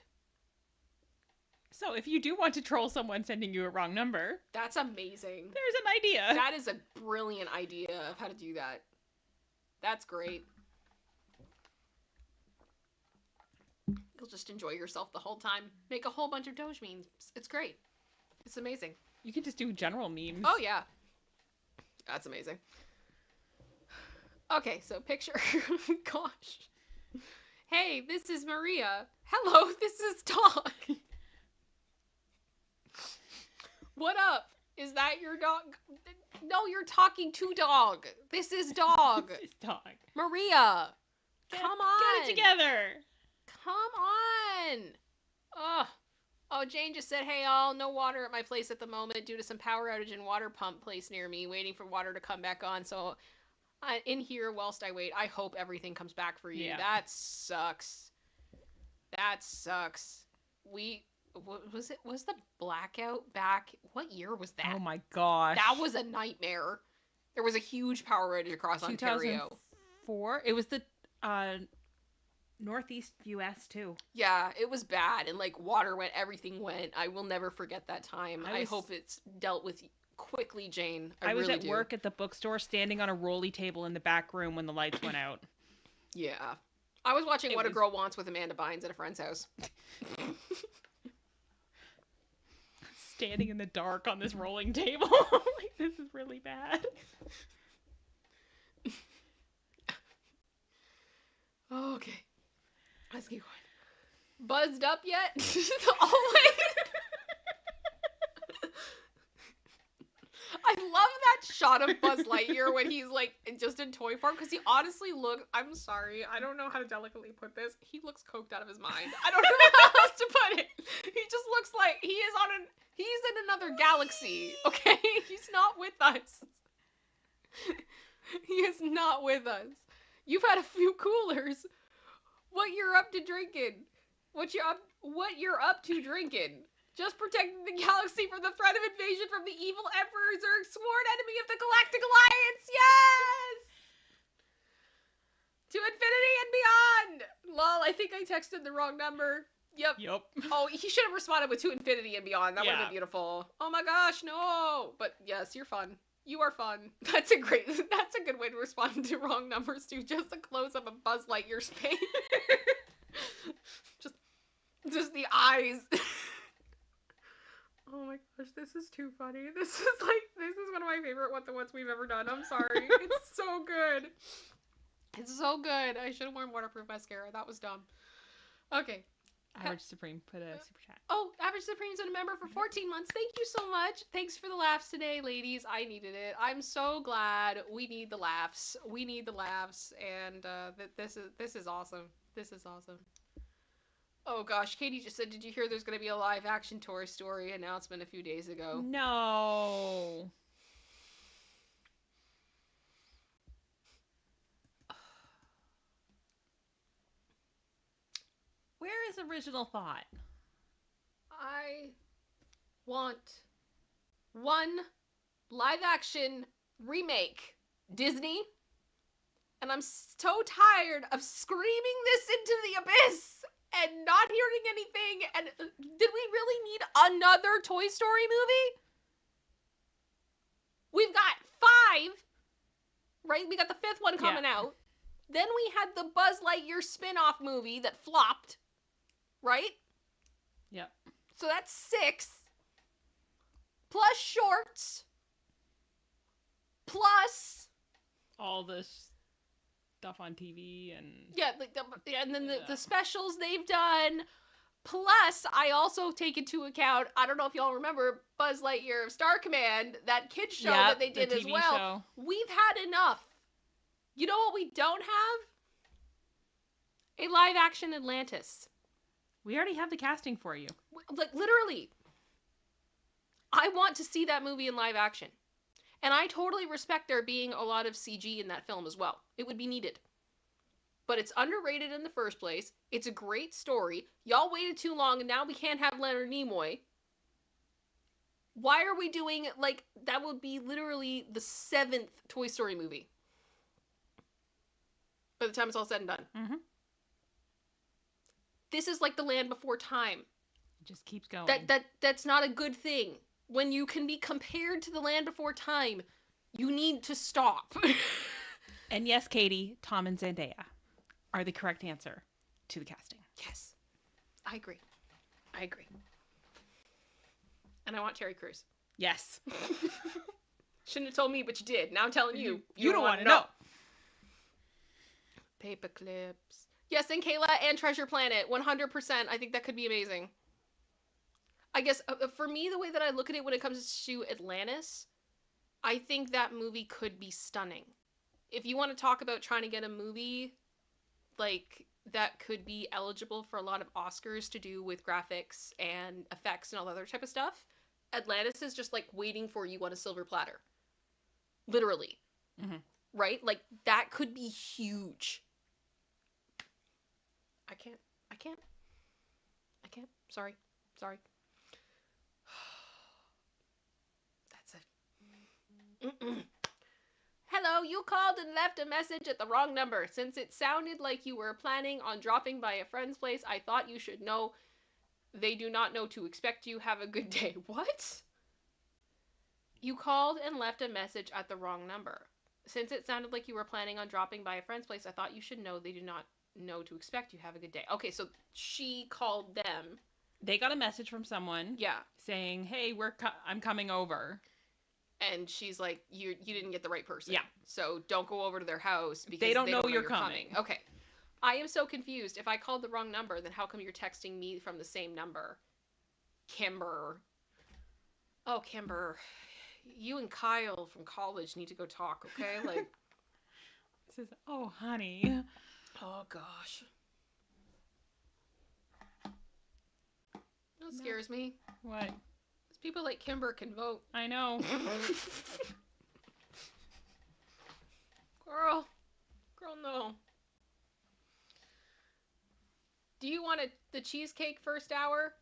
So if you do want to troll someone sending you a wrong number, that's amazing. There's an idea. That is a brilliant idea of how to do that. That's great. You'll just enjoy yourself the whole time. Make a whole bunch of Doge memes. It's great. It's amazing. You can just do general memes. Oh, yeah. That's amazing. Okay, so picture. Gosh. Hey, this is Maria. Hello, this is Dog. What up? Is that your dog? No, you're talking to Dog. This is Dog. This is Dog. Maria. Come on. Get it together. Come on. Oh, Jane just said, hey, all, no water at my place at the moment due to some power outage and water pump place near me, waiting for water to come back on. So in here whilst I wait, I hope everything comes back for you. Yeah. That sucks. Was the blackout back? What year was that? Oh my gosh. That was a nightmare. There was a huge power outage across Ontario. 2004? It was the Northeast US too. Yeah, it was bad, and water went, everything went. I will never forget that time. I hope it's dealt with quickly, Jane. I was really at work at the bookstore standing on a rolly table in the back room when the lights went out. Yeah. I was watching What a Girl Wants with Amanda Bynes at a friend's house. Standing in the dark on this rolling table. This is really bad. Okay. Let's keep going. Buzzed up yet? Always. I love that shot of Buzz Lightyear when he's just in toy form, because he honestly looks, I'm sorry, I don't know how to delicately put this. He looks coked out of his mind. I don't know how else to put it. He just looks like he's in another galaxy, okay? He's not with us. He is not with us. You've had a few coolers. What you're up to drinking? What you're up to drinking? Just protecting the galaxy from the threat of invasion from the evil Emperor Zurg, sworn enemy of the Galactic Alliance. Yes! To infinity and beyond. Lol, I think I texted the wrong number. Yep. Oh, he should have responded with to infinity and beyond. That would have been beautiful. Oh my gosh, no. But yes, you're fun. You are fun. That's a good way to respond to wrong numbers too. Just a close up of Buzz Lightyear's face. just the eyes. Oh my gosh, this is too funny. This is one of my favorite What the Wuts we've ever done. I'm sorry. It's so good. It's so good. I should have worn waterproof mascara. That was dumb. Okay. Average Supreme put a super chat. Oh, Average Supreme's been a member for 14 months. Thank you so much. Thanks for the laughs today, ladies. I needed it. I'm so glad. We need the laughs. We need the laughs. And this is awesome. This is awesome. Oh gosh, Katie just said, did you hear there's going to be a live action Toy Story announcement a few days ago? No. Where is original thought? I want one live action remake. Disney. And I'm so tired of screaming this into the abyss and not hearing anything. And did we really need another Toy Story movie? We've got 5, right? We got the 5th one coming out. Then we had the Buzz Lightyear spin-off movie that flopped, right? Yep. So that's 6. Plus shorts. Plus all this stuff on TV and and then the specials they've done. Plus, I also take into account, I don't know if y'all remember Buzz Lightyear of Star Command, that kids show that they did the as TV well. show. We've had enough. You know what we don't have? A live action Atlantis. We already have the casting for you. Like, literally. I want to see that movie in live action. And I totally respect there being a lot of CG in that film as well. It would be needed. But it's underrated in the first place. It's a great story. Y'all waited too long and now we can't have Leonard Nimoy. Why are we doing, that would be literally the 7th Toy Story movie. By the time it's all said and done. Mm-hmm. This is like the Land Before Time. It just keeps going. That's not a good thing. When you can be compared to the Land Before Time, you need to stop. And yes, Katie, Tom and Zendaya are the correct answer to the casting. Yes. I agree. And I want Terry Crews. Yes. Shouldn't have told me, but you did. Now I'm telling you. You don't want to know. Paper clips. Yes, and Kayla and Treasure Planet. 100%. I think that could be amazing. I guess, for me, the way that I look at it when it comes to Atlantis, I think that movie could be stunning. If you want to talk about trying to get a movie, that could be eligible for a lot of Oscars to do with graphics and effects and all that other type of stuff, Atlantis is just, waiting for you on a silver platter. Literally. Mm-hmm. Right? That could be huge. I can't. Sorry. That's it. Hello, you called and left a message at the wrong number. Since it sounded like you were planning on dropping by a friend's place, I thought you should know they do not know to expect you. Have a good day. What? You called and left a message at the wrong number. Since it sounded like you were planning on dropping by a friend's place, I thought you should know they do not know to expect you. Have a good day. Okay, so she called them. They got a message from someone. Yeah. Saying, hey, I'm coming over. And she's like, you didn't get the right person. Yeah. So don't go over to their house because they don't know you're coming. Okay. I am so confused. If I called the wrong number, then how come you're texting me from the same number? Kimber. Oh, Kimber. You and Kyle from college need to go talk, okay? Says, oh, honey. Oh, gosh. That scares me. What? People like Kimber can vote. I know. Girl, no. Do you want the cheesecake first hour?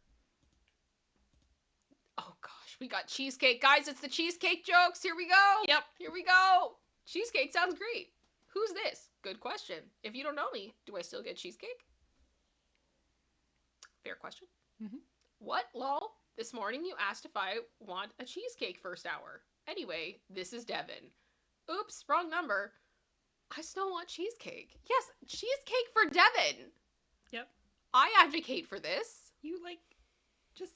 Oh gosh, we got cheesecake. Guys, it's the cheesecake jokes. Here we go. Yep. Here we go. Cheesecake sounds great. Who's this? Good question. If you don't know me, do I still get cheesecake? Fair question. Mm-hmm. What, lol? This morning you asked if I want a cheesecake first hour. Anyway, this is Devin. Oops, wrong number. I still want cheesecake. Yes, cheesecake for Devin. Yep. I advocate for this. You, like, just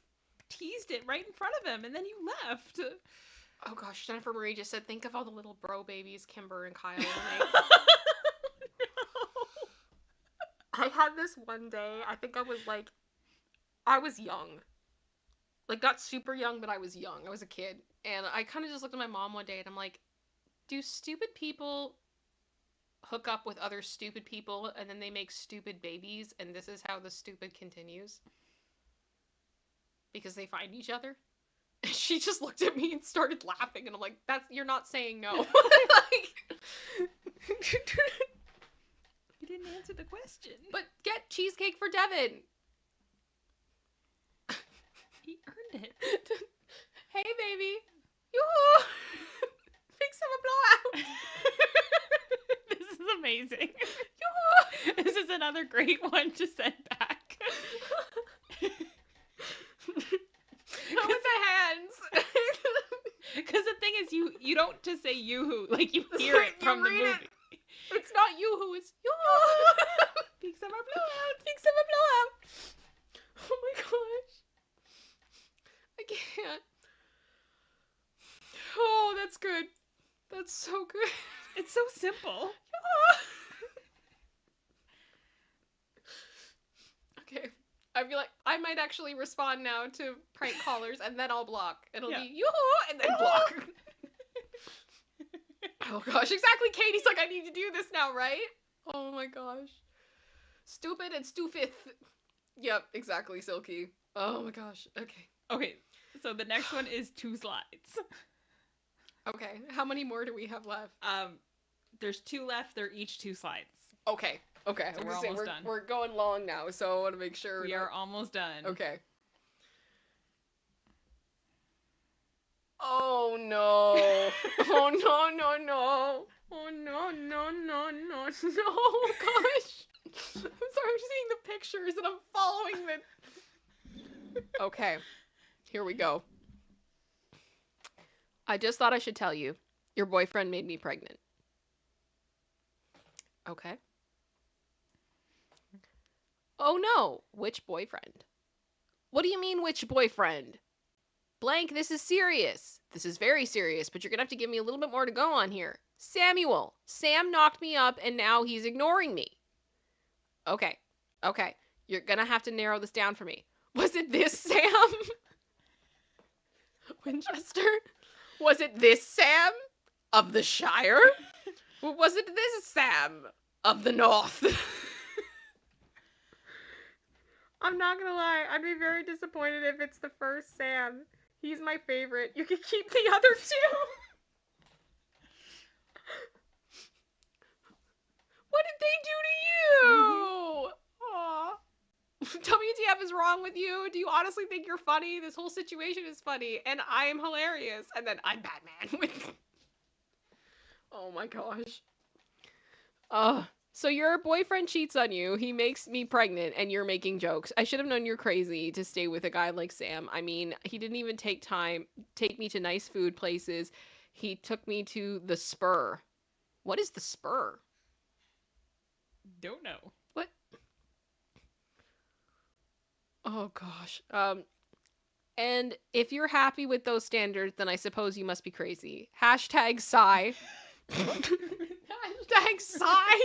teased it right in front of him, and then you left. Oh gosh, Jennifer Marie just said, think of all the little bro babies Kimber and Kyle will make. I had this one day, I think I was young. Like, not super young, but I was young. I was a kid. And I kind of just looked at my mom one day and I'm like, do stupid people hook up with other stupid people and then they make stupid babies and this is how the stupid continues? Because they find each other? And she just looked at me and started laughing and I'm like, you're not saying no. Like, You didn't answer the question. but get cheesecake for Devin. He earned it. Hey, baby. Yoo-hoo. Fix him a blowout. This is amazing. Yoo-hoo. This is another great one to send back. Not with the hands. Because the thing is, you don't just say yoo-hoo, like you hear it from the read movie. it. It's not yoo-hoo, it's yoo-hoo. Fix him a blowout. Fix him a blowout. Oh my gosh. I can't. Oh, that's good. That's so good. It's so simple. Okay. I feel like I might actually respond now to prank callers and then I'll block. It'll Yeah. be yoo-hoo and then block. Oh gosh, exactly. Katie's like, I need to do this now, right? Oh my gosh. Stupid and stupid. Yep, exactly, Silky. Oh my gosh. Okay. Okay, so the next one is 2 slides. Okay. How many more do we have left? There's 2 left. They're each 2 slides. Okay. Okay. So I'm we're gonna say almost done. we're going long now, so I want to make sure We are almost done. Okay. Oh no. Oh no, no, no. Oh no, no, no, no, no. Gosh. I'm sorry, I'm seeing the pictures and I'm following the. Okay. Here we go. I just thought I should tell you. Your boyfriend made me pregnant. Okay. Oh no. Which boyfriend? What do you mean, which boyfriend? Blank, this is serious. This is very serious, but you're gonna have to give me a little bit more to go on here. Samuel. Sam knocked me up and now he's ignoring me. Okay. Okay. You're gonna have to narrow this down for me. Was it this Sam? Winchester? Was it this Sam? Of the Shire? Or was it this Sam? Of the North? I'm not gonna lie, I'd be very disappointed if it's the first Sam. He's my favorite. You can keep the other 2. What did they do to you? Aw. WTF is wrong with you? Do you honestly think you're funny? This whole situation is funny, and I am hilarious. And then I'm Batman with... Oh my gosh. So your boyfriend cheats on you, he makes me pregnant, and you're making jokes. I should have known you're crazy to stay with a guy like Sam. I mean, he didn't even take me to nice food places. He took me to the Spur. What is the Spur? Don't know. What? Oh gosh. And if you're happy with those standards, then I suppose you must be crazy. Hashtag sigh. Hashtag sigh.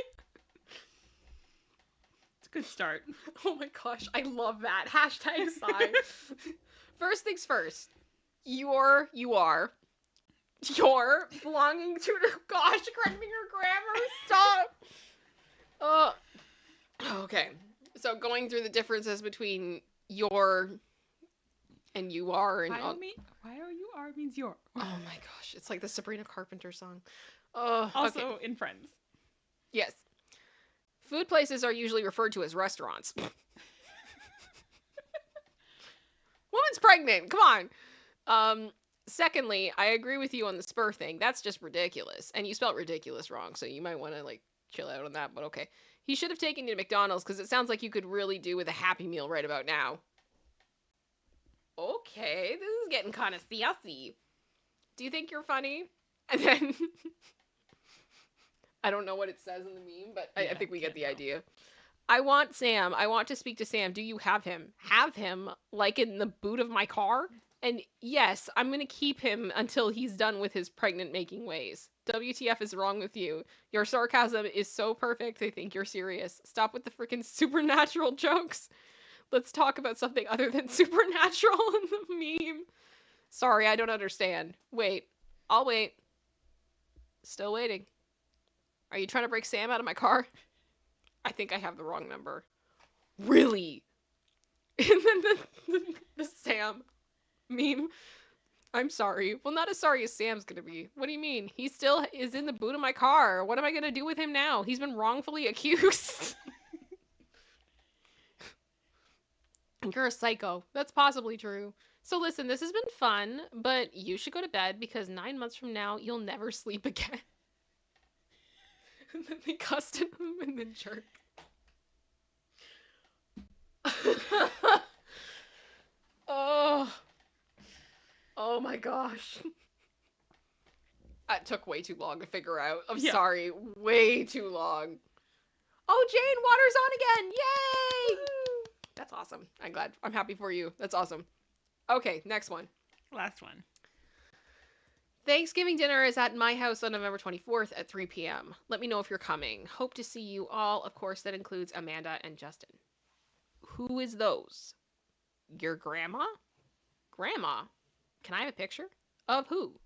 It's a good start. Oh my gosh, I love that. Hashtag sigh. First things first. You're belonging to the... Gosh, correcting your grammar. Stop. Okay. So going through the differences between your and you are and... Why are you are means your. Oh my gosh, it's like the Sabrina Carpenter song. Okay. Also in Friends. Yes. Food places are usually referred to as restaurants. Woman's pregnant. Come on. Secondly, I agree with you on the Spur thing. That's just ridiculous. And you spelled ridiculous wrong, so you might want to, like, chill out on that, but okay. He should have taken you to McDonald's, because it sounds like you could really do with a Happy Meal right about now. Okay, this is getting kind of sassy. Do you think you're funny? And then I don't know what it says in the meme, but I Yeah, think we get can't the tell. idea. I want Sam. I want to speak to Sam. Do you have him? Have him, like in the boot of my car? And yes, I'm going to keep him until he's done with his pregnant making ways. WTF is wrong with you? Your sarcasm is so perfect, I think you're serious. Stop with the freaking supernatural jokes. Let's talk about something other than supernatural in the meme. Sorry, I don't understand. Wait. I'll wait. Still waiting. Are you trying to break Sam out of my car? I think I have the wrong number. Really? And then the Sam meme. I'm sorry. Well, not as sorry as Sam's gonna be. What do you mean? He still is in the boot of my car. What am I gonna do with him now? He's been wrongfully accused. You're a psycho. That's possibly true. So listen, this has been fun, but you should go to bed because 9 months from now, you'll never sleep again. And then they cussed him and then jerk. Oh. Oh my gosh. That took way too long to figure out. I'm sorry. Way too long. Oh, Jane, water's on again. Yay! Woo! That's awesome. I'm glad. I'm happy for you. That's awesome. Okay, next one. Last one. Thanksgiving dinner is at my house on November 24th at 3 p.m. Let me know if you're coming. Hope to see you all. Of course, that includes Amanda and Justin. Who is those? Your grandma? Grandma? Can I have a picture? Of who?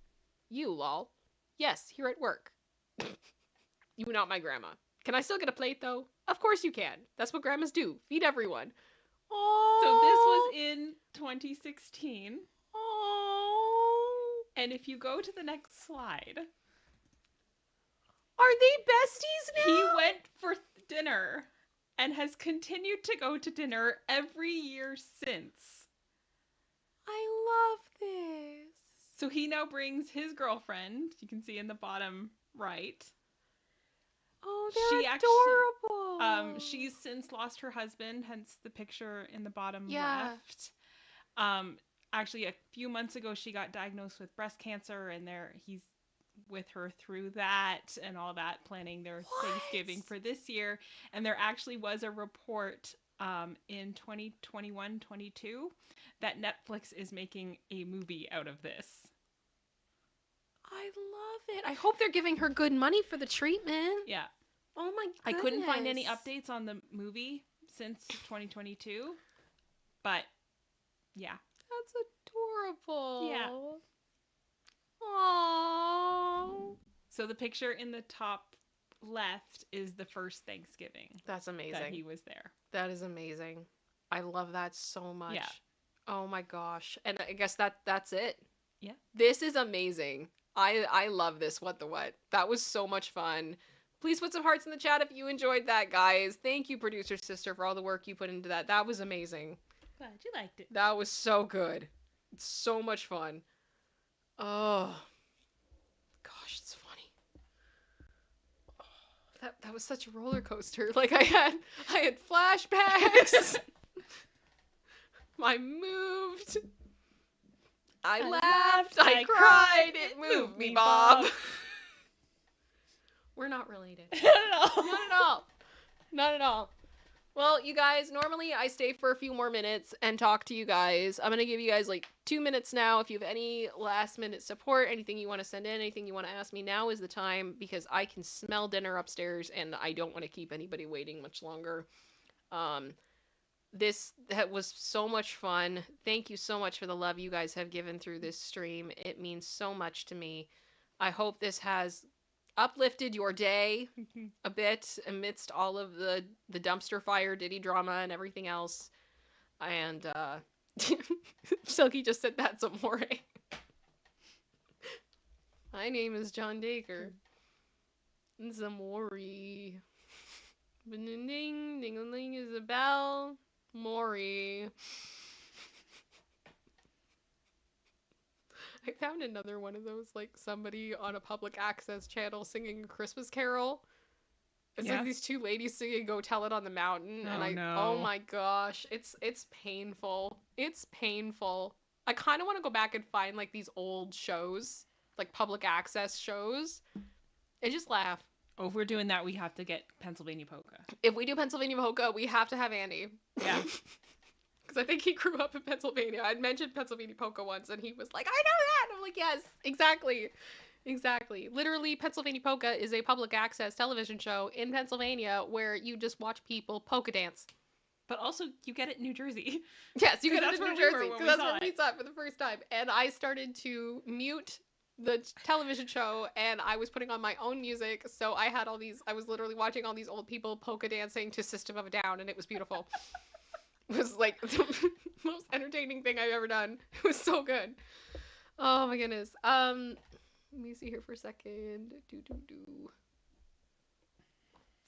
You, lol. Yes, here at work. You not my grandma. Can I still get a plate, though? Of course you can. That's what grandmas do. Feed everyone. Oh. So this was in 2016. Oh. And if you go to the next slide. Are they besties now? He went for dinner and has continued to go to dinner every year since. I love this. So he now brings his girlfriend, you can see in the bottom right. Oh, they're adorable. She's since lost her husband, hence the picture in the bottom left. Actually, a few months ago, she got diagnosed with breast cancer, and he's with her through that and all that, planning their Thanksgiving for this year. And there actually was a report in 2021-22 that Netflix is making a movie out of this. I love it. I hope they're giving her good money for the treatment. Yeah. Oh my goodness. I couldn't find any updates on the movie since 2022, but yeah. That's adorable. Yeah. Aww. So the picture in the top left is the first Thanksgiving. That's amazing. That he was there. That is amazing. I love that so much. Yeah. Oh my gosh. And I guess that's it. Yeah. This is amazing. I love this What the What. That was so much fun. Please put some hearts in the chat if you enjoyed that, guys. Thank you, producer sister, for all the work you put into that. That was amazing. Glad you liked it. That was so good. It's so much fun. Oh. Gosh, it's funny. Oh, that was such a roller coaster. Like I had flashbacks. I moved. I laughed. I cried. It moved me, Bob. We're not related. Not at all. Not at all. Not at all. Well, you guys, normally I stay for a few more minutes and talk to you guys. I'm going to give you guys like 2 minutes now. If you have any last minute support, anything you want to send in, anything you want to ask me, now is the time because I can smell dinner upstairs and I don't want to keep anybody waiting much longer. That was so much fun. Thank you so much for the love you guys have given through this stream. It means so much to me. I hope this has uplifted your day a bit amidst all of the dumpster fire Diddy drama and everything else. And Silky just said that's amore. My name is John Dacre. Zamori. Ding ding is a bell. Maury. I found another one of those, like somebody on a public access channel singing a Christmas carol. It's like these two ladies singing "Go Tell It on the Mountain," oh my gosh, it's painful. It's painful. I kind of want to go back and find like these old shows like public access shows and just laugh. Oh, if we're doing that, we have to get Pennsylvania polka. If we do Pennsylvania polka, we have to have Andy. Yeah. Because I think he grew up in Pennsylvania. I'd mentioned Pennsylvania polka once, and he was like, I know that! And I'm like, yes, exactly. Exactly. Literally, Pennsylvania polka is a public access television show in Pennsylvania where you just watch people polka dance. But also, you get it in New Jersey. Yes, you 'Cause get it that's in where New we were Jersey. when Because we that's saw where we it. saw it for the first time. And I started to mute the television show, and I was putting on my own music. So I had all these, I was literally watching all these old people polka dancing to System of a Down, and it was beautiful. It was like the most entertaining thing I've ever done. It was so good. Oh my goodness. Let me see here for a second.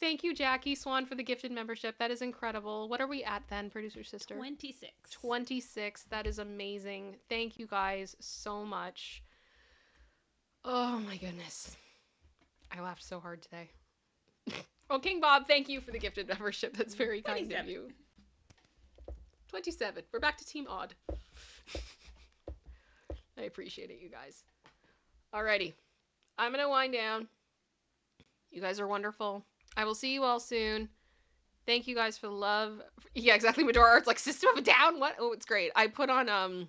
Thank you, Jackie Swan, for the gifted membership. That is incredible. What are we at then, producer sister? 26. 26. That is amazing. Thank you guys so much. Oh my goodness. I laughed so hard today. Oh, King Bob, thank you for the gifted membership. That's very kind of 27. you. 27. We're back to Team Odd. I appreciate it, you guys. Alrighty. I'm going to wind down. You guys are wonderful. I will see you all soon. Thank you guys for the love. Yeah, exactly. Medora Art's like, System of a Down? What? Oh, it's great. I put on,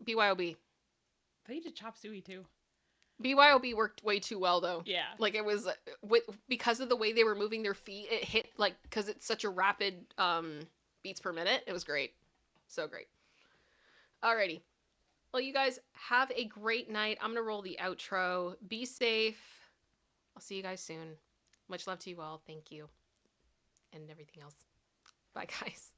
BYOB. They did Chop Suey too. BYOB worked way too well, though. Yeah. Like, it was, because of the way they were moving their feet, it hit, like, because it's such a rapid, beats per minute. It was great. So great. Alrighty. Well, you guys have a great night. I'm going to roll the outro. Be safe. I'll see you guys soon. Much love to you all. Thank you. And everything else. Bye, guys.